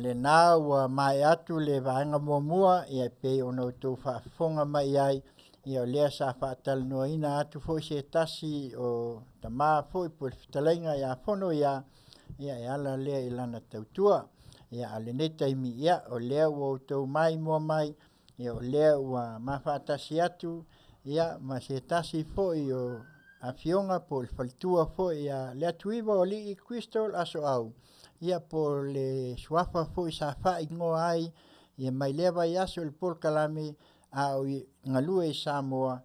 D: le nā ua mai atu le vaenga mua ia pei ono tō whaafonga mai ai ia o lea sa Faatalanoaina atu fo se tasi o tamā fo i po Fetalaiga ia Fonoia ia e ala lea i lana tautua ia ale nei taimi ia o lea ua outou mai mua mai ia o lea ua mawhaatasi atu ia ma se tasi fo i o Afioga po le falitua fo ia Leatuivaoalii Crystal Asoau ia po le suafa fo i sa whaingoa ai ia mai lewa i aso le polkalame a o i Galuega i Samoa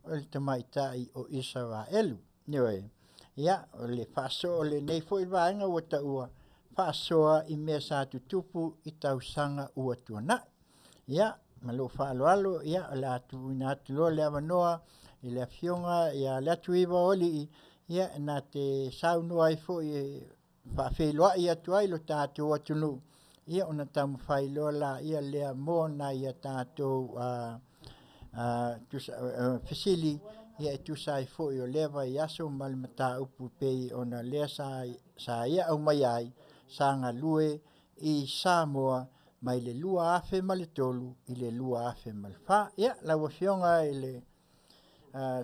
D: o le Tamaitai o Israelu. Nioi, ia o le whaasoa o le nei fo i vaenga ua taua whaasoa i mea sa tutupu i tausanga ua tuana. Ia, malo whaaloalo, ia o le atu ina atu loa le avanoa i le Afioga ia Leatuivaoalii ia na te saunua ai fo i whaafeiloa i atu ai lo tātou atunu. Ia ona tamu whailoa la ia lea mo na ia tātou fesili ia e tusai fo i o lewa i aso malimata upu pei ona lea sa ia au mai ai sa Galue i Samoa mai le lua afe ma le tolu i le lua afe ma le wha. Ia lau Afioga i le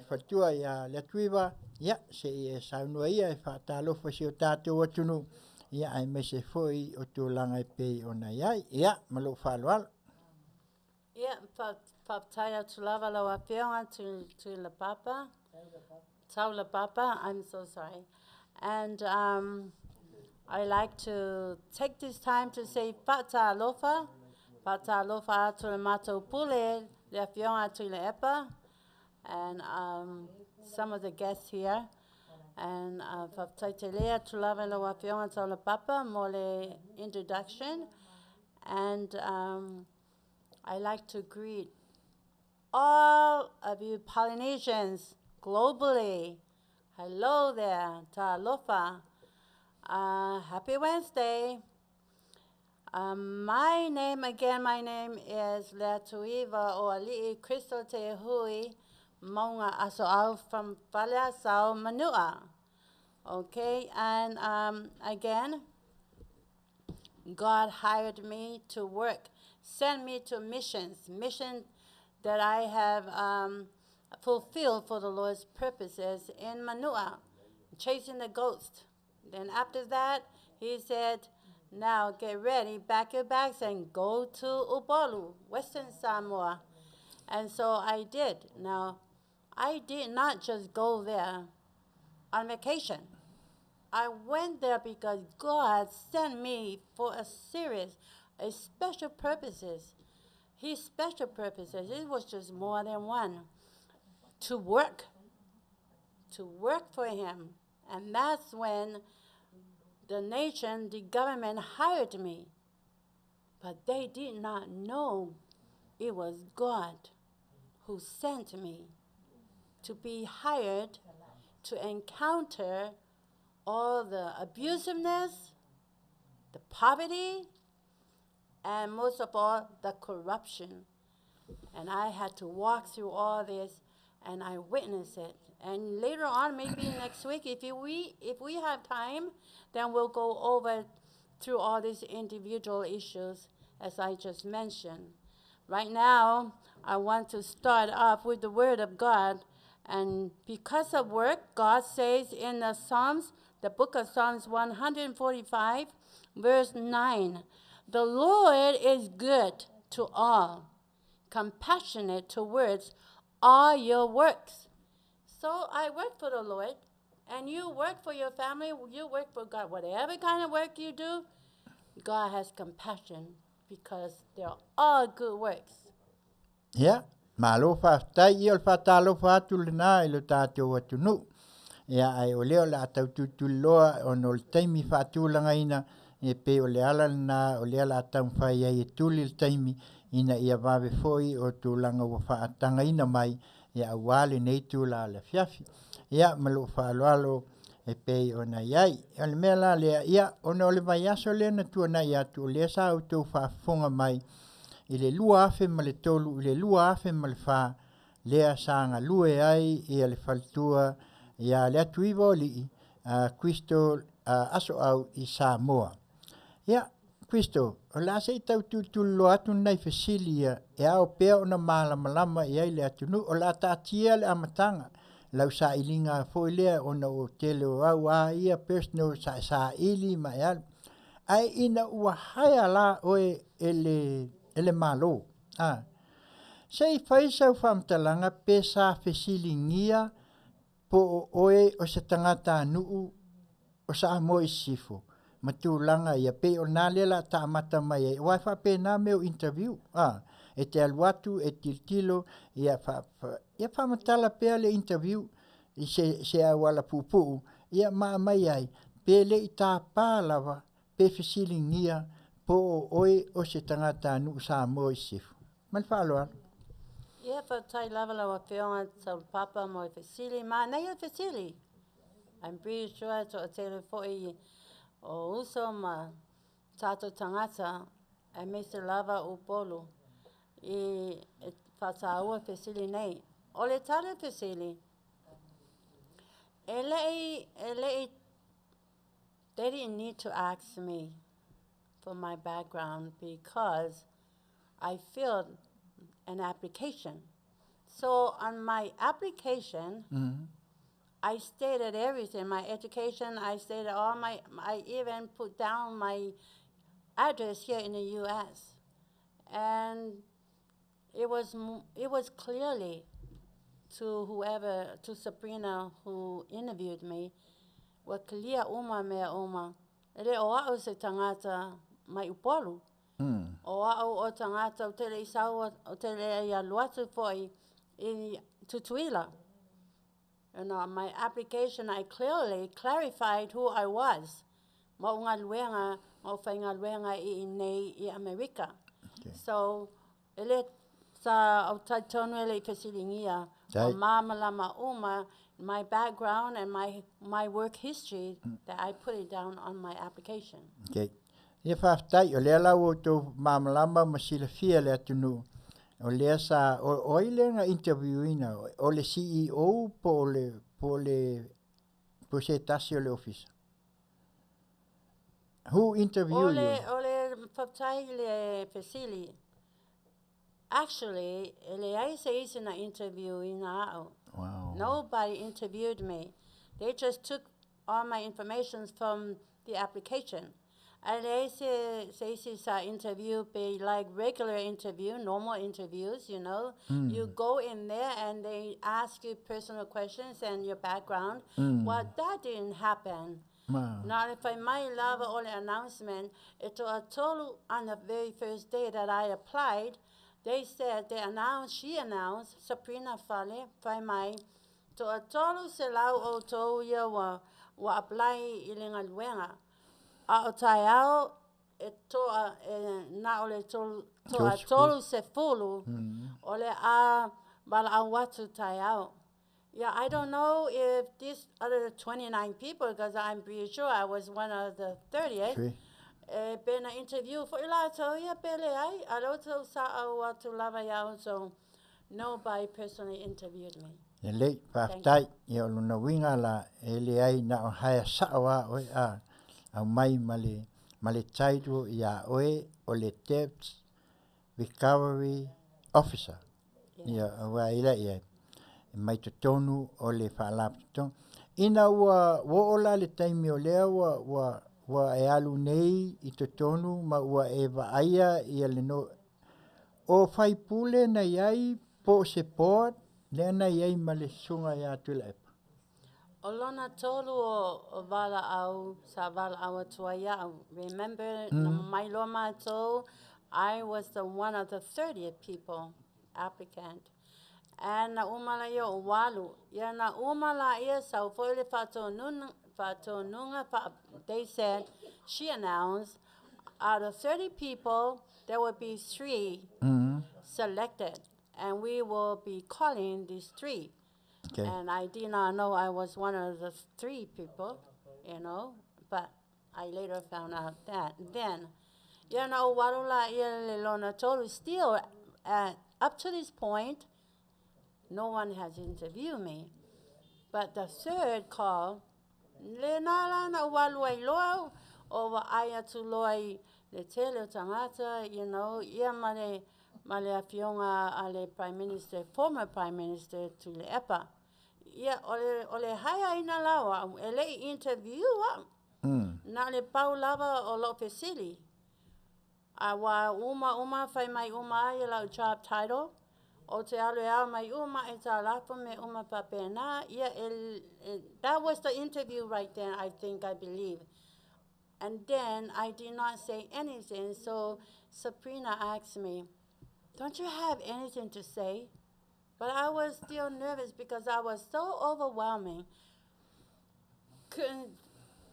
D: fatua ia Leatuiva ia se i e saunua ia e whaatalofa si o tātou atunu. Ia ai mese foi o tō langa i pei o na iai. Ia, malo whaaloalo.
J: Ia, Tautai atu lava lau Afioga to la Papa. Taulapapa, I'm so sorry. And I like to take this time to say Faatalofa atu le matou pule, le Afioga atu le epa, and some of the guests here. And Faafofoga'aga to love and love Afioga Taulapapa more introduction. And I like to greet all of you Polynesians globally. Hello there, Talofa. Happy Wednesday. My name is Leatuivaoalii Crystal Te Hui. Maunga Asoau from Asoau Manuia. Okay, and again, God hired me to work, sent me to mission that I have fulfilled for the Lord's purposes in Manuia, chasing the ghost. Then after that, he said, now get ready, pack your bags and go to Upalu, Western Samoa. And so I did. Now, I did not just go there on vacation. I went there because God sent me for a special purposes. His special purposes, it was just more than one. To work for him. And that's when the government hired me. But they did not know it was God who sent me to be hired to encounter all the abusiveness, the poverty, and most of all, the corruption. And I had to walk through all this, and I witnessed it. And later on, maybe next week, if we have time, then we'll go over through all these individual issues as I just mentioned. Right now, I want to start off with the Word of God. And because of work, God says in the Psalms, the book of Psalms 145, verse 9, the Lord is good to all, compassionate towards all your works. So I work for the Lord, and you work for your family, you work for God. Whatever kind of work you do, God has compassion because they're all good works.
D: Ia, malo whaatai i o whaatalo whaatu lena i lo tātou atunu. Ia ai o leo la atau tutuloa o no le taimi whaatulanga ina e pe o le ala lena o le ala atau whai ai e tuli le taimi ina ia wawe foi o tūlanga wa whaatanga ina mai ia awale nei tūla le Afiafi. Ia malo whaaloalo e pei o na iai. O le mea la lea ia o na o le vai aso lea na tuana ia tu o lea sa au tau whaafonga mai i le lua afe ma le tolu, i le lua afe ma le wha, lea sa Galue ai i le faltua ia Leatuivaoalii Crystal Asoau i Samoa. Ia, Christo, o la se tau lo atu nei fesilia, e ao pea ona malama i ai le atunu, o la tatia le amatanga. Lau sa ilinga fo ilea ona o tele o au a ia personal sa ili ma ia. Ai ina ua haya la oe ele malo. Sei faisa u famtalanga pe sa fesilingia po oe o se tangata nuu o sa moi sifo. Matulanga ia pe o nalela ta amata mai e waifa pe na meu interview e te aluatu e tiltilo ia fa matala pe le interview i se awala pupu ia mai ai pe le ita palava pe fisilingia po oi o se tangata nu sa mo sif mal falo
J: Ia whautai lava lawa whionga Taulapapa mo Fesili. Ma nei o Fesili. I'm pretty sure to a tele fo'i o uso ma tato tangata e me se lava o polo i whataua Fesili nei. O le tale Fesili, e lei, they didn't need to ask me for my background because I filled an application. So on my application, I stated everything. My education, I stated I even put down my address here in the U.S. And it was clearly to Sabrina who interviewed me, wa clear uma mea uma. Ele o au se tangata mai upolu. O au o tangata o tele isau o tele ia luatu foi I Tutuila. And on my application, I clearly clarified who I was. Mo Galuega, mo Galuega I nei I America. So, ele sa au taitonu ele fesilingia. O mamalama uma, my background and my work history that I put it down on my application.
D: Okay. Ia whaftai, o lea lau o tō mamalama masila fia lea tunu. O lea sa, o ile nga interviewina, o le CEO po se tasi o le office. Who interviewed you?
J: O le whaftai le Fesili. Actually, le aise isi na interview ina au.
D: Wow.
J: Nobody interviewed me. They just took all my information from the application. And they say sa interview be like regular interview, normal interviews, you know. You go in there and they ask you personal questions and your background. Well, that didn't happen.
D: Wow.
J: Now, if I might love all the announcement, it was total on the very first day that I applied. They said, she announced, Sabrina Fale, Faimai, to a total selau o to ya wa apply ilinga luenga. A o taiao, e toa, na ole to a total se fulu, ole a bala a watu taiao. Yeah, I don't know if these other 29 people, because I'm pretty sure I was one of the 30th, been an interview for ilato ya pele ai aloto sa watu lava ya so nobody personally interviewed me.
D: Ele whaftai, ia o luna winga la ele ai na o haya sawa oe au mai male taitu ia oe o le Debt Recovery Officer. Ia wa ila ia mai tonu o le whaalap tonu. Ina ua ola le taimi o lea wa e alu nei I tonu ma ua e vaaya ia le no. O whai pule na iai po support le na iai ma le sunga ia Taulapapa.
J: O lona tolu o vala au sa vala au atua ia. Remember, mai loma to, I was one of the 30th people applicant. And na umala ia o walu. Ia na umala ia sa ufoile whatonunga, they said, she announced, out of 30 people, there would be 3 selected. And we will be calling these 3.
D: Okay.
J: And I did not know I was one of the 3 people, you know, but I later found out that. Then, you know, Warula Lona told still, up to this point, no one has interviewed me. But the third call, over aia tu loi le tele tangata, you know, ia male Afioga ale Prime Minister, former Prime Minister to le epa. Ia ole haya ina lawa, ele interview na le pau lava o lo pesili. Awa uma fai mai uma ia lau job title. O te alea mai uma e ta lapa me uma papena. Yeah, that was the interview right then, I believe. And then I did not say anything, so Sabrina asked me, don't you have anything to say? But I was still nervous because I was so overwhelming.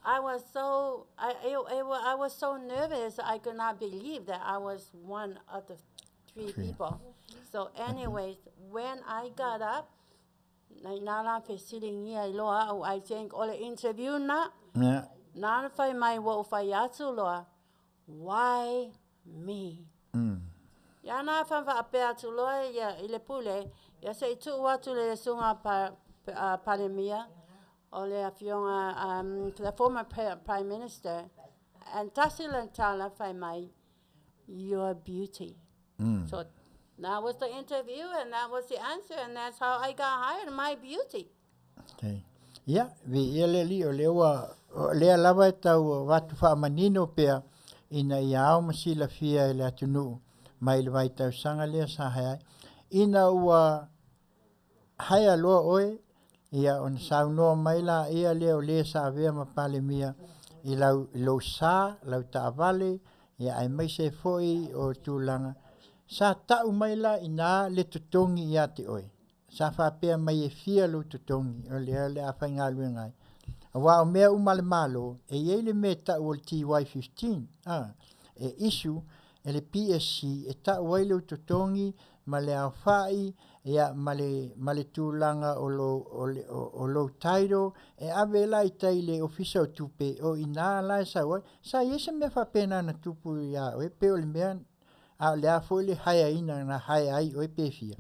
J: I was so nervous, I could not believe that I was one of the three people. So anyways, when I got up, I think all the interview na fai mai wo fai atu loa. Why me? Ya na fa ape atu loa ya ile pule ya sei tu watu le sunga palemia ole Afioga the former prime minister and tasilantala fai mai your beauty. So that was the interview, and that was the answer, and that's how I got hired, my beauty.
D: Okay. Yeah, vi ele li o lea lava tau watu wha manino pea ina iao masila fia ele atunu mai le vai tau sanga lea sa hai. Ina ua hai aloa oe ia on saunoa mai la ia lea o lea sa avea ma pale mia i lau sa, lau taavale, ia ai mai se foi o tūlanga. Sa tau mai la ina le tutongi ia te oe. Sa whapea mai e fia lo tutongi o le a whai ngā lue ngai. Wa o mea umale malo e iele me tau o le TY15 e isu e le PSC e tau wai lo tutongi ma le au whai ia ma le tūlanga o lo tairo e ave lai tai le ofisa o tupe o ina lai sa wai. Sa iese mea whapena na tupu ia oe pe o le mea a le a foi le haya ina na haya ai o pe fia.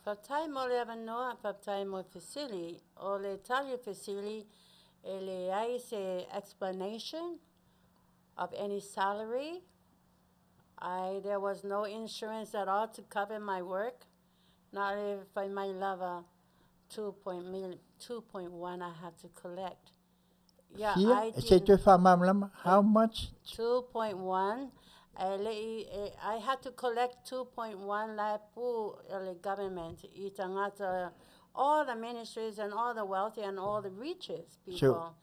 J: Fatai mo le avanoa, fatai mo facility, o le talia facility, ele ai se explanation of any salary. There was no insurance at all to cover my work. Not if I my lava 2.1 I have to collect. Yeah,
D: I did. How much?
J: 2.1. I had to collect 2.1 lapu the government, all the ministries and all the wealthy and all the richest people.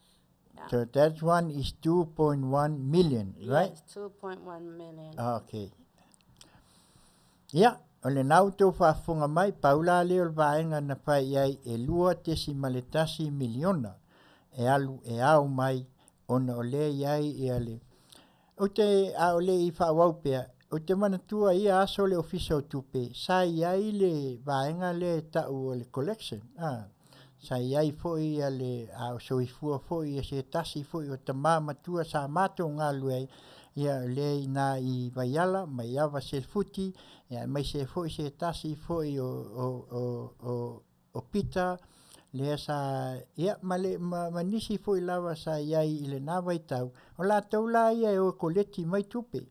D: So that one is 2.1 million, right?
J: Yes, 2.1 million.
D: Okay. Yeah, ole nau tō whaafunga mai, paula leo vaenga na pai ai e lua tesi maletasi miliona e alu e au mai ona ole iai e ale. O te a ole I whawaupea, o te manatua ia aso le ofisa o tupe, sa iai le vaenga le tau o le collection. Sa iai foi ia le a soifua foi ia se tasi foi o te matua sa mato ngā luei ia le na I vaiala, mai awa se futi, ia mai se foi se tasi foi o pita, le sa ia male manisi foi lava sa iai ile na vai tau o la taula ia o koleti mai tupe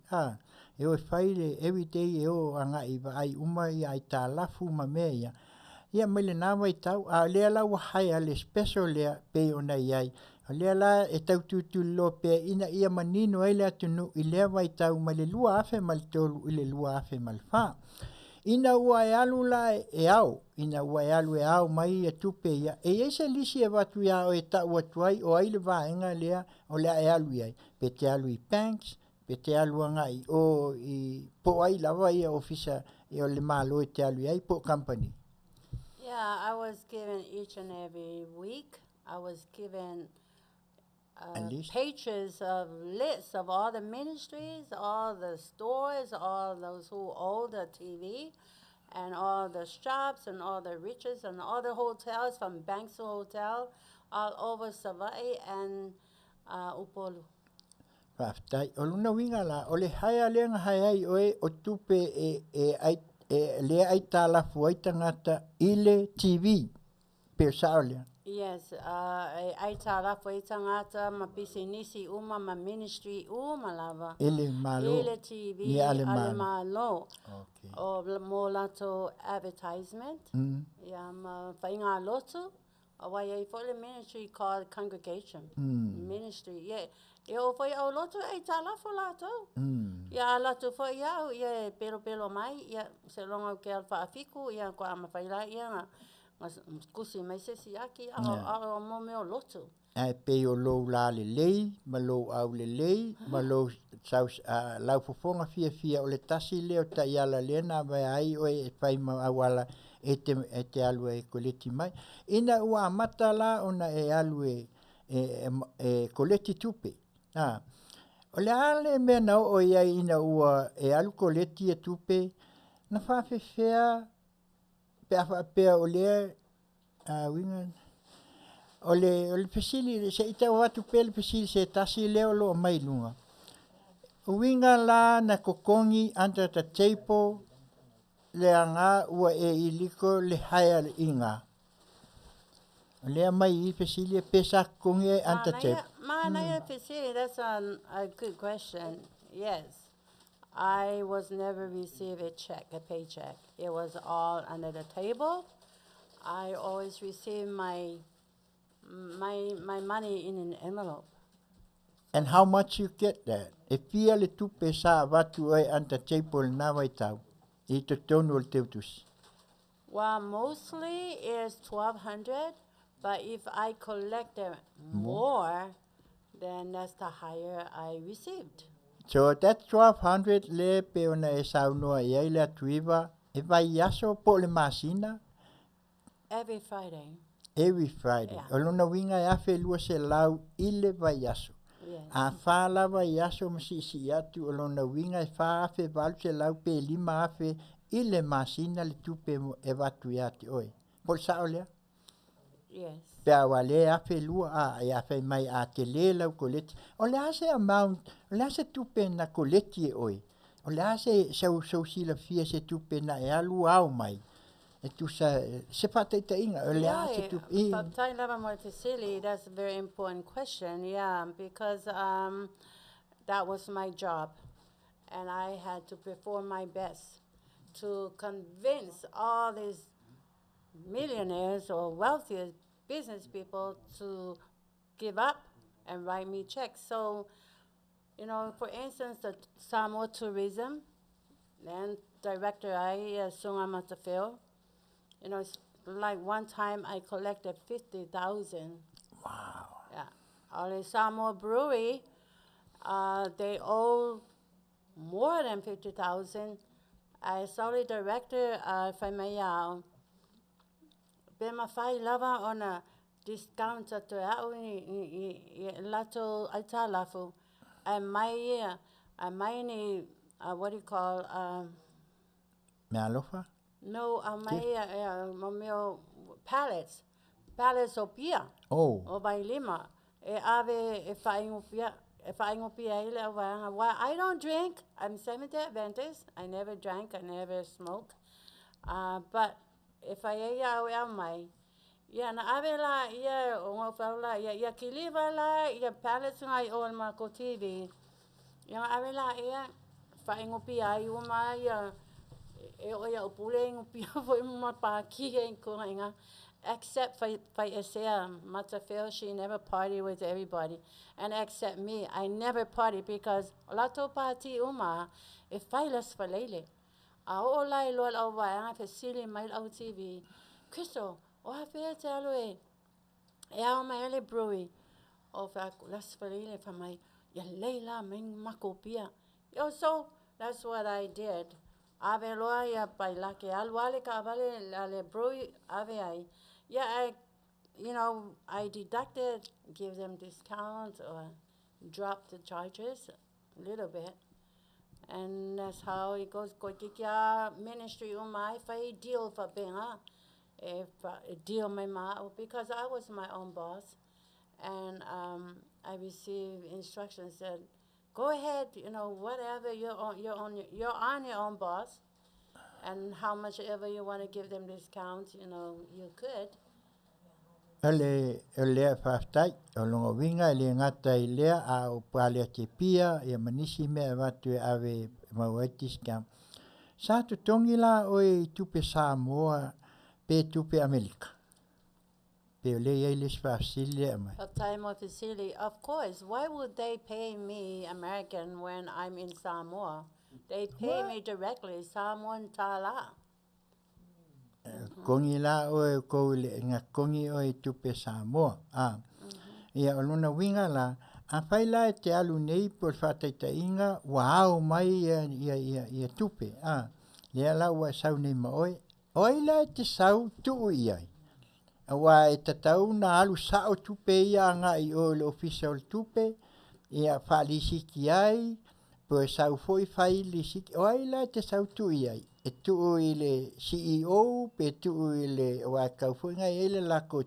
D: e o fai le everyday e o anga I vai uma ia I ta lafu ma mea ia mele na vai tau a le la wa hai ale special le pe ona iai le la e tau tutu lo pe ina ia manino ele atunu ile vai tau male lua afe mal tolu ile lua afe mal fa ina ua e alu la e au, ina ua e alu e au mai e tupe ia, e eise lisi e watu ia o e tau atuai o aile vaenga lea o lea e alu iai, pe te alu I banks, pe te alu angai o I po ai lava ia ofisa e o le malo e te alu iai po company.
J: Yeah, I was given each and every week, I was given pages of lists of all the ministries, all the stores, all those who own the TV, and all the shops and all the riches and all the hotels from Banks Hotel all over Savai and Upolu.
D: Whaftai, o luna winga la, o le haia lenga hai oe o tupe le ai tala fuai tangata ile TV, per saulia.
J: Yes, ai tā lafo i tangata ma Pisinisi uma ma ministry uma lava.
D: Ele Malo.
J: Ele TV
D: Ni ale
J: ale
D: Malo.
J: malo.
D: Okay.
J: O mo lato advertisement.
D: Mm.
J: Ia ma whainga lotu. A wai ai fo le ministry called congregation.
D: Mm.
J: Ministry, yeah. E o whai au lotu ai tā lafo lato.
D: Mm.
J: Ia latu fo ia, ia pelo mai, ia se longa ke alfa afiku, ia ko ama whaila ia nga. Mas kusi mai se siaki a mo me o lotu.
D: Ai pe o lo la le lei, ma lo au le lei, ma lo saus lau fofonga fia o le tasi leo ta iala lena vai ai o e pai ma awala e te alu e koleti mai. Ina ua mata la ona e alu e koleti tupe. O le ale mea nao o ia ina ua e alu koleti e tupe, na whawhewhea pea o lea winga. O le pesili, se ita watu pe le pesili se tasi leo lo mai lunga. Winga la na kokongi anta ta teipo le anga ua e iliko le haya le inga. Le mai I pesili e pesa kongi anta teipo.
J: Manaya Pisiri, that's a good question. Yes. I was never received a paycheck. It was all under the table. I always received my money in an envelope.
D: And how much you get that? E pia le tupe sa watu ai anta teipo le na mai tau. I to tonu o le teutusi.
J: Well, mostly it's 1,200, but if I collected more, then that's the higher I received.
D: So that 1,200 le pe ona e saunoa ia I Leatuiva, e vai yaso po le Masina
J: Every Friday.
D: every Friday.
J: Yeah.
D: O lona winga e afe lua se lau I le vai yaso.
J: Yes.
D: A wha lava yaso masisi atu o lona winga e wha afe valu se lau pe lima afe I le Masina le tupe e watu iati oi. Pol sao lea?
J: Yes.
D: Pea wale afe lua e afe mai a te le lau koleti. O le ase amount, o le ase tupe na koleti e oi. O le ase sau sila fia se tupe na e alu au mai. E tu se pataita inga, o le ase tupe.
J: Tautai lava mo te sili, that's a very important question, yeah, because that was my job, and I had to perform my best to convince all these millionaires or wealthiest business people to give up and write me checks. So, you know, for instance, the Samoa tourism, then director I Sunga Matafeo, you know, it's like one time I collected 50,000.
D: Wow.
J: Yeah. All the Samoa brewery, they owe more than 50,000. I saw the director, Faiva, Bema Fai lava on a discount to lato aitalafu. And my what do you call
D: Me alofa?
J: no my pallets o pia.
D: Oh.
J: O by lima. E ave e faingo pia ile wa. Well, I don't drink. I'm Seventh-day Adventist. I never drank. I never smoked. But if I mai, yeah, na ave la yeah o la yeah kiliva la yeah pallets ngai o ma ko TV. Yeah ave la yeah faingo pia I ma yeah e o ya puleng pia foi ma pa ki en ko nga. Except for Matafeo, she never party with everybody. And except me, I never party because lato party uma, if failas for lele. A o lai lo au vai a fesili mai au TV. Crystal, o ha fe te alo e au mai ele brewery. O fa las for lele for my ya leila men makopia. Yo, so that's what I did. Ave loa ya baila ke alwale ka vale ale brewery ave ai. Yeah, I deducted, give them discounts or drop the charges a little bit. And that's how it goes. Ko kikia ministry umai fai deal for benga. If deal my ma because I was my own boss, and I received instructions that go ahead, whatever you're on your own boss. And how much ever you want to give them discounts, you could.
D: Ele whaftai, o longa winga, ele ngata I lea a o pālea te pia, ia manisi mea watu e awe mauaitis kam. Sa tu tongi la o I tupe Samoa, pe tupe Amerika. Pe o le iei les whafsili e mai.
J: Of time of facility, of course. Why would they pay me American when I'm in Samoa? They pay me directly, Samoan tala.
D: Kongi la o e kou le ngā kongi o I tupe Samoa. Ia o luna winga la, a whai la e te alu nei po whataitainga, wao mai ia tupe. Lea la ua sau nei ma oe. Oi la e te sau tuu iai. Wa e tatau na alu sao tupe ia nga I o le official tupe, ia whalisiki ai, po e sau foi whai lisiki. Oi la e te sau tuu iai. E tuu I le CEO, pe tuu I le wa kau foi ngai ele lako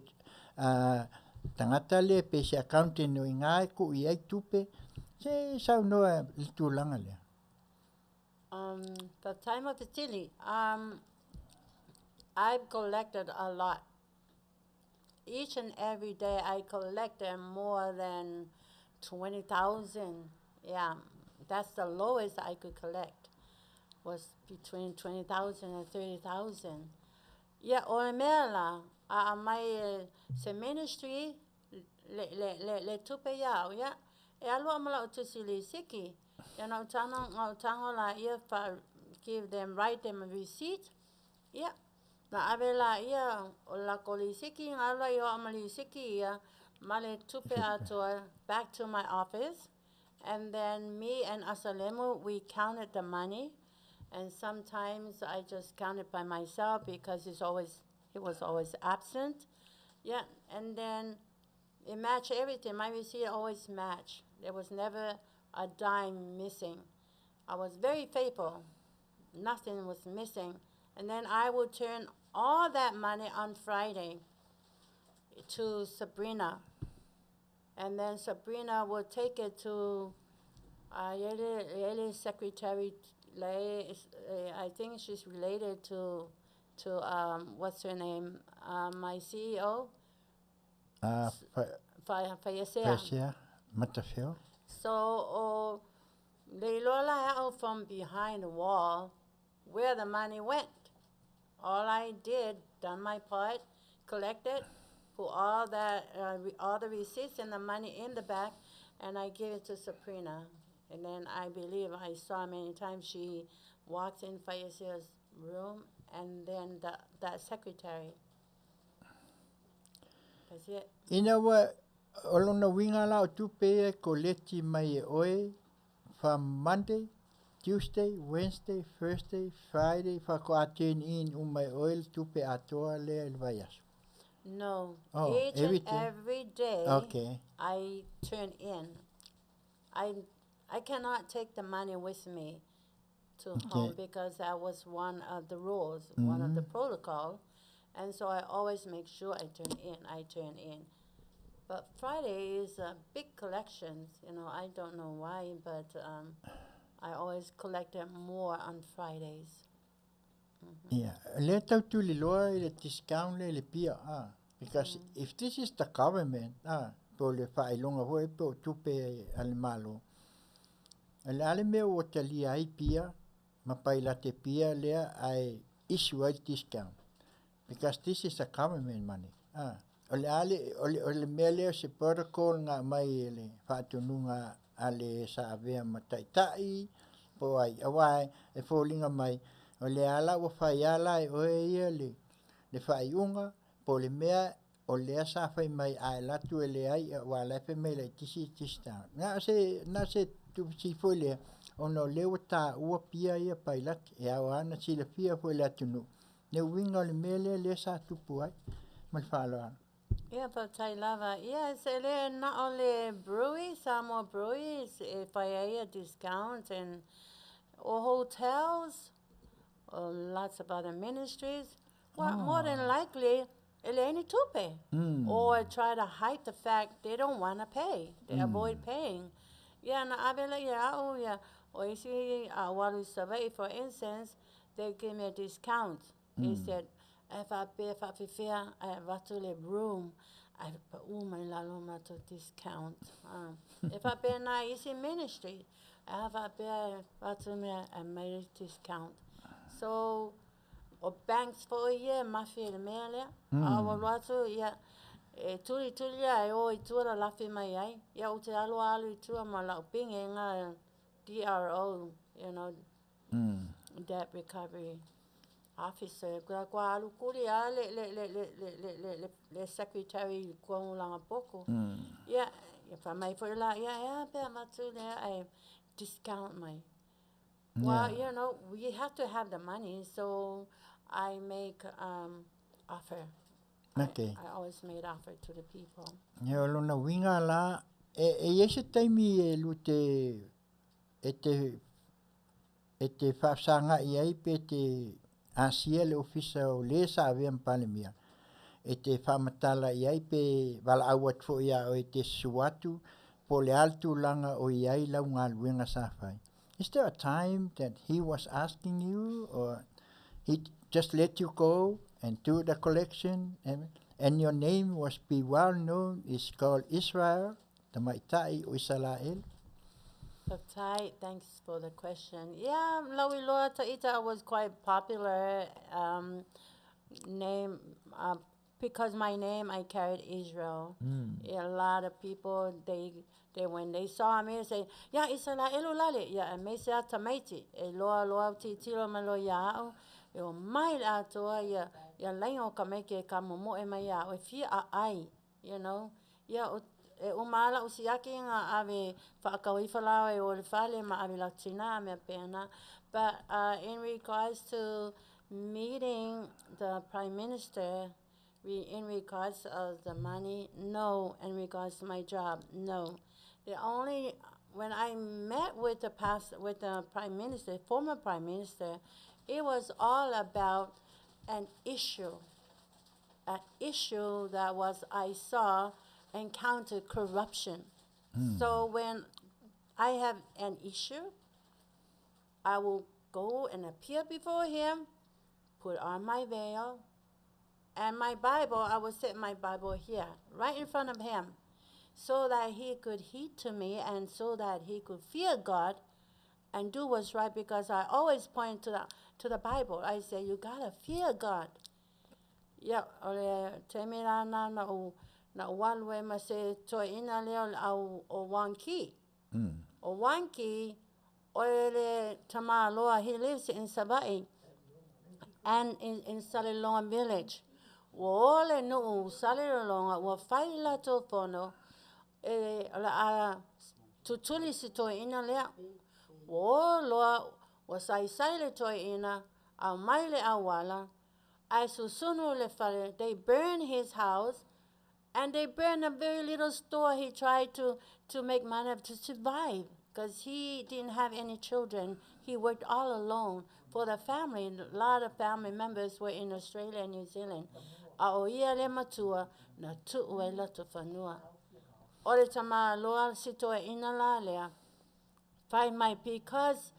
D: tangata le pe se accountant no ngai ku iai tupe, se sau noa le tūlanga lea.
J: The time of facility, I've collected a lot. Each and every day I collected more than 20,000. Yeah, that's the lowest I could collect, was between 20,000 and 30,000. Yeah, o mea la, mai se ministry, le tupe iau, yeah. E alua mala o tusili siki. Ya ngau tango la ia give them, write them a receipt. Yeah. Na ave la ia o la kolisiki ngala yo amalisiki ia male tupe atoa back to my office, and then me and Asalemu we counted the money, and sometimes I just counted by myself because he was always absent. Yeah, and then it matched everything. My receipt always matched. There was never a dime missing. I was very faithful. Nothing was missing. And then I would turn all that money on Friday to Sabrina. And then Sabrina would take it to Yele secretary. I think she's related to what's her name? My CEO.
D: Faisea, Matafeo.
J: So they lola out from behind the wall where the money went. All I did, done my part, collected, put all the receipts and the money in the back, and I gave it to Sabrina. And then I believe I saw many times she walks in Faisea's room, and then that secretary. That's it.
D: You know what? Olona winga la o tupe e koleti mai e oe from Monday, Tuesday, Wednesday, Thursday, Friday, whako a turn in mai oil tupe atoa lea il vaiasu.
J: No,
D: Oh,
J: each and every day
D: Okay.
J: I turn in. I cannot take the money with me to home because that was one of the rules, one of the protocol. And so I always make sure I turn in. But Friday is a big collections, I don't know why, but I always collected more on Fridays.
D: Yeah, le tau tuli loa I le discount le pia, because if this is the government, po le whailonga hoe po tupe ale malo, ale mea o tali ai pia, mapaila te pia lea ai issue ai discount, because this is the government money. Ole mea lea se protocol ngā mai le whaatununga ale sa avea mataitai, po ai awai e fōlinga mai, o le ala ua whai ala e oe ia le whaiunga, po le mea o lea sa whai mai ai latu e le ai, wa lepe mai le tisi tau. Nā se tu si fo lea, o no lewa tā ua pia ia pai lati, e au ana si le pia fo le atunu. Ne winga o le mea lea sa tupu ai, mal whaaloana.
J: Yeah, but Tailava, yes, not only breweries, Samoa breweries, if I a discount, and or hotels, or lots of other ministries, well, more than likely, ele tupe, or try to hide the fact they don't want to pay, they avoid paying. Yeah, na abela yeah, or you see, Walu Survey, for instance, they give me a discount. They said, e whape whawhiwhia, e watu le room, e pa mai lalo mato discount. E whape na isi ministry, e whape watu mea e mai discount. So, o banks for a year, mawhi le mea lea, a watu ia, e tuli ai o I tua la lafi mai ai. Ia o te alu I tua ma lau pinge ngā DRO, you know, debt recovery officer. Kua alu kuri a le secretary kua langa poko. Ia, pa mai for la, ia, pia matu lea, I discount mai. Well, you know, we have to have the money, so I make offer.
D: Okay.
J: I always made offer to the people.
D: He olona winga la, ese taimi e lute, e te whasanga I ai pe te asia le ofisa o le sa aveam palemia. E te whamatala I ai pe wala awat fo ia o e te suatu, po le altu langa o I ai lau ngā luenga sawhai. Is there a time that he was asking you, or he just let you go and do the collection, and your name was be well known, is called Israel, Tamaitai o Israel?
J: Tautai, thanks for the question. Yeah, Lawi Loa Taita was quite popular name because my name I carried Israel. A lot of people they when they saw me they say, yeah, Israel lale, yeah, and me say Tamaiti, loa titilo malo ya o mai Atoa ya laingo ka meke ka momo e mai ya o fi ai, you know. Yeah, o mala o siaki nga ave whaakawi whalao e o le whale ma ave latina me pena. But in regards to meeting the Prime Minister, in regards of the money, no. In regards to my job, no. The only, when I met with the Prime Minister, former Prime Minister, it was all about an issue that was I saw encountered corruption. So when I have an issue, I will go and appear before him, put on my veil, and my Bible, I will set my Bible here, right in front of him, so that he could heed to me and so that he could fear God and do what's right, because I always point to the Bible. I say, you gotta fear God. Yeah, te mira na walwe ma se to ina leo au o wanki. O wanki, o tama loa, he lives in Sabai and in Salilonga village. Wo le no Salilonga, wo faila to fono, la tutuli si to ina leo. Wo loa, wo sai le to ina, au mai le awala. I susunu le fale, they burn his house, and they burn a very little store he tried to make money to survive, because he didn't have any children. He worked all alone for the family. A lot of family members were in Australia and New Zealand. A o ia le matua, na tu'u e lato whanua. Ore tama loa sitoa ina la lea. Find my, because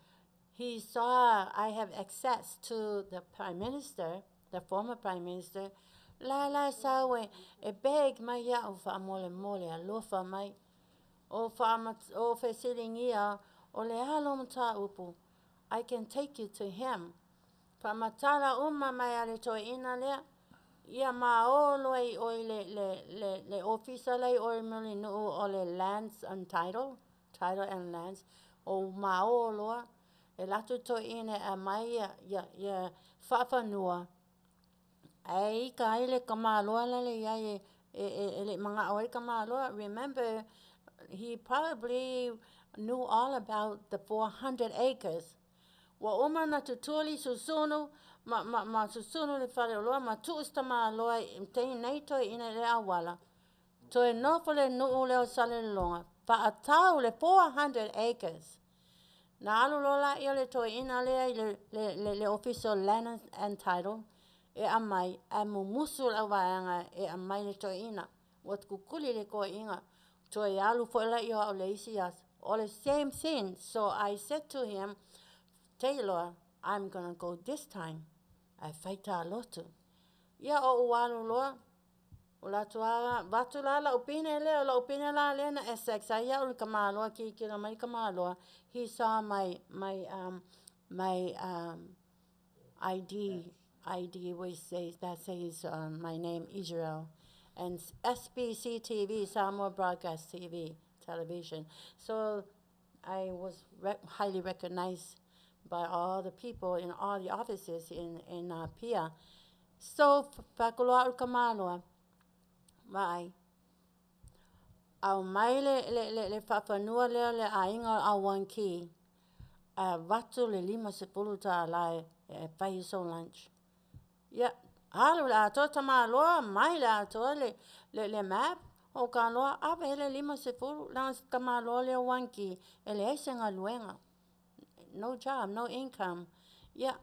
J: he saw I have access to the Prime Minister, the former Prime Minister, la sawe e beg mai ya o fa mole a lofa mai o fa o fe silingia o le halo mata upu. I can take you to him. Fa matala mai ale to ina le ia ma o loi o le officer lai o mili no o le lands and title and lands o ma o loa e latu to ina a mai ya fafanua. Ai ka ile kamaloa la le ia le mga oi kamaloa. Remember, he probably knew all about the 400 acres. Wa oma na tutuli susunu ma susunu le fale loa ma tuusta ma loa te nei to ina le awala. To e nofo le nuu leo sale longa. Pa atau le 400 acres. Na alu lola ia le to ina le official land and title. E amai, a mumusu la waanga e amai le toina. Wat kukuli le ko inga. To e alu fo la iho au leisias. All the same thing. So I said to him, Taylor, I'm going to go this time. I fight a lotu. Ia o uanu loa. O la tuara, watu la upine le, la upine la le na Essex. Ia o ka maloa ki la mai ka maloa. He saw my ID which says my name Israel, and SBC TV, Samoa Broadcast TV television. So I was highly recognized by all the people in all the offices in Pia. So fakuloa o kamaloa mai au mai le fafanua le ainga au wanki watu le 5 ta lai fai so lunch. Ya, halu la to tamaloa mai la to le map o kanoa ave le 5 la kamaloa le wanki ele esenga luenga. No job, no income. Ya,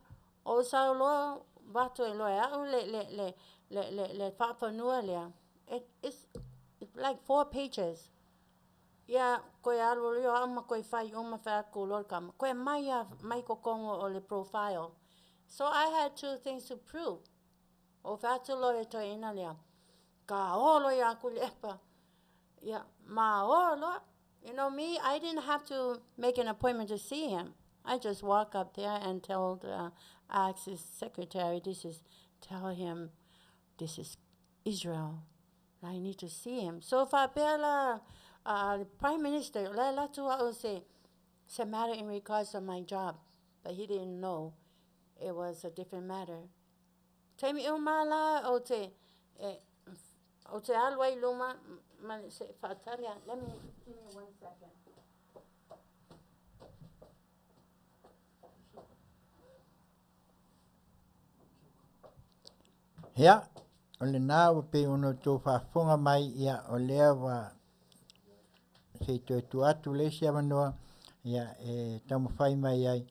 J: o sa lo watu e loa le fafanua le. It's like 4 pages. Yeah, koe alu leo ama koe whai oma whako lorkam. Koe mai ko kongo o le profile. So I had 2 things to prove. O whatu loe to ina lea. Ka olo ya aku lepa. Yeah, ma olo. You know me, I didn't have to make an appointment to see him. I just walk up there and ask his secretary, tell him, this is Israel. I need to see him. So Fabella, the Prime Minister, Leatuivaoalii say, it's a matter in regards to my job. But he didn't know it was a different matter. Temi umala ote alwai luma se fatalia. Give me 1 second.
D: Ia, o le nā wa pe ono tō whaafonga mai ia o lea wa se tu atu le sia manoa ia e tamu whai mai ai.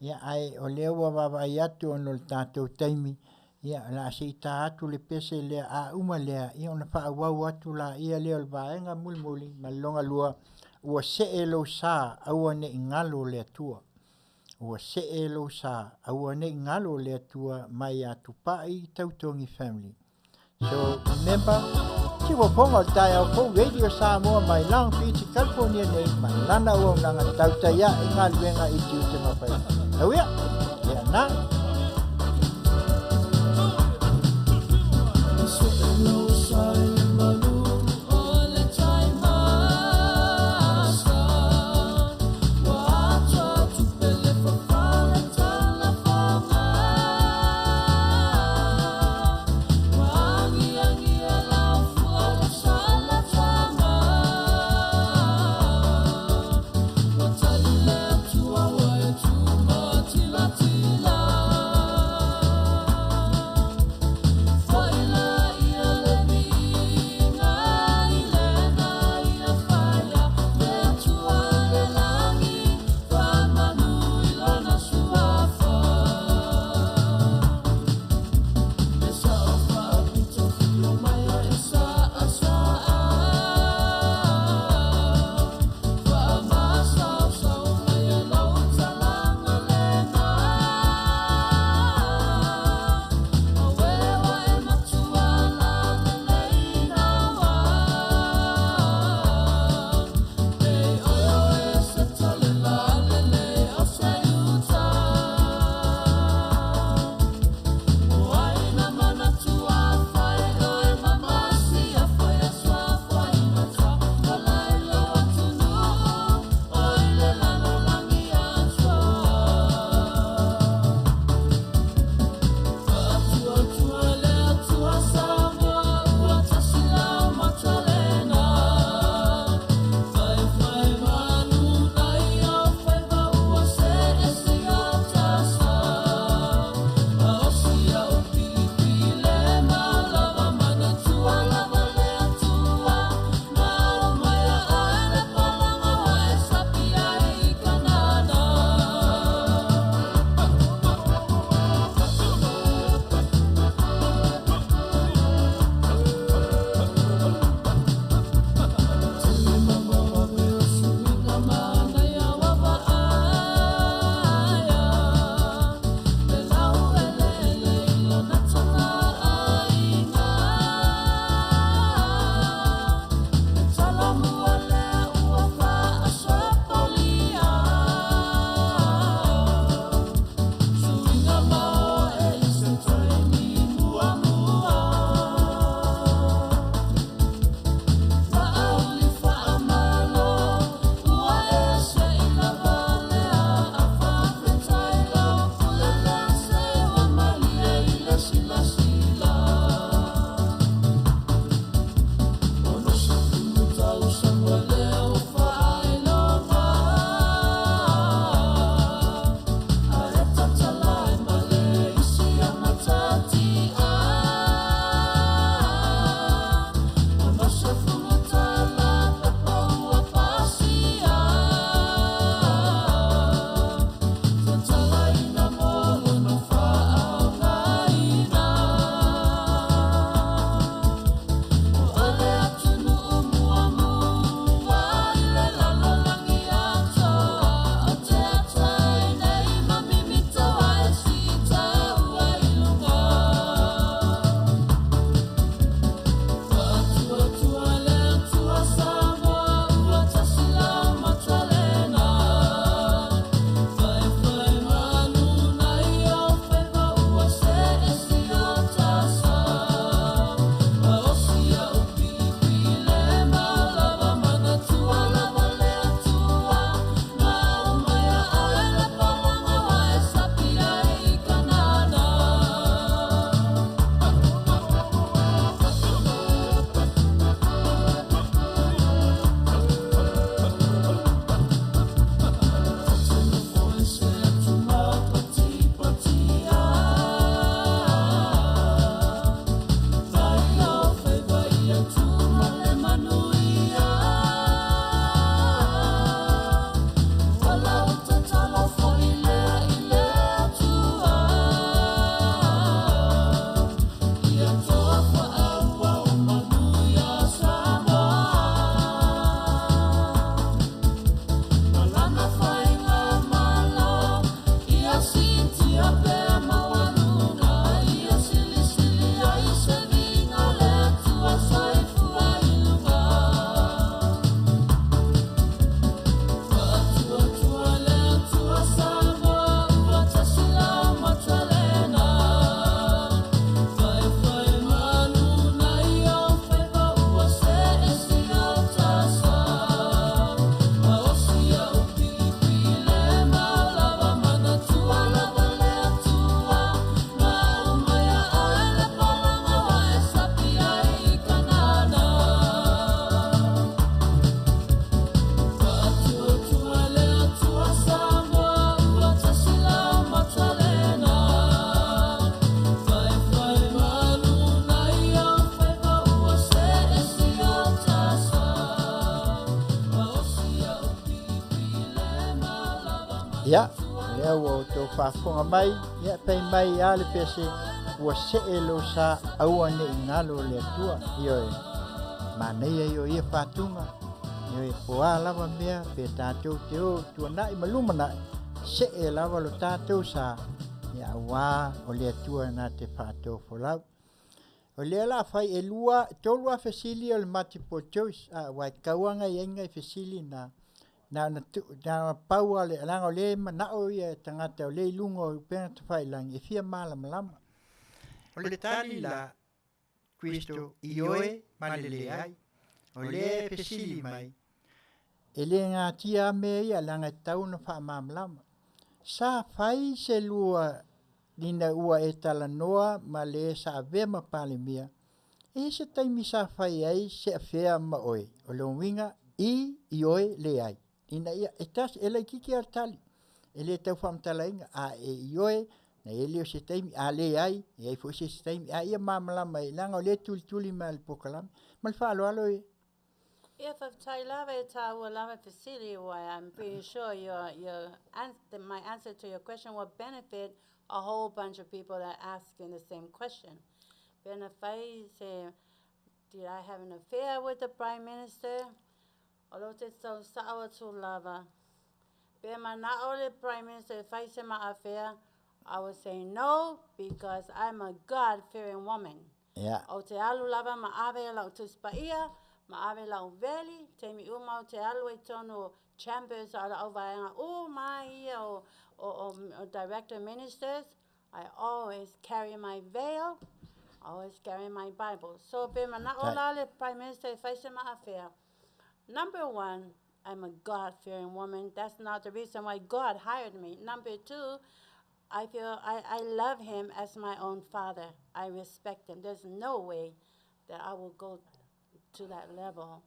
D: Ia ai o lea wa wawa atu ono le tātou taimi ia la se i tā atu le pese lea a uma lea ia ona whaawau atu la ia lea o le vaenga mulimuli ma longa lua ua se e lo sa aua ne ingalo le atua. Ua se e lo sa aua ne ingalo le atua mai atu pai tautongi family. So remember, Chivo Ponga Tai au po Radio Samoa mai Long Beach, California nei mai lana ua nanga Tautai ia e Galuega i Tiute mawhai. Awia, lea na.
E: Tila
D: Ya, lea wo to whaafonga mai, ia pei mai ale pese, ua se e lo sa aua ne ingalo le atua, ioe. Maneia io ia whātunga, ioe poa lava mea, pe tātou te o, tua nai maluma nai, se e lava lo tātou sa, ia wā o le atua na te whātou folau. O lea la whai e lua, tolua fesili o le multiple choice, wai kauanga i enga i fesili na pau ale langa le manao ia tangata o le lungo o pena te whai lang e fia malama. O le tali la Kristo ioe malele ai, o le fesili mai, e le ngā tia mea ia langa tau na wha mamalama. Sa whai se lua nina ua e talanoa ma le sa avema pale mia, e se taimi sa whai ai se afea ma oe, o le winga i ioe le ai. Ina ia etas ele kiki ar tali ele tau famtalainga a e ioe na ele o se taimi a le ai e ai fo se taimi a ia mamala mai langa le tuli mal pokalam mal fa alo e
J: If of Tailava Taulava facility, why I'm pretty sure my answer to your question will benefit a whole bunch of people that are asking the same question. Then if I say, did I have an affair with the Prime Minister? Although it's so sour to lava. But not only Prime Minister, if I say my affair, I would say no, because I'm a God-fearing woman.
D: yeah
J: O te alu lava ma ave lau tuspaia, ma ave lau veli, te mi uma o te alu e tonu chambers ala au vaenga, o director ministers, I always carry my veil, I always carry my Bible. So be na ola le Prime Minister if I say my affair. Number one, I'm a God-fearing woman. That's not the reason why God hired me. Number two, I feel I love him as my own father. I respect him. There's no way that I will go to that level.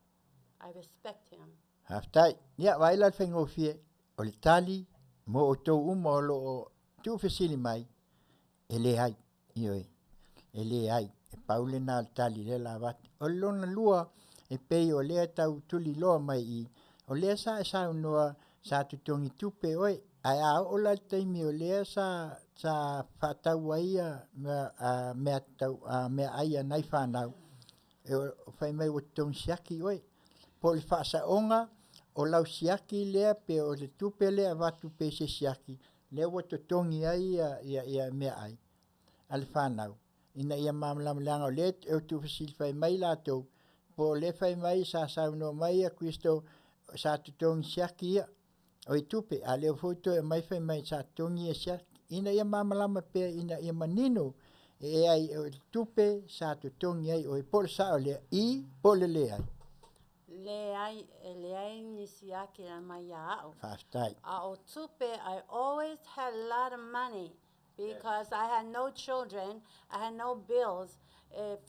J: I respect him.
D: haftai ya vaila fengo fie o le tali mo o to uma lo tu fesili mai ele ai ioe ele ai e paule na tali le lava o lona lua e pei o le tau tuli loa mai i o le sa noa sa tutongi tupe oi ai a o la taimi o le sa whatau aia mea tau mea aia nai whanau e o whai mai o tong siaki oi po le whaasaonga o lau siaki lea pe o le tupe lea watu pe se siaki le o tutongi ai ia mea ai al whanau ina ia mamlam langa o le o tu fasil whai mai lato po le whai mai sa no mai a Kristo sa tutongi siaki ia o i tupe a leo foto e mai whai mai sa tutongi e siaki ina ia mamalama pe ina ia manino e ai o tupe sa tutongi ai o i pol sa o le i pole le ai
J: Le ai nisiaki na mai au.
D: Fastai.
J: O tupe, I always had a lot of money because I had no children, I had no bills.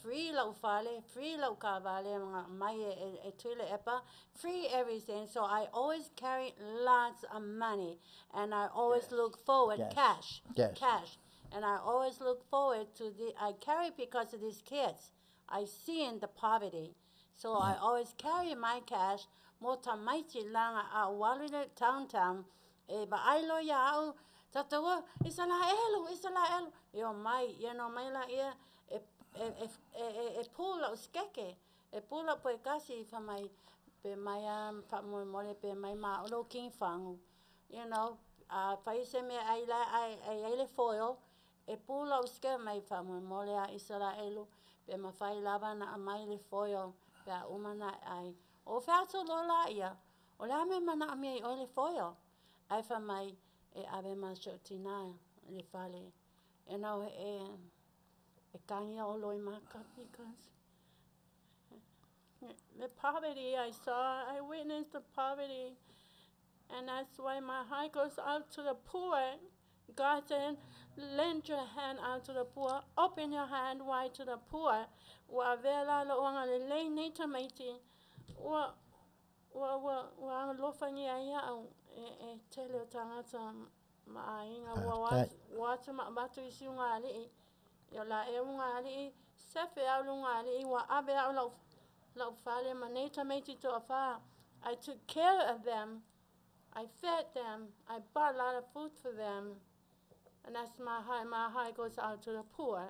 J: Free lau fale, free lau kavale, mai e tuile epa, free everything. So I always carry lots of money, and I always look forward cash. And I always look forward to I carry because of these kids. I see in the poverty. So I always carry my cash. Mo tamaiti langa a walile town. Ba ailo ya au tatawa isala elu. Yo mai mai la ia e pula uskeke. E pula po kasi fa mai pe mai fa mo pe mai ma lo king fangu. Fa ise me ai foil. E pula uske mai fa mo le isala elu. Pe ma fai lava na mai le foil. Pea umana ai. O whātua lola ia. O le ame mana ame o le foil. Ai wha mai e ave masho tina le whale. E nau e kangia o loi maka because the poverty I saw, I witnessed the poverty. And that's why my heart goes out to the poor. God said, lend your hand out to the poor. Open your hand wide to the poor. Wa vela lo wanga le lei nei tamaiti. Wa lofangi aia au e tele o tangata maainga. Wa tuma batu isi unga ali. Yo la e unga ali. Sefe au lunga ali. Wa abe au lau fale ma nei tamaiti to a wha. I took care of them. I fed them. I bought a lot of food for them. And that's my heart goes out to the poor.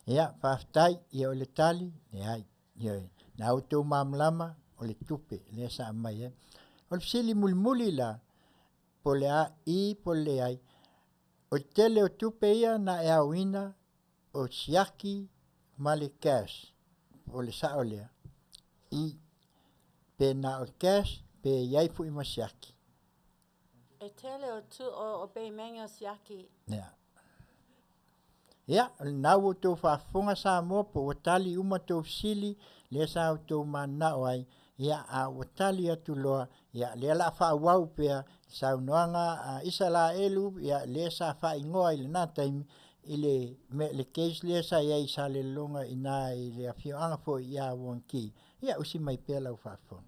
D: Ia, whaftai, ia o le tali, ne ai, ia e. Nā o tō mamlama, o le tupe, le sa mai e. O le sili muli la, po le a I, po le ai. O tele o tupe ia na e awina, o siaki, ma le cash, o le sa o lea. I, pe na o cash, pe iai fu I ma siaki.
J: E tele o tu o pe mengo siaki.
D: Ia. Ia, nau o tō whaafonga Samoa po o tali uma tō sili le sa o tō mana o ai. Ia a o tali atu loa, ia le la whaawau pia sa unoanga isa la elu, ia le sa whaingoa i le nā taimi i le case le sa ia I sa le longa I nā I le Afioga fo ia wonki. Ia usi mai pia lau whaafonga.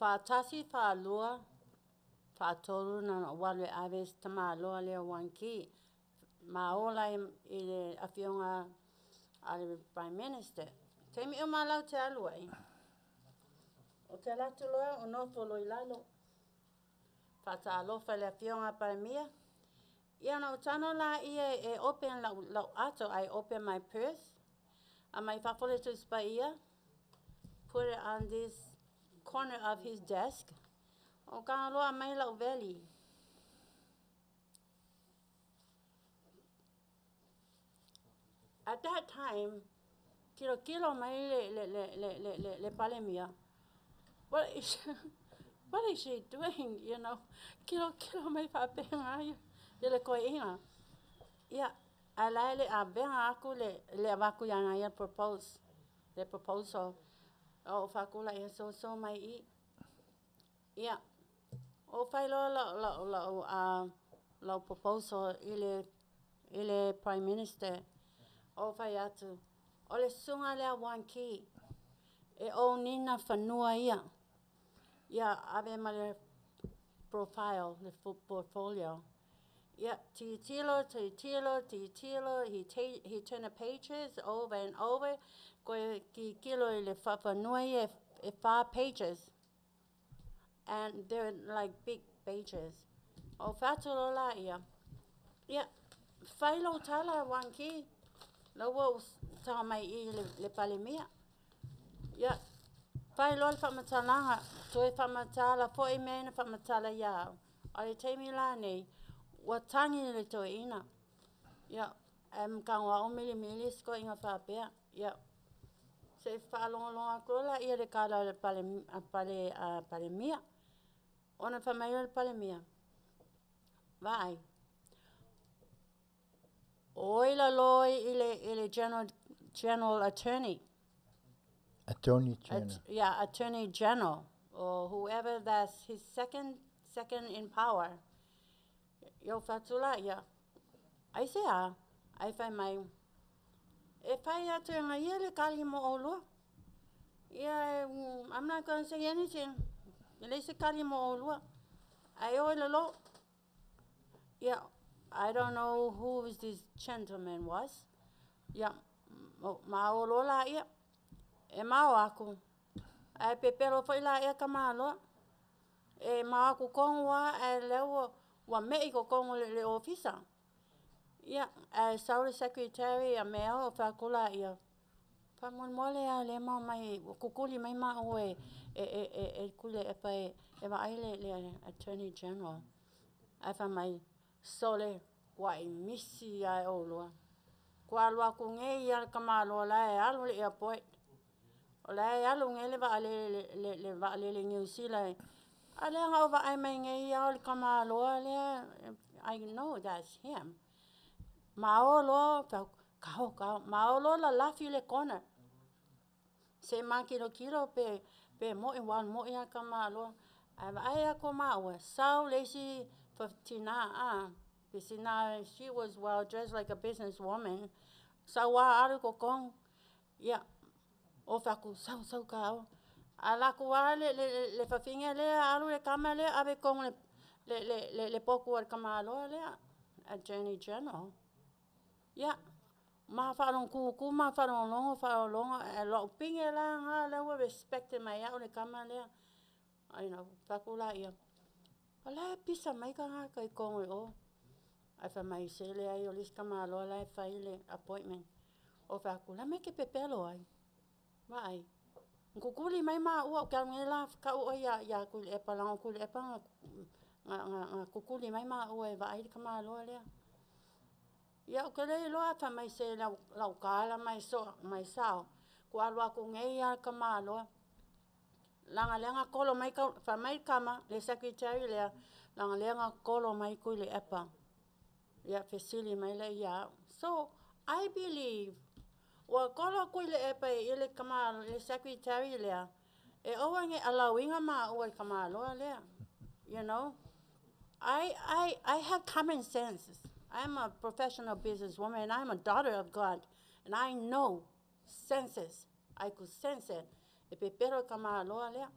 J: Whaatasi whaalua. Whaatolu na wale aves tamaloa lea wanki. Maola I le Afioga a le Prime Minister. Teimi o malau te alua I. O te latu loa o no folo I lalo. Whaatalofa le Afioga paramia. Ia no tano la ia e open lau ato. I open my purse. A mai whafole tu spa ia. Put it on this corner of his desk. O ka loa mai lau veli. At that time, kilo mai le palemia. What is she doing? You know, kilo mai papenga ia le koina. Ia ala le abenga aku le avaku yanga ia propose the proposal. O fakula ia so mai I. Ia. O fai lo proposal I le Prime Minister. O fai atu. O le sunga lea wanki. E o nina whanua ia. Ia ave ma le profile, le portfolio. Ia tilo. He turned the pages over and over. Koe ki kilo I le whanua ia e 5 pages. And they're like big pages. O whātolo la ia. Ia, whailo tala wanki. Lawa taha mai I le palemia. Ia, whailo le whamatalanga. Toe whamatala, foe mena whamatala iau. O le teimi la nei, watangi le toe ina. Ia, kawa o mili sko inga whapea. Ia, se whaalonga kola ia le kala le palemia. Ona whamaila le palemia. Vai. Oila loi I le general attorney.
D: Attorney General.
J: Attorney General. Or whoever that's his second in power. Yo fatula, ia. Ai se a. Ai fai mai. E fai atu nga ia le kali mo olo. Ia, I'm not going to say anything. Ele se kali mo olua. Ai o le lo. Yeah, I don't know who this gentleman was. Yeah, ma o lo la ia. E ma o aku. Ai pepelo foi la ia kamalo. E ma aku kongwa e lewo wa mei ko kongo le officer. Yeah, Saudi secretary a mea o fakula ia. Pamon mole a le ma mai kukuli mai ma o e kule e pai e va le attorney general. Ai fa mai sole wai misi ai o loa. Kwa loa ku nge ia kamalo la e alu le airport. O la e alu nge le va le New Zealand. Ale nga ova ai mai nge ia le kamalo le I know that's him. Maolo kau maolo la lafi le kona. Se ma kilo pe mo in wan mo ia kamalo. Ai ako maua. Sau lesi fatina Pisina, she was well dressed like a businesswoman. Sau wa aru ko kong. Ya. O faku sau kau. Ala ko wa le fafinga le aru le kamale ave kong le poku al kamalo le attorney general. Ya. ma whanong kuku, ma whanong longo, e lo pinge la ngā lewa respecte mai au ne kama lea. Ai na, whakula ia. Ala pisa mai ka ngā kai kongo o. Ai wha mai se le ai o lis kama aloa lai whai le appointment. O whakula me ke pepelo ai. Ma ai. Kukuli mai ma ua ka ngela ka ua ia kuli e palango kuli e panga nga kukuli mai ma ua e vai kama aloa lea. Ia o kele loa fa mai se lau kala mai sao. Ku alua ku ngei ia kama aloa. Langa lenga kolo mai ka fa mai kama le secretary lea. Langa lenga kolo mai kuli e pa. Ia fesili mai le ia. So I believe wa kolo kuile e pa ile kama le secretary lea. E owa nge alawinga ma ua kama aloa lea. You know? I have common sense. I'm a professional businesswoman and I'm a daughter of God. And I know senses. I could sense it. E pe pero kama aloa lea.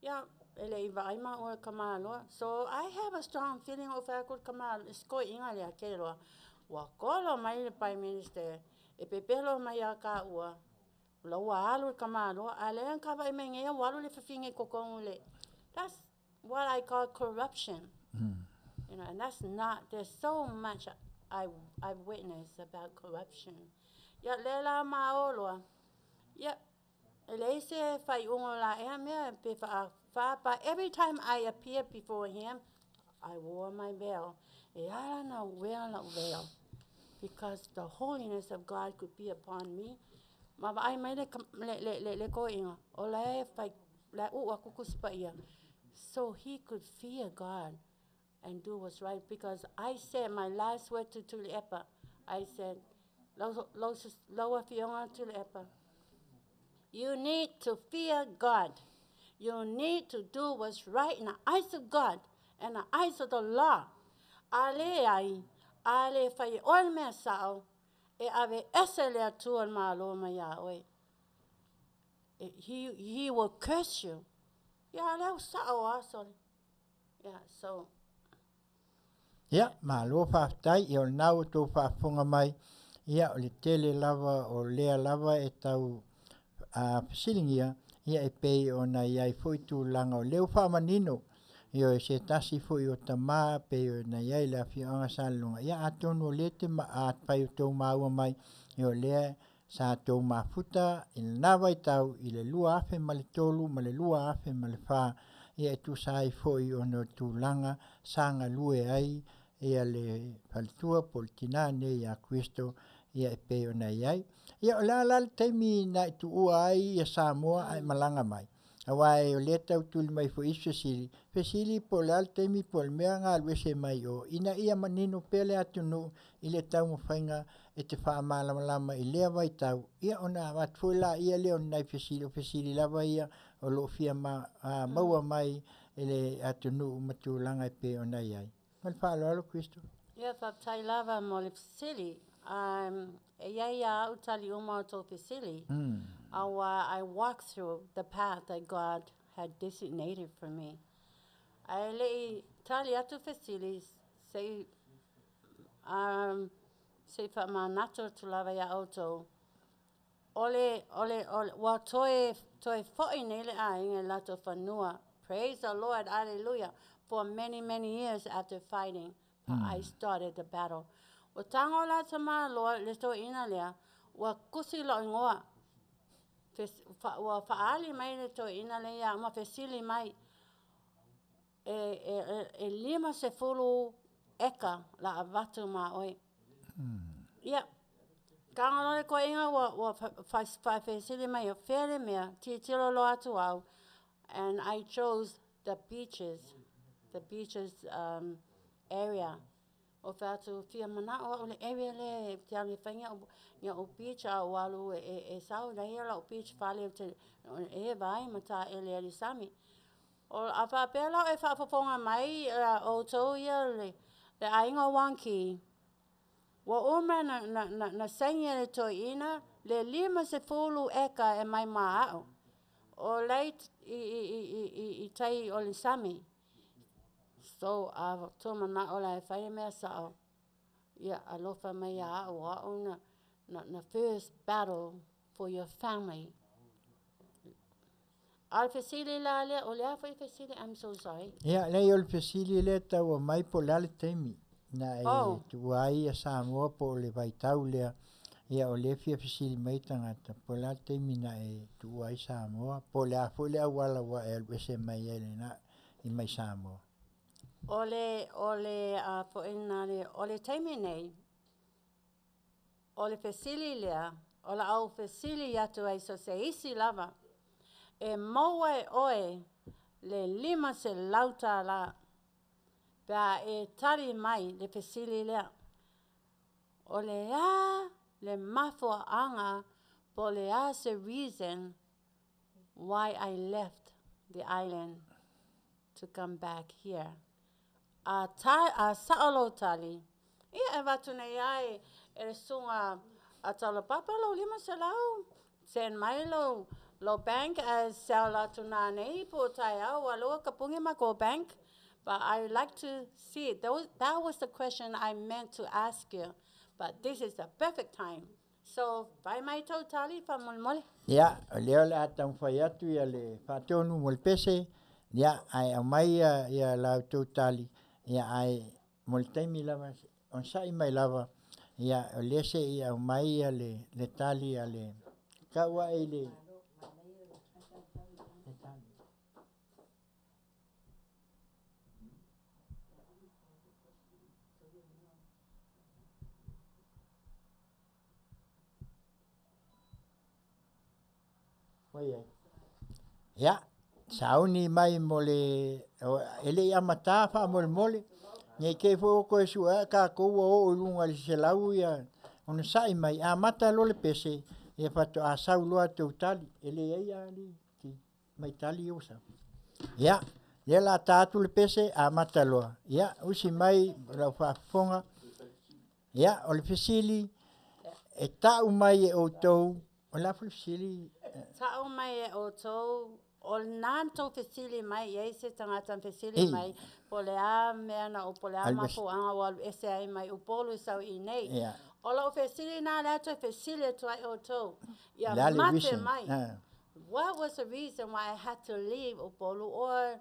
J: Yeah, ele iwa aima ua kama aloa. So I have a strong feeling of I could kama sko inga lea ke loa. Wa kolo mai le Prime Minister. E pe pero mai a ka ua. Laua alu kama aloa. A lea kawa i mengea walu le whawhinge kokongu le. That's what I call corruption. You know, and that's not, there's so much I've witnessed about corruption. Ya lela maoloa. Ya, ele se fai ungo la ea mea pe fa every time I appear before him, I wore my veil. E ala na veil. Because the holiness of God could be upon me. Ma ai mai le ko inga. O la e fai, la ua kukuspa ia. So he could fear God and do what's right. Because I said my last word to Tulipa, I said, Loa Fionga Tulipa, you need to fear God. You need to do what's right in the eyes of God and the eyes of the law. Ale fai ol mea sao, e ave eselea tuan malo maya oi. He will curse you. Yeah, leo sao asol. Yeah, so.
D: Ia, Malo Faatalanoaga i o nau tō whaafonga mai. Ia o le tele lava o lea lava e tau pisilingia. Ia e pei o na iai fwoi tū langa o leo whaamanino. Ia e se tasi fwoi o tamā pei o na iai le Afioga salunga. Ia atonu o le te pai o tō maua mai. Ia o lea sa tō mafuta i le nawa i tau i le lua afe ma le tolu ma le lua afe ma le wha. Ia e tu sai fwoi o no tū langa sanga lue ai. Ia le faltua politina ne ia Kristo ia e pe ona iai. Ia o la taimi na tu ua ai ia Samoa ai malanga mai. Awai o le tau tuli mai fo iso sili. Fesili po le al taimi po le mea ngā luese mai o. Ina ia manino pele atunu i le tau mawhainga e te wha malama i lea vai tau. Ia ona watfuela ia leo nai fesili o fesili lava ia o lo fia maua mai i le atunu matulanga e pe ona iai. Mal whaaloalo, Kristo.
J: Ia whaptai lava mo le fesili. E iai a utali uma o tō fesili. I walked through the path that God had designated for me. Ai lei tali atu fesili se whamanato tu lava ia auto. Ole, wa toe fōi nele a inge lato whanua. Praise the Lord, hallelujah. For many, many years after fighting, I started the battle. Wa tango la tama loa le to ina lea, wa kusi lo ingoa. Wa faali mai le to ina lea, ma fesili mai. E lima se fulu eka la avatu ma oi. Ia, kanga le ko inga wa fesili mai o fere mea, tiro lo atu au. And I chose the beaches area. O fatu fia mana o le area le tiali fanga o beach a walu e sau da hela o beach fale te e vai mata ele ali sami. O afa pela e faafofoga mai o to ia le ainga wanki. Wa uma na sengia le toina le lima se fulu eka e mai maao. O late i tai o le sami. So toma na ola e whaia mea sao. Ia alofa mai a o una not the first battle for your family. Al fesili la le o le afa I fesili, I'm so sorry.
D: Ia, lei o le fesili le tau mai po le ale teimi. Na e tuai a Samoa po le vaitau lea. Ia o le fia fesili mai tangata. Po le ale teimi na e tuai Samoa. Po le afo le awala wa e alwese mai ele na I mai Samoa.
J: Ole po ina le ole taimi nei. Ole fesili lea. Ole au fesili atu ai so se isi lava. E maua e oe le 5 se lauta la. Pea e tari mai le fesili lea. O le a le mafoa'aga po le a the reason why I left the island to come back here. A sa'alo tali. Ia e watu nei ai e sunga a Taulapapa lo 5 se lau. Sen mai lo bank as sala tuna nei po tai au aloa kapungi ma ko bank. But I would like to see it. That was the question I meant to ask you. But this is the perfect time. So, by my totali fa molmole.
D: Ia, leo le atang whai atu ia le whatonu molpese. Ia, ai au mai ia lau totali. Ia, ai moltaimi lava, on sai mai lava. Ia, o lese ia au mai ia le tali ia le kaua e le. Ya, sauni mai mole ele amata fa mole. Nei ke fo ko su ka ko o lunga le selau ya. On sai mai amata lo le pese. E fato Asoau lo Tautai ele ia ali ki mai tali usa. Ya, le la tatu le pese amata lo. Ya, usi mai la Faafofoga. Ya, o le fesili e tau mai e o tou o la fesili
J: Ta'o mai e o tau, o nanto fesili mai, e se tangata fesili mai, po le a mea na o po le a mafoa'aga o ese ai mai, o polo sau I nei. O la o fesili na le ato fesili to ai o tau. Ia mate mai. What was the reason why I had to leave o polo, or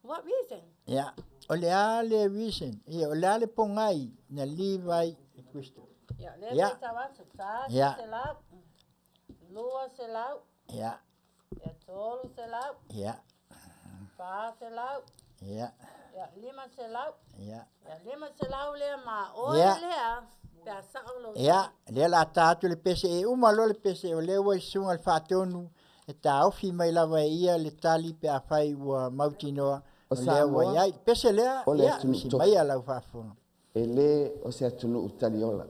J: what reason?
D: Ya, o le a le reason, o le a le pongai, na leave ai e Cristo.
J: Ya, le tawa se ta, se la. Lua se lau.
D: Ya.
J: Ya tolu se lau.
D: Ya.
J: Pa se lau.
D: Ya.
J: Ya 5 se lau.
D: Ya.
J: Ya 5 se lau lea ma o lea. Pea sa'olo.
D: Ya, le la tatu le pese e umalo le pese o le wa sunga al fatonu e ta ofi mai lava ia le tali pe a fai ua mautinoa o le wa ia pese lea ia si mai ala Faafofoga.
K: Ele o se atunu utaliola.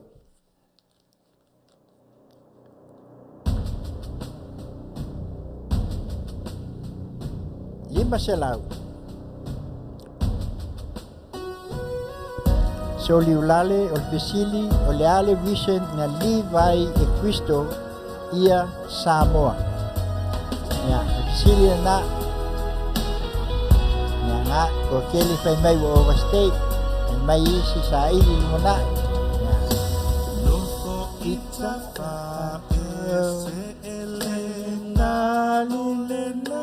D: Lima selau. So liulale o fesili o le ale vision na livai e Cristo ia Samoa. Ya, fesili na nga o kele fai mai o overstay mai isi sa ili limona. Ya.
B: Lofo ita fa se ele na lule na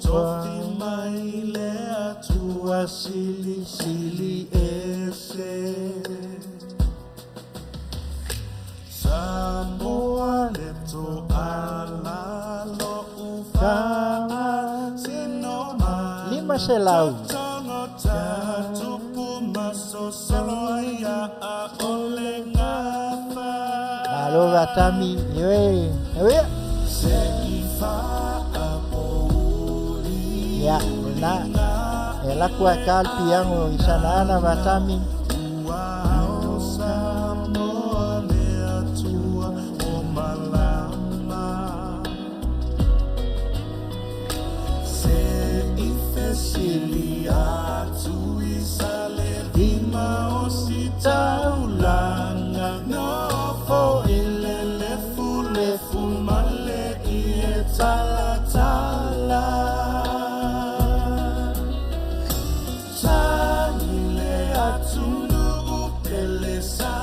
B: Tofi mai le atua sili ese Samoa le to ala lo ufa sinoma
D: 5 selau.
B: Tupu maso saloia a ole ngafa
D: Malo gatami yoe. Ya, na ela kua kalpi yango isana ana batami.
B: Taulanga no fo ilele fule fumale ie tala tala Sanile atunu upelesa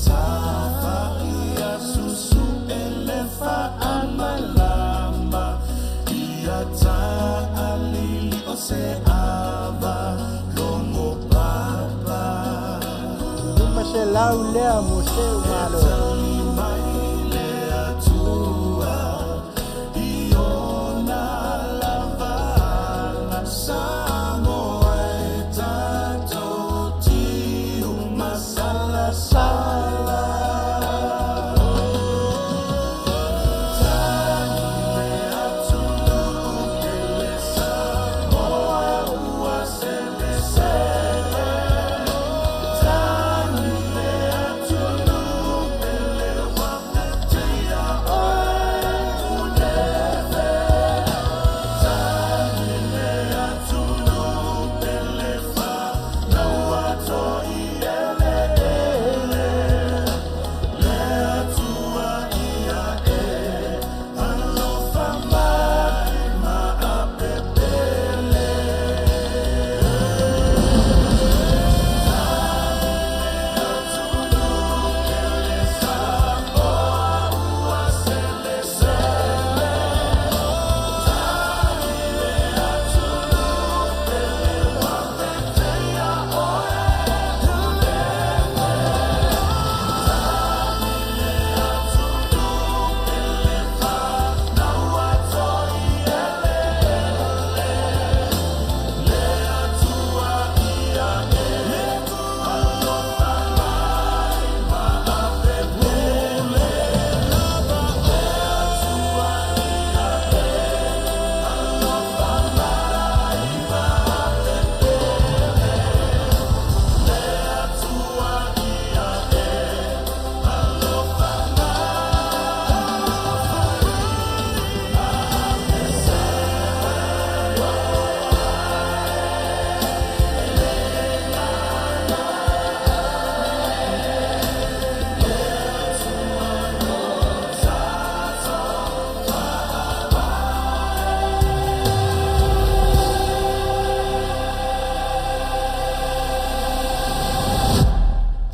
B: tafa ia susu elefa amalama ia ta'alili o se ava longo papa
D: Luma se lau lea mo se malo.
B: mai lea tua iona lava Samoa e tatou tiu masala sala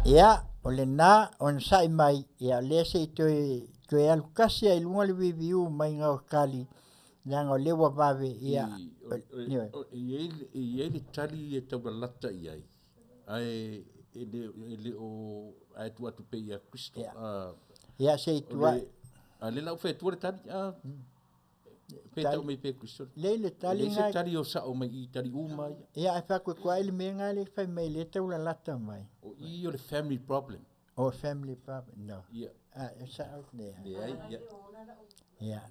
D: Ia, o le nā, on sai mai, ia le se toe alukasi ai lunga le viviu mai ngā o kali, nanga o lewa vawe, ia.
I: Ia le tali e tau lata i ai. Ai, ele o, ai tu atu pe ia Kristo.
D: Ia se tua.
I: A le lau fe tua le tali, pe tau mai pe Kristo.
D: Le tali
I: ngai. Le se tali o sa o mai i tali umai.
D: Ia, ai whakwe kua ele me ngā le whai mai le tau la lata mai.
I: O i o le family problem.
D: O family problem, no.
I: Ia.
D: Sa out there.
I: Ia.
D: Ia.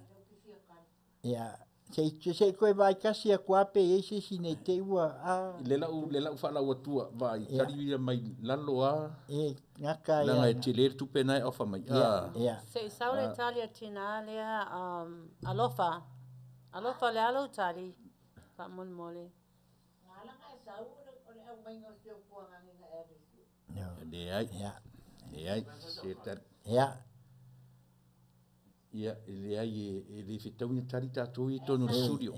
D: Ia. Se koe vai kasi a kua pe e se sine te ua.
I: Le lau whala ua tua, vai, tari mai lalo a.
D: E, ngaka ia.
I: Langa e te leer tupe nai ofa mai.
D: Ia.
J: Se saure tali a tina lea alofa. Alofa le alo tali. Pa mon mole.
D: No.
I: Le ai. Le ai. Se tar.
D: Ia.
I: Ia, le ai e le fitau ni tari tātou i tono studio.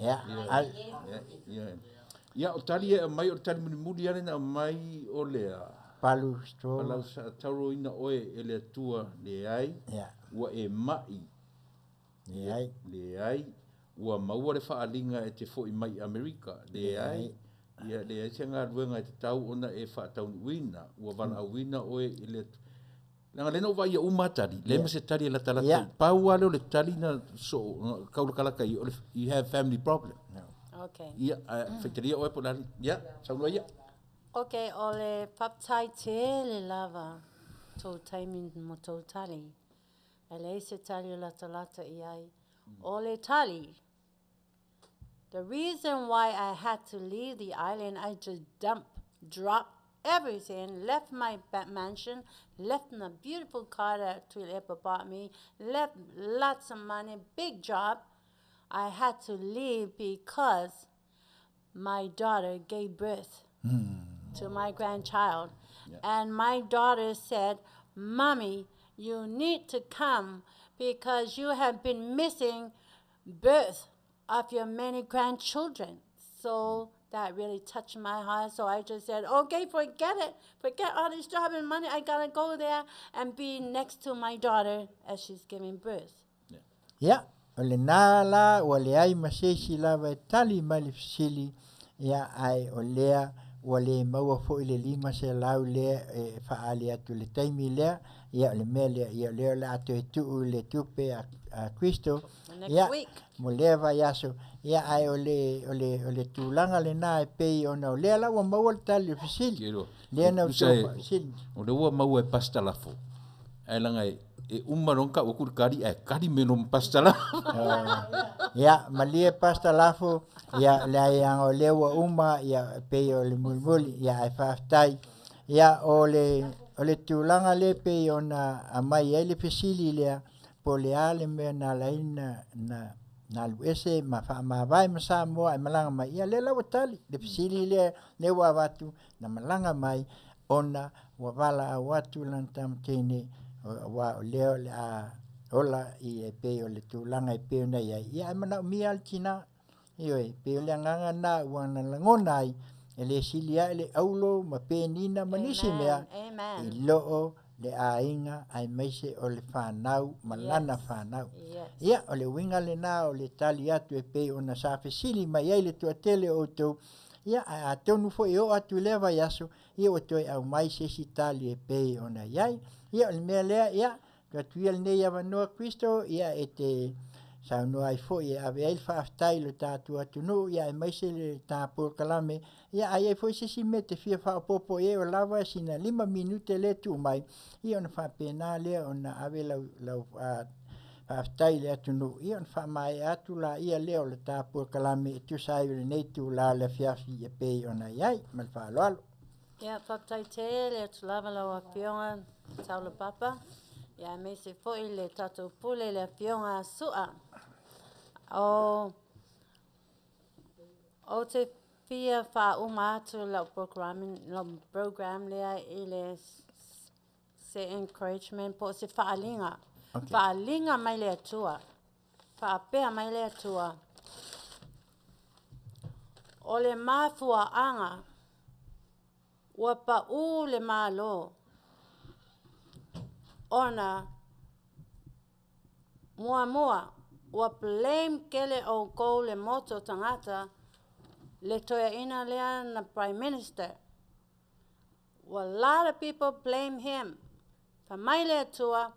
I: Ia, o tali e mai o tali muni ane na mai o lea.
D: Palu sto.
I: Palau sa tauro ina oe e le tua le ai. Ua e mai. Le ai. Ua maua le whaalinga e te fo i mai Amerika. Le ai. Ia, le ai se ngā ruenga e te tau ona e whaatau wina. Ua wana wina oe e le tua. Nanga lena uwa ia umatari, lema se tari e lata lata. Pau ale o le tari na so, kaula kalaka, you have family problem.
J: Okay.
I: Ia, whaiteria oe po lani. Ia, saunua ia.
J: Okay, o le paptai te le lava, tautai min mo tautali. E le se tali o lata lata i ai. O le tali. The reason why I had to leave the island, I just dropped everything, left my mansion, left a beautiful car that Taulapapa bought me, left lots of money, big job. I had to leave because my daughter gave birth to my grandchild. And my daughter said, Mommy, you need to come because you have been missing birth of your many grandchildren. So that really touched my heart. So I just said, okay, forget it. Forget all this job and money. I got to go there and be next to my daughter as she's giving birth.
D: Ia, o le nā la ua le ai masesi lava e tali mai le fesili ia ai o lea ua le maua foʻi le 5 selau lea e faaali atu le taimi lea ia o le mea lea ia lea o le ato e tuu le tupe a Kristo ia mo lea vai aso ia ai o le tulaga lenā e pei ona o lea la ua maua le tali o fesili lea na utoa fesili
I: o le ua maua e pastalafo ai langa e umaronka o kurkari e kari meno pastala
D: ia malie pastalafo ia le ai o le ua ia pei o le mulmuli ia ai faafetai ia o le tulaga le pei ona amai ai le fesili lea po le a le mea na laina na luese ma faamavae ma Samoa e malaga mai ia le laua tali le fesili le ua avatu na malaga mai ona ua vala au atu lana tamatene wa o leo le a ola i e pe o le tulaga e pe ona ia ia e mana mia le tina io e pe o le nganga na ua na langona ai e le silia le aulo ma pe nina manisi mea i loo le ainga ai meise o le whanau malana whanau ia o le winga le na o le tali atu e pe ona sa fesili mai ai le tuatele o tau ia a tonu fo i o atu leva yaso ia o toi au mai se si tali e pe ona iai ia o le mea lea ia ka tuia le nei avanoa Kristo ia e te saunoa ai fo ia ave ai faafetai le tatu atunu ia e maise le tāpur kalame ia ai fo se si mete fia whaapopo e o lava sina 5 minute le tu mai ia ona whapena lea ona ave lau faafetai le atunu ia ona whamai atu la ia lea o le tāpur kalame e tu sai le nei tu la le Afiafi e pei ona iai ma le whaaloalo.
J: Ia whaptai te le tulava lau Afioga Taulapapa. Ia me se foi le tatou pule le Afioga Asoau. O te fia whauma atu lau program lea i le se encouragement po se whaalinga. Whaalinga mai le atua. Whaapea mai le atua. O le mafuaaga ua pa'u le Malo. Ona mua ua blame kele o kou le moto tangata le toeaina lea na Prime Minister. A lot of people blame him. Whamai le atua,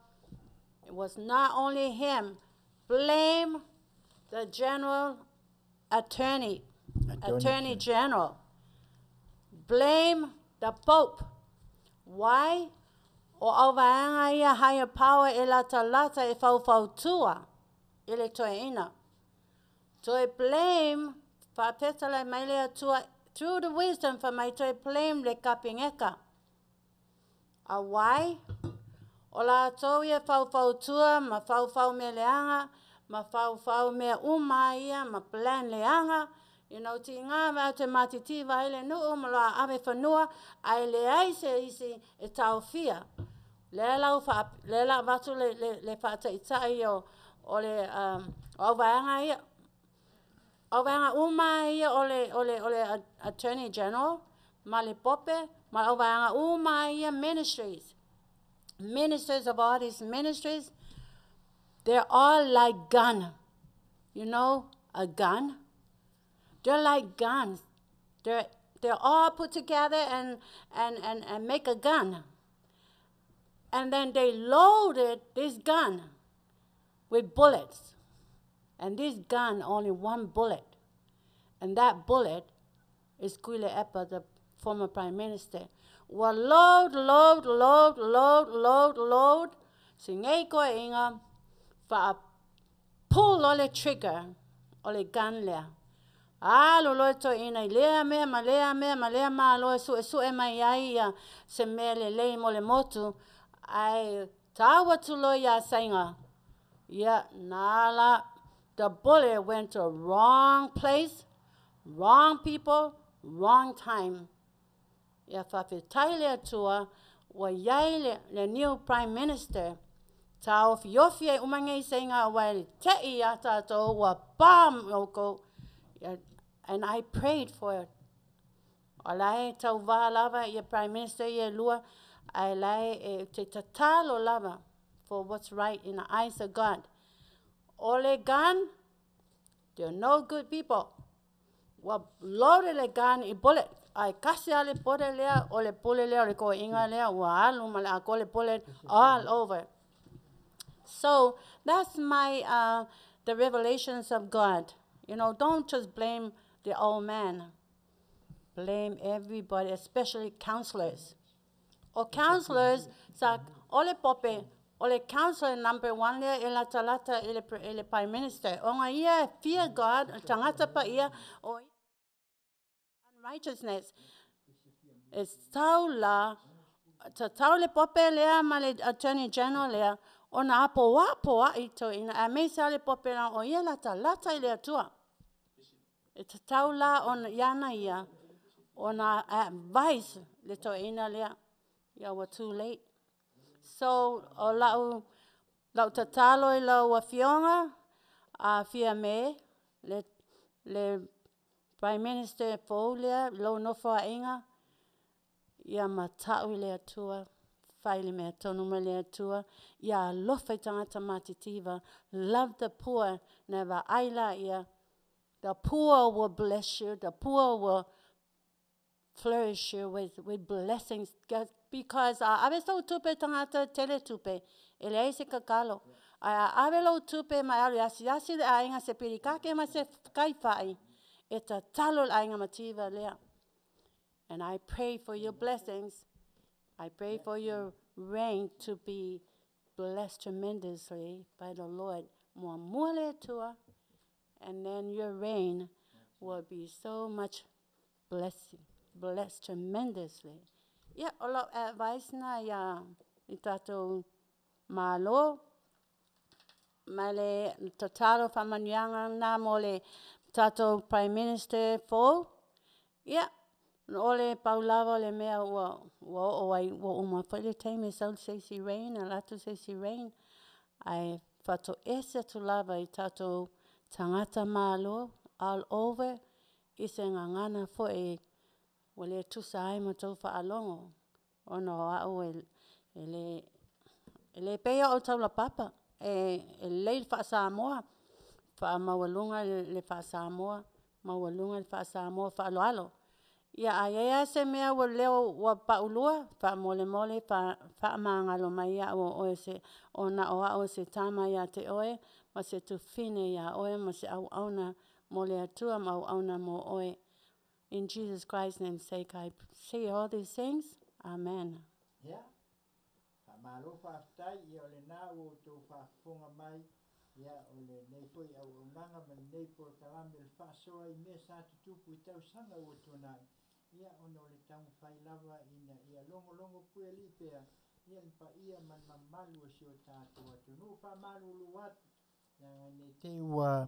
J: it was not only him. Blame the General Attorney General. Blame the Pope. Why? O auvaanga ia higher power e lata e faufautua i le toeina. Toe blame fa petalai mai le atua through the wisdom fa mai toe blame le kapingeka. A why? O la atou ia faufautua ma faufau me leanga, ma faufau me ia ma plan leanga. You know, ti ngā mea te matiti vai le nuu ma loa ave whanua, ai le aise isi e tauwhia. Le lau watu le whaataitai o le auvaanga ia. Auvaanga ia o le Attorney General, ma le pope, ma auvaanga ia ministries. Ministers of all these ministries, they're all like gun. You know, a gun? They're like guns. They're all put together and make a gun. And then they loaded this gun with bullets. And this gun, only one bullet. And that bullet is Kuile Epa, the former Prime Minister. Well, load. Singay ko inga, fa pull ole trigger, ole gun lea. Lo to ina lea mea ma lo su e mai ia se mele le mo le motu ai tawa tu lo ya sainga ya nala the bullet went to wrong place, wrong people, wrong time. Ya fa fetaile atua wa yai le new Prime Minister tau Afiafi umangai sainga wa te ia tato wa pam oko. And I prayed for O lai tau wā lava ia Prime Minister ia lua, ai lai te tatalo lava for what's right in the eyes of God. Ole gun, they're no good people. Wa loaded le gun I bullet. Ai kasi ale pole lea, ole pole lea, ole ko inga lea, wa alu male a ko le pole all over. So that's my the revelations of God. You know, don't just blame the old man. Blame everybody, especially counselors. Or counselors, sa ole pope, ole counselor number 1 lea ela talata ele Prime Minister. O nga ia fear God, tangata pa ia o unrighteousness. It's taula, taule pope lea male Attorney General lea, o na apoa ito ina a me sale pope na o ia lata ile atua. It's taula on yana ia, on advice lito ina lea. Yeah, we're too late. So, o lau tatalo I lau Afioga, Afia me, le Prime Minister Folia, lau nofo a inga, ia matau I le atua, whaile me atonu me le atua, ia lofa I tangata matitiva, love the poor, never aila ia, the poor will bless you, the poor will flourish you with blessings, because ave so tupe tangata tele tupe, ele ai se kakalo, ave lo tupe ma yasi le ainga se pirikake ma se kaifai, eta talo ainga mativa lea. And I pray for your blessings. I pray for your reign to be blessed tremendously by the Lord. Mua mule tua, and then your reign will be so much blessed tremendously. Yeah, a lot of advice na ya itato Malo, male tatalo fa Manuia na mole tato Prime Minister fo. Yeah, ole paulava le mea wa uma fele time so say si rain, a lato say si rain. I fato ese tu lava itato tangata Malo all over. Ise ngangana fo wale tu sai mo tau whaalongo. Ono au ele pea o Taulapapa. Ele Samoa. Mawalunga le Samoa. Mawalunga le Samoa whaaloalo. Ia aia se mea wa leo wa paulua. Mole mangalo mai ia o se ona o se tama ia te oe. Ma se tu fine ia oe. Ma se au na mole atua ma au na mo oe. In Jesus Christ's name's sake, I say all these things. Amen.
D: Yeah. Malo Faatai, ole na o to Faafoga mai, ia ole nei foi au unanga ma nei por kalame le Faasoa I me sa tutupu I tau sanga o tona. Ia ona ole tau fai lava ina ia longo pueli pea. Ia pa ia man malu o si o tātua tunu fa malu luatu. Ia ne te ua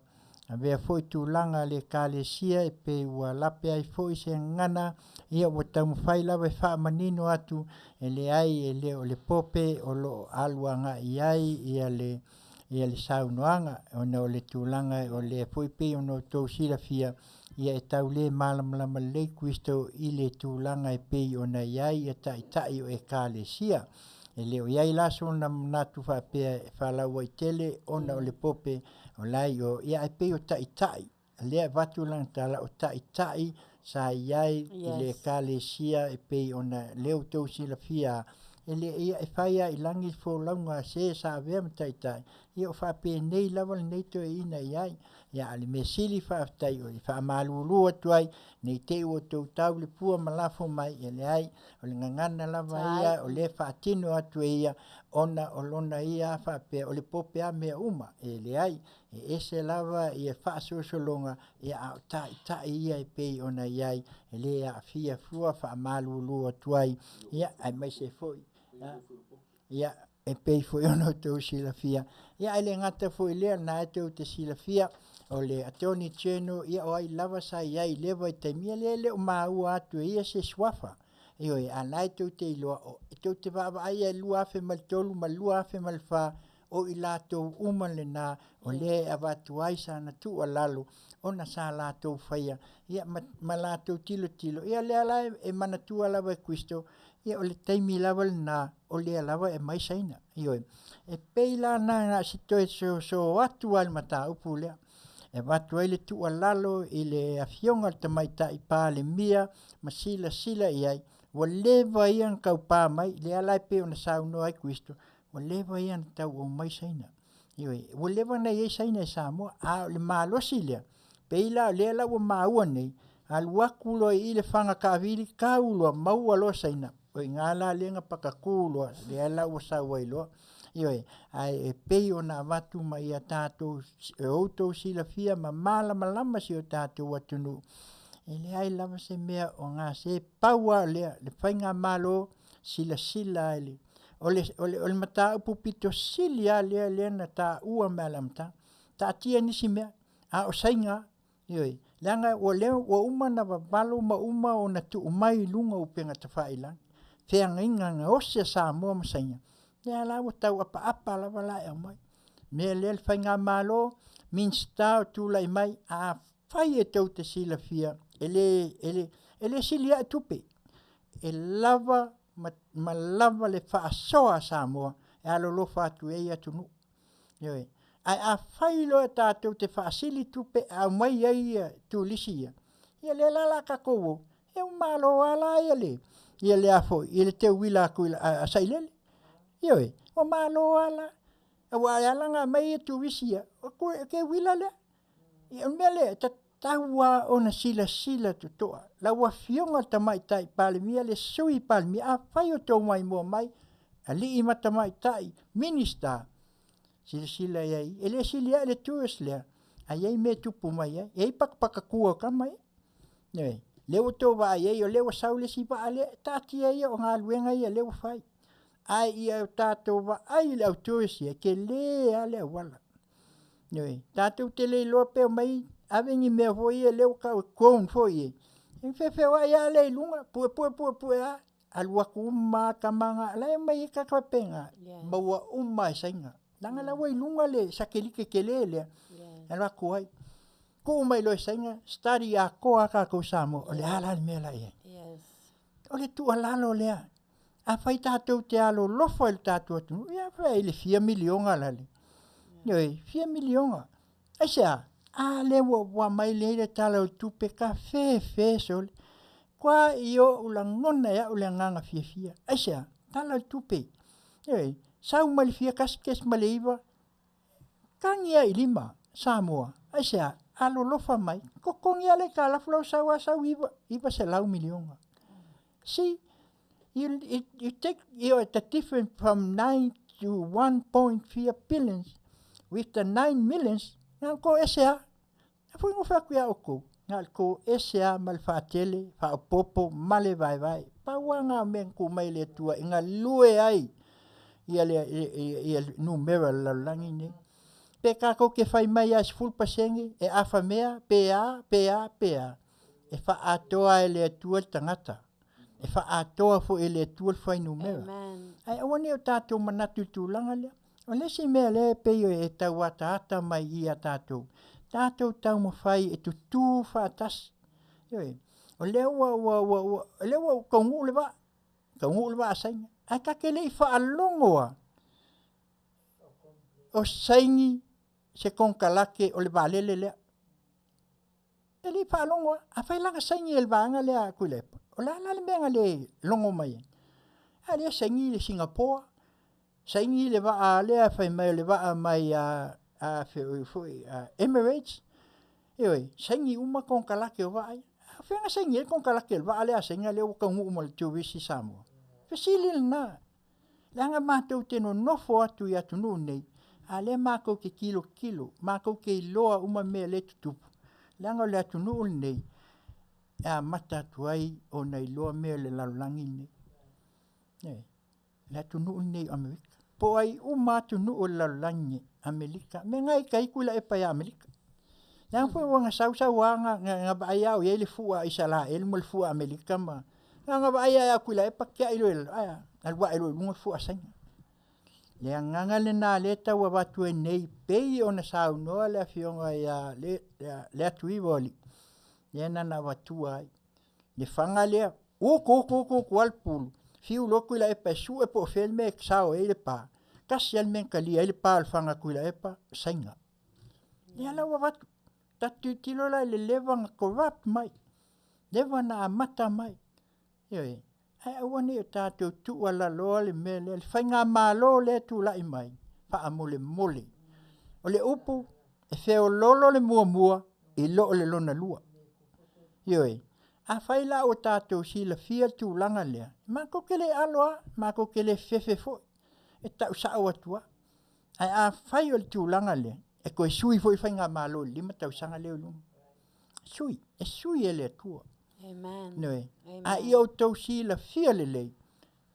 D: avea foi tūlanga le kālesia e pe ua lape ai foi se ngana ia ua tau fai lava e wha manino atu e le ai e le o le pope o lo aluanga I ai ia le saunoanga ona o le tūlanga o le foi pe ono tau silafia ia e tau le malamlama le Kristo I le tūlanga e pe ona iai e tai o e kālesia. E leo iai laso na natu whapea whalaua I tele ona o le pope o lai o ia e pe o tai. Lea watu lang tala o tai sa iai I le kālesia e pe ona leo tau silafia. E le ia e whaia I langi fo launga se sa avea ma tai. Ia o whapea nei lawa nei to e ina iai. Ia ale me sili whaatai o I whaamalulu atu ai nei te o tau tau le pua malafo mai e le ai o le ngangana lava ia o le whaatino atu e ia ona o lona ia whapea o le pope a mea uma e le ai e ese lava ia whaasosolonga ia au tai ia e pei ona iai e le a fia fua whaamalulu atu ai ia ai mai se foi ia e pei foi ono tau silafia ia ele ngata foi lea na e tau te silafia o le Attorney General ia o ai lava sa iai lewa I taimia le o maua atu ia se swafa. Ioi anai tau te iloa o tau te vava ai lua afe mal tolu ma lua afe mal fa o i lātou uma le nā o le avatu ai sa na tu a lalo o na sa lātou whaia ia ma lātou tilo ia le ala e mana tu alawa e Kristo ia o le taimi lava le nā o le alawa e mai saina ioe e peila na si toi so atu al mata upu lea e watu ai le tu a lalo i le Afioga le Tamaitai pā le mia ma sila iai wa lewa ian kau pā mai le alai pe o na sauno ai Kristo wa lewa ian tau o mai saina ioi wa lewa na iei saina e Samoa a le malosi lea peila le ala wa maua nei al wakulo i le whanga ka vili ka uloa maua lo saina o i ngala lenga pakakuloa le ala wa saua iloa ioi ai e pei o na watu mai a tātou e outou sila fia ma malama si o tātou watunu e le ai lava se mea o ngā se paua lea le whainga malo sila ele o le mata upu pito silia lea na tā ua mea lamta tā tia nisi mea a o sainga ioi leanga o leo o uma na wabalo ma uma o na tu umai lunga upenga ta whailang wheanga inga nga ose Samoa ma sainga lea la o tau apa lava la e mai mea lea le whainga malo minsta o tūlai mai a whai e tau te sila fia ele silia tupe e lava ma lava le whaasoa Samoa e alolo whatu e ia tunu ioi ai a whailo e tātou te whaasili tupe a mai ai tu lisia ia le lala kakowo e o malo ala ia le afo ia le te wila a sailele ioi o malo ala wa alanga mai e tu lisia o ke wila le ia mele taua ona sila tutoa la wa Afioga Tamaitai palemia le sui palemia a whai o tau mai mua mai a li i Tamaitai minister sila iai ele silia ele tues lea a iai me tupu mai ai iai pakakua ka mai nei leo to va iai o leo saule si va ale tati ai o ngā luenga ia leo whai ai ia tato va ai le tues ia ke le ale wala nei tato te le lope mai avengi me foi leo ka kon foi e fe wa ia le lunga pu a alua kuma kamanga la mai ka penga maua uma sainga langa la wai lunga le sakelike kelele ala kuai ko mai lo sainga study a ko aka ko Samoa o le ala me la ye o le tu ala lo le a fai tatou te alo lofo el tatou tu ia fai le 4 milionga la le noi 4 milionga asia a le wa mai le tala tu pe ka fe sol kwa io ulangona ya ulanganga fia asia tala tu pe noi sau mal fia kes maleiva kangia ilima Samoa asia alo lofa mai kokongia le kala flow sau iba se lau milionga see you take the difference from 9 to 1.4 billions with the 9 millions nang ko esa foi mo fa kuia oko ngal ko esa mal fa tele fa popo male vai pa wanga men ku mai le tua inga lue ai ia numero la langine pe ka ko ke fai mai as full pasengi e afa mea pa e fa atoa ele tua tangata e fa atoa fo ele tua fai numero ai woni o tato manatu tulanga le o le si mea le pe e tawata mai ia tato tau mo fai e tu fatas yoi o le wa kongu le ba sai a ka ke le fa alongoa o saingi se konkalake o le valele le ele fa alongoa a fai la saingi el vanga le a kule o la le menga le longo mai a le saingi le Singapore saingi le va a le a fai mai le va mai a Emirates yoi saingi uma konkalake o vai fenga saingi konkalake va ale a sainga le o kongu mo tu visi Samoa fesili na langa matou te no fo atu ya tunu nei ale mako ke kilo mako ke loa uma me le tutu langa le tunu nei a mata tuai o nei loa me le lalangi nei la tunu nei Amerika po ai uma tunu o lalangi Amerika me ngai kai kula e pa Amerika nang fo wanga sau wanga nga ba ya o ele fua isala el mol fua Amerika ma nga ba ya kula e pa kia ilo aya al wa ilo lunga fua sainga Le anganga le nā le tau watu e nei pei o na saunoa le Afioga ia Leatuivaoalii. Le nana watu ai. Le whanga lea, uku alpulu. Fiu loko ila epa e su e po o whel me sao e le pā. Kasi al men kalia e le pā al whanga kuila epa, sainga. Le ala watu. Tatu tilo la le levanga corrupt mai. Lewa na amata mai. Ioi. Ai awane o tātou tu ala loa le mele. Le whainga malo le tu lai mai. Wha mole mole. O le upu e feo lolo le mua i lo le lona lua. Ioi. A whaila o tātou si la fia tu langa lea. Mako ke le aloa, mako ke le fefe fo. E tau sao atua. Ai a whai o le tu langa lea. E koe sui fo i whainga malo lima tau sanga leo luma. Sui. E sui e le atua.
J: Amen.
D: Noi.
J: Amen.
D: A i o tau si la fia le lei.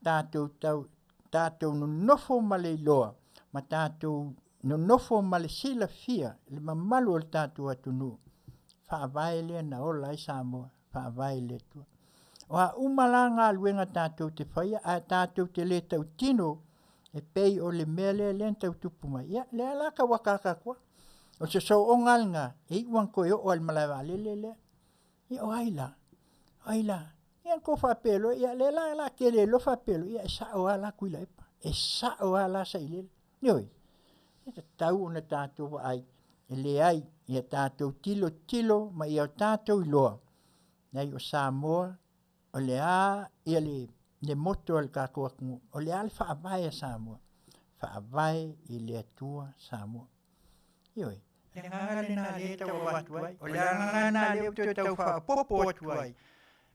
D: Tātou no nofo ma le loa. Ma tātou no nofo ma le si la fia. Le mamalu o le tātou atunu. Whaavai lea na ola i Samoa. Whaavai le tua. O a umala ngā luenga tātou te whaia. A tātou te le tau tino. E pei o le mea le tau tupu mai. Ia, le alaka wakaka kua. O se so o ngalnga. E iwan koe o al malawa le. Ia o aila. Ia ko whapelo. Ia le la ke le lo whapelo. Ia e sa o ala kuila epa. E sa o ala sa ilele. Nioi. Ia tau o na tātou wa ai. E le ai. Ia tātou tilo. Ma ia o tātou iloa. Nei o Samoa. O le a. Ia le moto al kakoakungu. O le ale whaavai a Samoa. Whaavai i le atua Samoa. Ioi. Le nganga le nā le tau watu ai. O le nganga nā le uto tau whaapopo atu ai.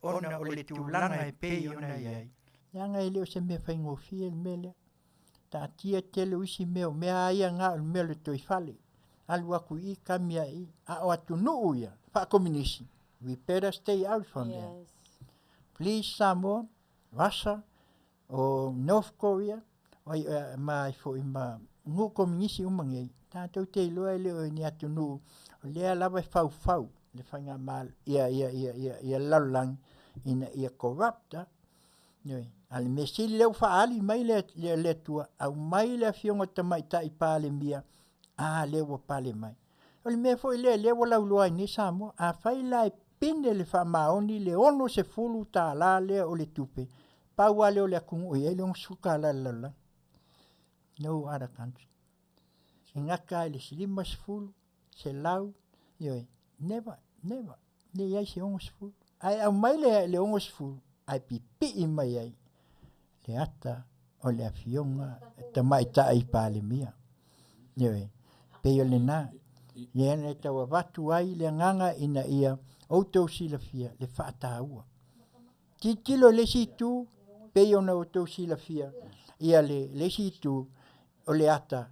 D: Ona o le tūlanga e pei ona iai. Nganga i leo se mea whaingofia le mele. Tā tia tele uisi meo. Mea aia ngā o le mea le toi whale. Alu aku i kamia i. A o atu nuu ia. Whaakominisi. We better stay out from there. Please Samoa. Russia o North Korea o mai fo ima ngu kominisi umangei tātou te iloa leo ni atu nuu o lea lawa fau le whainga mal ia lalang ia corrupta ale mesi leo whaali mai le tua au mai le Afioga Tamaitai pale mia a leo pale mai o le mea fo i leo lauloa ni Samoa a whaila e pine le whamaoni le ono se fulu tā la lea o le tupe Paua leo le akungu i ele suka la. No other country. Se ngaka ele silima sifulu, se lau, ioi, never. Le iai se ongo sifulu. Ai au mai le ongo sifulu, ai pipi i mai ai. Le ata o le Afioga Tamaitai pale mia. Ioi, peo le nā. Le ane tawa watu ai le nganga ina ia, outou sila fia, le whaataua. Titilo le situ, peo na outou sila fia. Ia le situ, o le ata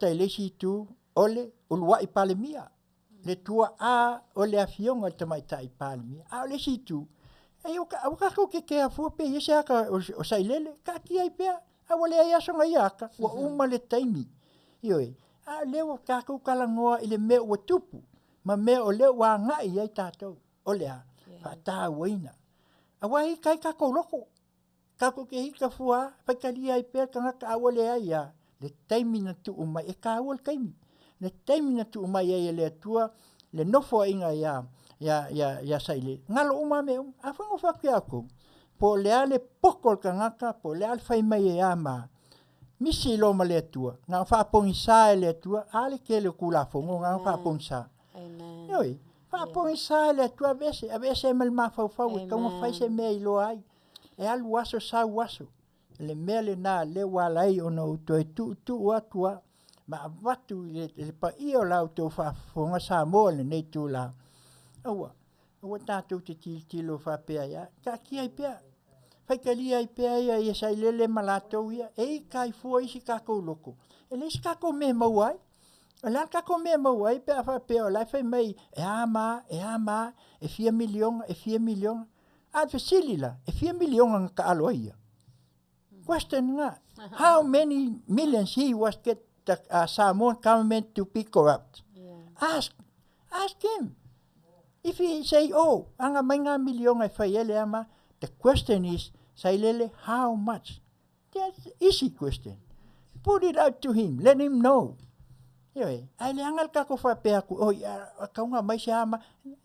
D: e le situ, ole uluai pale mia. Le tua a o le Afioga Tamaitai pale mia. A o le situ. E au kako ke afua pe yese aka o sailele. Ka ki ai pea. A wale ai asonga i aka. Wa uma le taimi. Ioi. A leo kako kalangoa i le mea ua tupu. Ma mea o leo wa ngai ai tātou. O lea. Whata waina. A wai kai kako loko. Kako ke hika fua. Whaikali ai pea ka ngaka a wale ai a. Le taimi na tu umai. E ka awal kaimi. Le taimi na tu umai ai le atua. Le nofo inga ya saile. Ngalo uma me afango whaki ako. Po lea le pokol ka ngaka. Po lea le whai mai e ama. Misi loma le atua. Ngā whapongi sā e le atua. Ale ke le kula fongo. Ngā whapongi sā.
J: Amen.
D: Yoi. Whapongi sā e le atua vese. A vese e mal mawhau. E kaunga whai se mea ilo ai. E alu waso sā waso. Le mea le nā le walai ono uto e tu atua. Ma watu le pa io lau tau whafonga Samoa le nei tū la. Awa tātou te tilo whapea ia. Ka ki ai pea. Whaikali ai pea ia ia sai lele malatou ia. E kai fua isi kako loko. E le isi kako me mau ai. E la kako me mau ai pea whapea o lai whai mai. E ama. E 4 milion. A whesili la. E 4 milion nga ka alo ia. Question nga. How many millions he was get the Samoan government to be corrupt? Yeah. Ask him. If he say, oh, anga mainga milion ai whaiele ama, the question is, sailele, how much? That's easy question. put it out to him. Let him know. Yoi, ai le angal kako whapea ku, oi, kaunga mai se ama,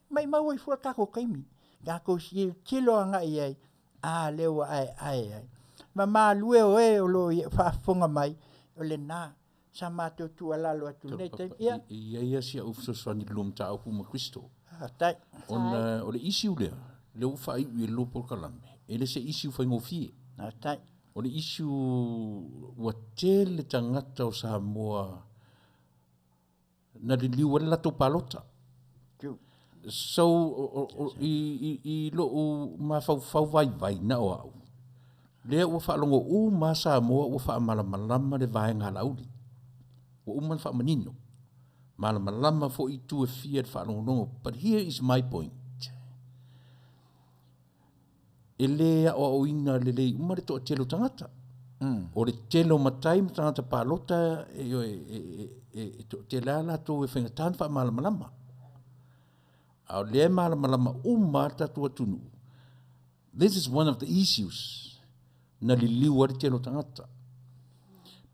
D: mai mau i fua kako kaimi. Kako si kilo anga i ai, lewa ai. Ma maa lue o o lo whaafonga mai, o le nā, sa mātou tu alalo atu nei te, ia.
I: Ia sia ufsoswani lum ta au kuma Kristo.
D: Tai.
I: O le isi ulea, le ufa i ue lopo kalame, e le se isi ufa ingofie.
D: Tai.
I: O le isi ua tele tangata o Samoa, na le liwa lato palota. So, i lo ma fau vai na o au. Lea ua whaalongo ma Samoa ua whaamalamalama le vaenga lauli. Ua man whaamanino. Malamalama fo i tu e fia le whaalongo. But here is my point. E lea o ina le lei umare to telo tangata. O le telo matai ma tangata palota to te lala to e whengatan whaamalamalama. Au lea malamalama tatua tunu. This is one of the issues. Na li liwa le telo tangata.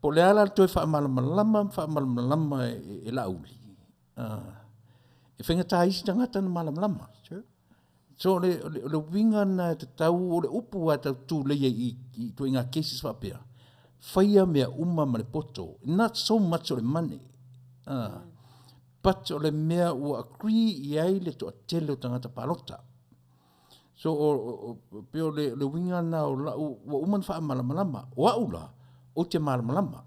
I: Po le ala to e whaamalamalama e lauli. E whengata isi tangata na malamalama. So le winga na te tau o le upu a tau tū leia i tu inga cases whapea. Whaia mea ma le poto. Not so much o le money. But o le mea ua agree i ai le to a telo tangata palota. So peo le winga na o lau ua uman wha malamalama. O aula o te malamalama.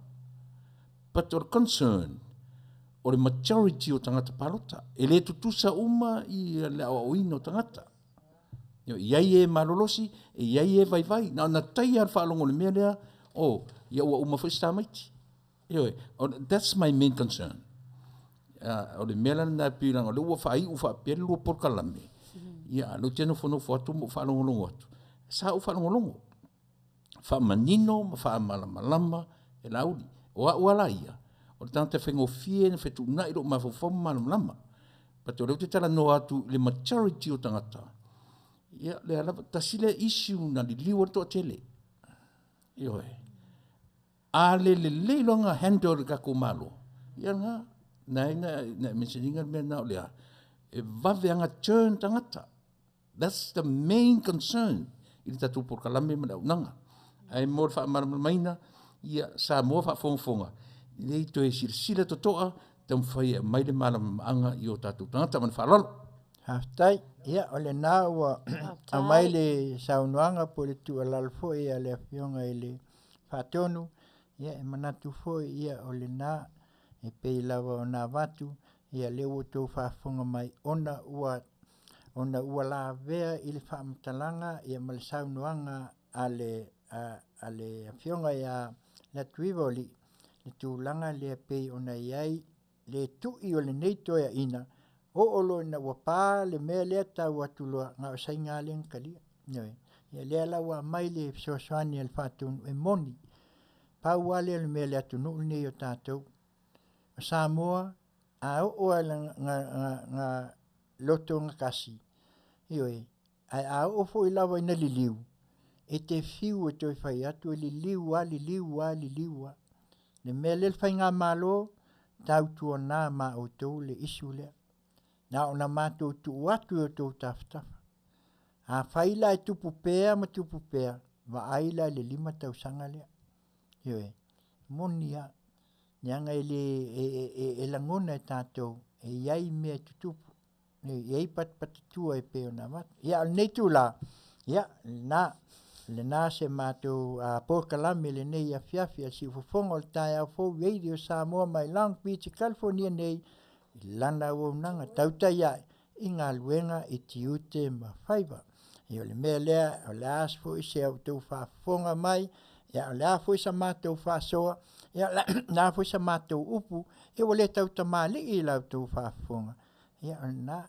I: But o le concern o le majority o tangata palota. E le tutusa i le awawina o tangata. Iai e malolosi, iai e vai. Na tai ar whaalongo le mea lea, ia ua fwista maiti. That's my main concern. O le mea lana pilanga, le ua whai ufa pere lua porkalame. Ia, lo tēnā whanau whatu mo whaalongolongo atu. Sa u whaalongolongo. Whaamanino, ma whaamalamalama, e lauri. O ala ia. O le tangata whengo fie, na whetu nai ro ma whawhamu malamalama. But o leo te tala no atu, le majority o tangata. Ia, le alawa, tasile issue na li liwa to tele. Ioe. Ale le leilonga handle kako malo. Ia nga, na mentioninga mea nao lea. E vave anga turn tangata. That's the main concern. Ili tatu porkalame ma lau nanga. Ai mor wha maramaina, ia Samoa wha fonga. Lei to e sila to toa, tam whai mai le malamanga i o tatu tangata man whalalo.
D: Haftai, ia ole nā ua a mai le saunuanga po le tu alalfo ia le Afioga i le whatonu, ia e manatu fo ia ole nā e pei lawa o nā watu, ia le ua tō whaafonga mai ona ua la vea i le whaamatalanga ia ma le saunuanga a le Afioga ia Leatuivaoalii, le tūlanga le pei ona iai le tui o le neito ia ina, o lo na ua pā le mea lea tau atu loa ngā o sai ngā lea kalia. Ia lea la ua mai le soaswani al whātunu e moni. Pā ua lea le mea lea tunu nei o tātou. O Samoa, a o ngā loto ngā kasi. Ioi, ai a o fo i lawa ina liliu. E te fiu e toi whai atu e liliua. Le mea le whai ngā malo, tau tua nā mā o tau le isu lea. Na ona mātou tu atu o tau taftafa. A whaila e tupu pēa ma tupu pēa, wa aila le 5 tausanga lea. Ioe, monia, nianga e langona e tātou, e iai mea tutupu. Iai patatua e pēo na mat. Ia, nei tu la, ia, le nā se mātou pōkalame le nei Afiafi a si Fofoga o le tae au fōu radio Samoa mai Long Beach, California nei, lana o nanga Tautai ai i ngā luenga i Tiute ma Faiva. I o le mea lea, o le asfo i se au tau Faafofoga mai, ia o le afo i sa mātou Faasoa, ia le afo i sa mātou upu, i o le tau tamali i lau tau Faafofoga. Ia o na,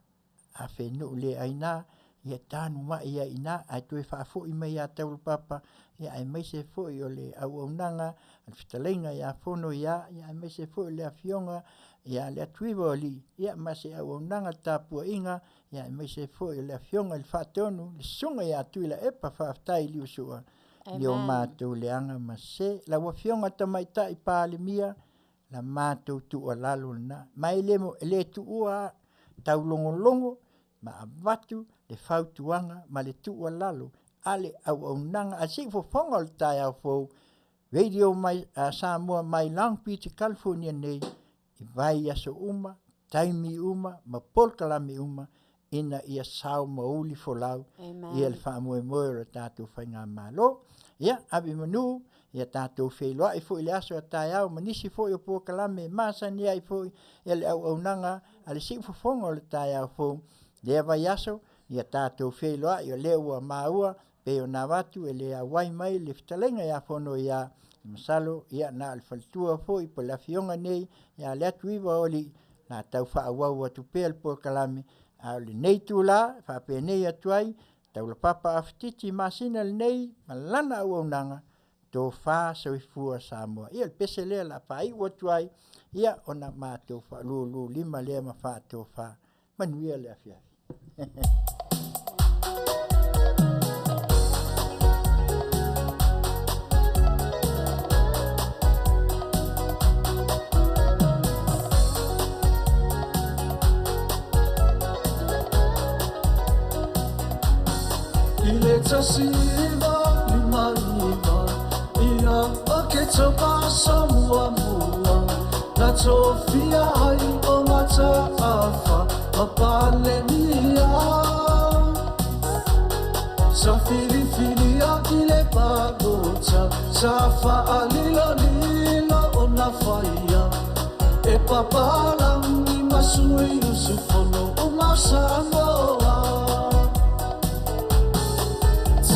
D: a whenu le aina, ia tānu ma ia ina, ai tue Faafo i mai a Taulapapa, ia ai mai se fo i o le au nanga, al Fetalaiga ia Fonoia, ia ai mai se fo i le Afioga, ia Leatuivaoalii, ia ma se au nanga tāpua inga, ia ai mai se fo i le Afioga, le whatonu, le sunga ia tuila epa whaftai liu sua. ni o mātou leanga ma se. La wafionga Tamaitai pālemia, la mātou tu alalo na. Mai le tu ua tau longo ma avatu le fautuanga ma le tu alalo. Ale au nanga a si fofonga o le tai au fou. Radio mai Samoa mai lang Piti California nei. I vai aso uma, taimi uma, ma polkalami uma. Ina ia sao mauli folau. Ia le whaamoe moe o tātou whainga Malo. Ia, abi manu, ia tātou wheloa i fo i le aso a tai au, manisi fo i o polkalame, Masani ai fo i le au nanga, ale si fofonga o le tai au fo. Lea vai aso, ia tātou wheloa i o leo a maua, pe o nā watu e le a wai mai le Fetalaiga ia Fonoia Masalo ia na alfaltua fo i pa le Afioga nei ia Leatuivaoalii na tau whaawau atu pēl po kalame a le nei tūla whape nei atu ai Taulapapa Afutiti Masina le nei malana au nanga tō wha sauifua Samoa ia le pese lea la whai watu ai ia ona mātou whalulu lima lea ma wha tō wha Manuia le Afiafi.
B: Ile tasiva limaiva ia ake topa Samoa mua na tofia ai o mata afa mapalenia sa fili akile pagota sa faalilo lilo ona faia e papalang ni masui usufono umasangoa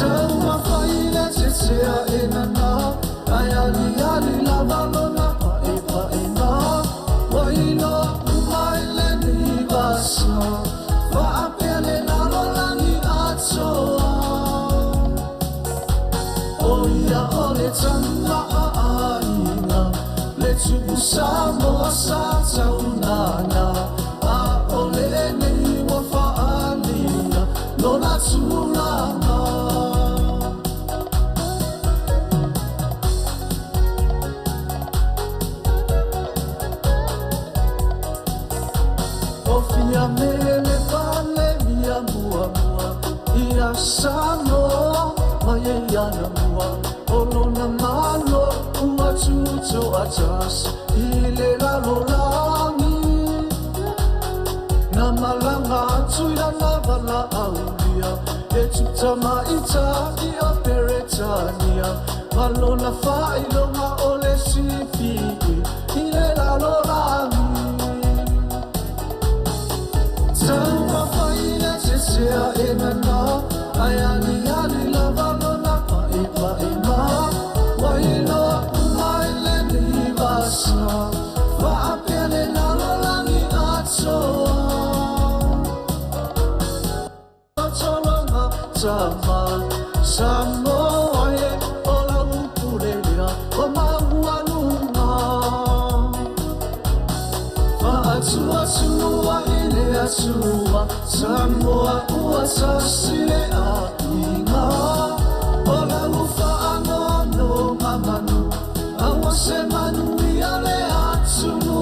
B: Tama faile tsetsea enana Ayali lavalona paepaena Waino umaile ni basa Vaapele nalolani atoa Oia ole tama aina Letu Samoa sa taunana A ole ni wafaalia Lona tulanga Ia mele pale ia mua ia Samoa mai ia na mua olona malo ua tuto atas ile la lolangi na malanga tuila na vala aulia e Tamaitai i o Peresetene malona failonga ole sifi ile la lolangi Tama faile tsetsea enana Ayali lavalona paepaena Waino umaile ni basa Vaapele nalolani atoa Tolonga tama Samoa e ola upulelea O mahuanunga Faatua ile atua Samoa ua sasile a inga Ola ufa anono mamanu Awase Manuia le atunu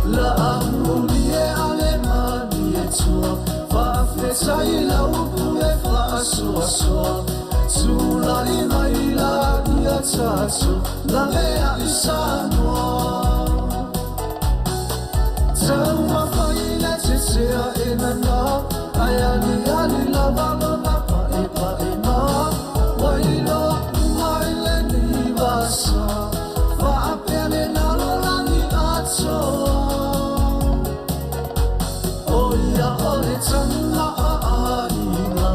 B: La amulie alemani etua Faafetai la upu e faasoasoa Tula imaila ia tato La lea isanoa Tama faile tsetsea enana Ayali lavalona paepaena Waino umaile ni basa Vaapele nalolani atoa Oia ole tama aina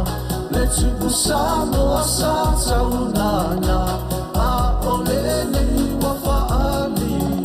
B: Letu Samoa sa taunana A ole nei wafaalia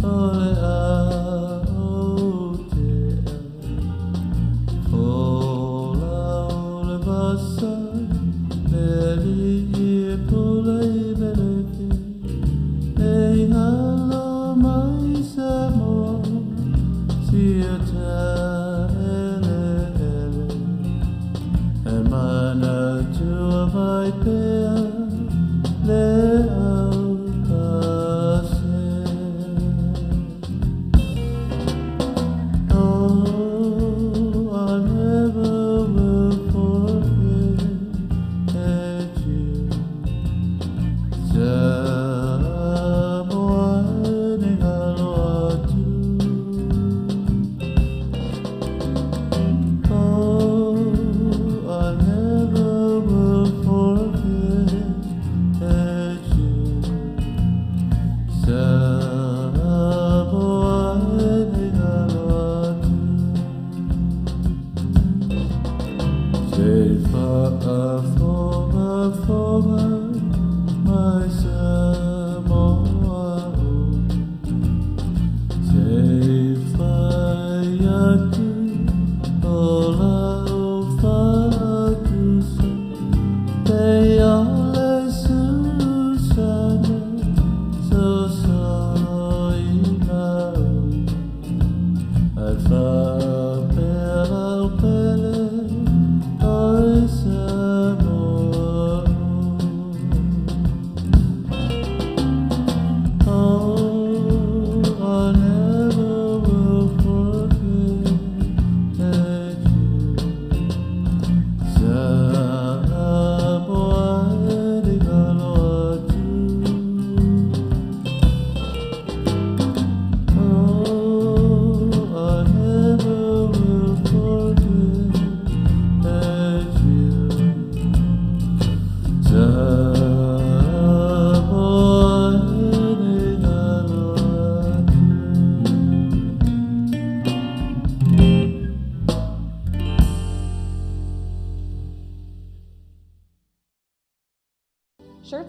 B: ole a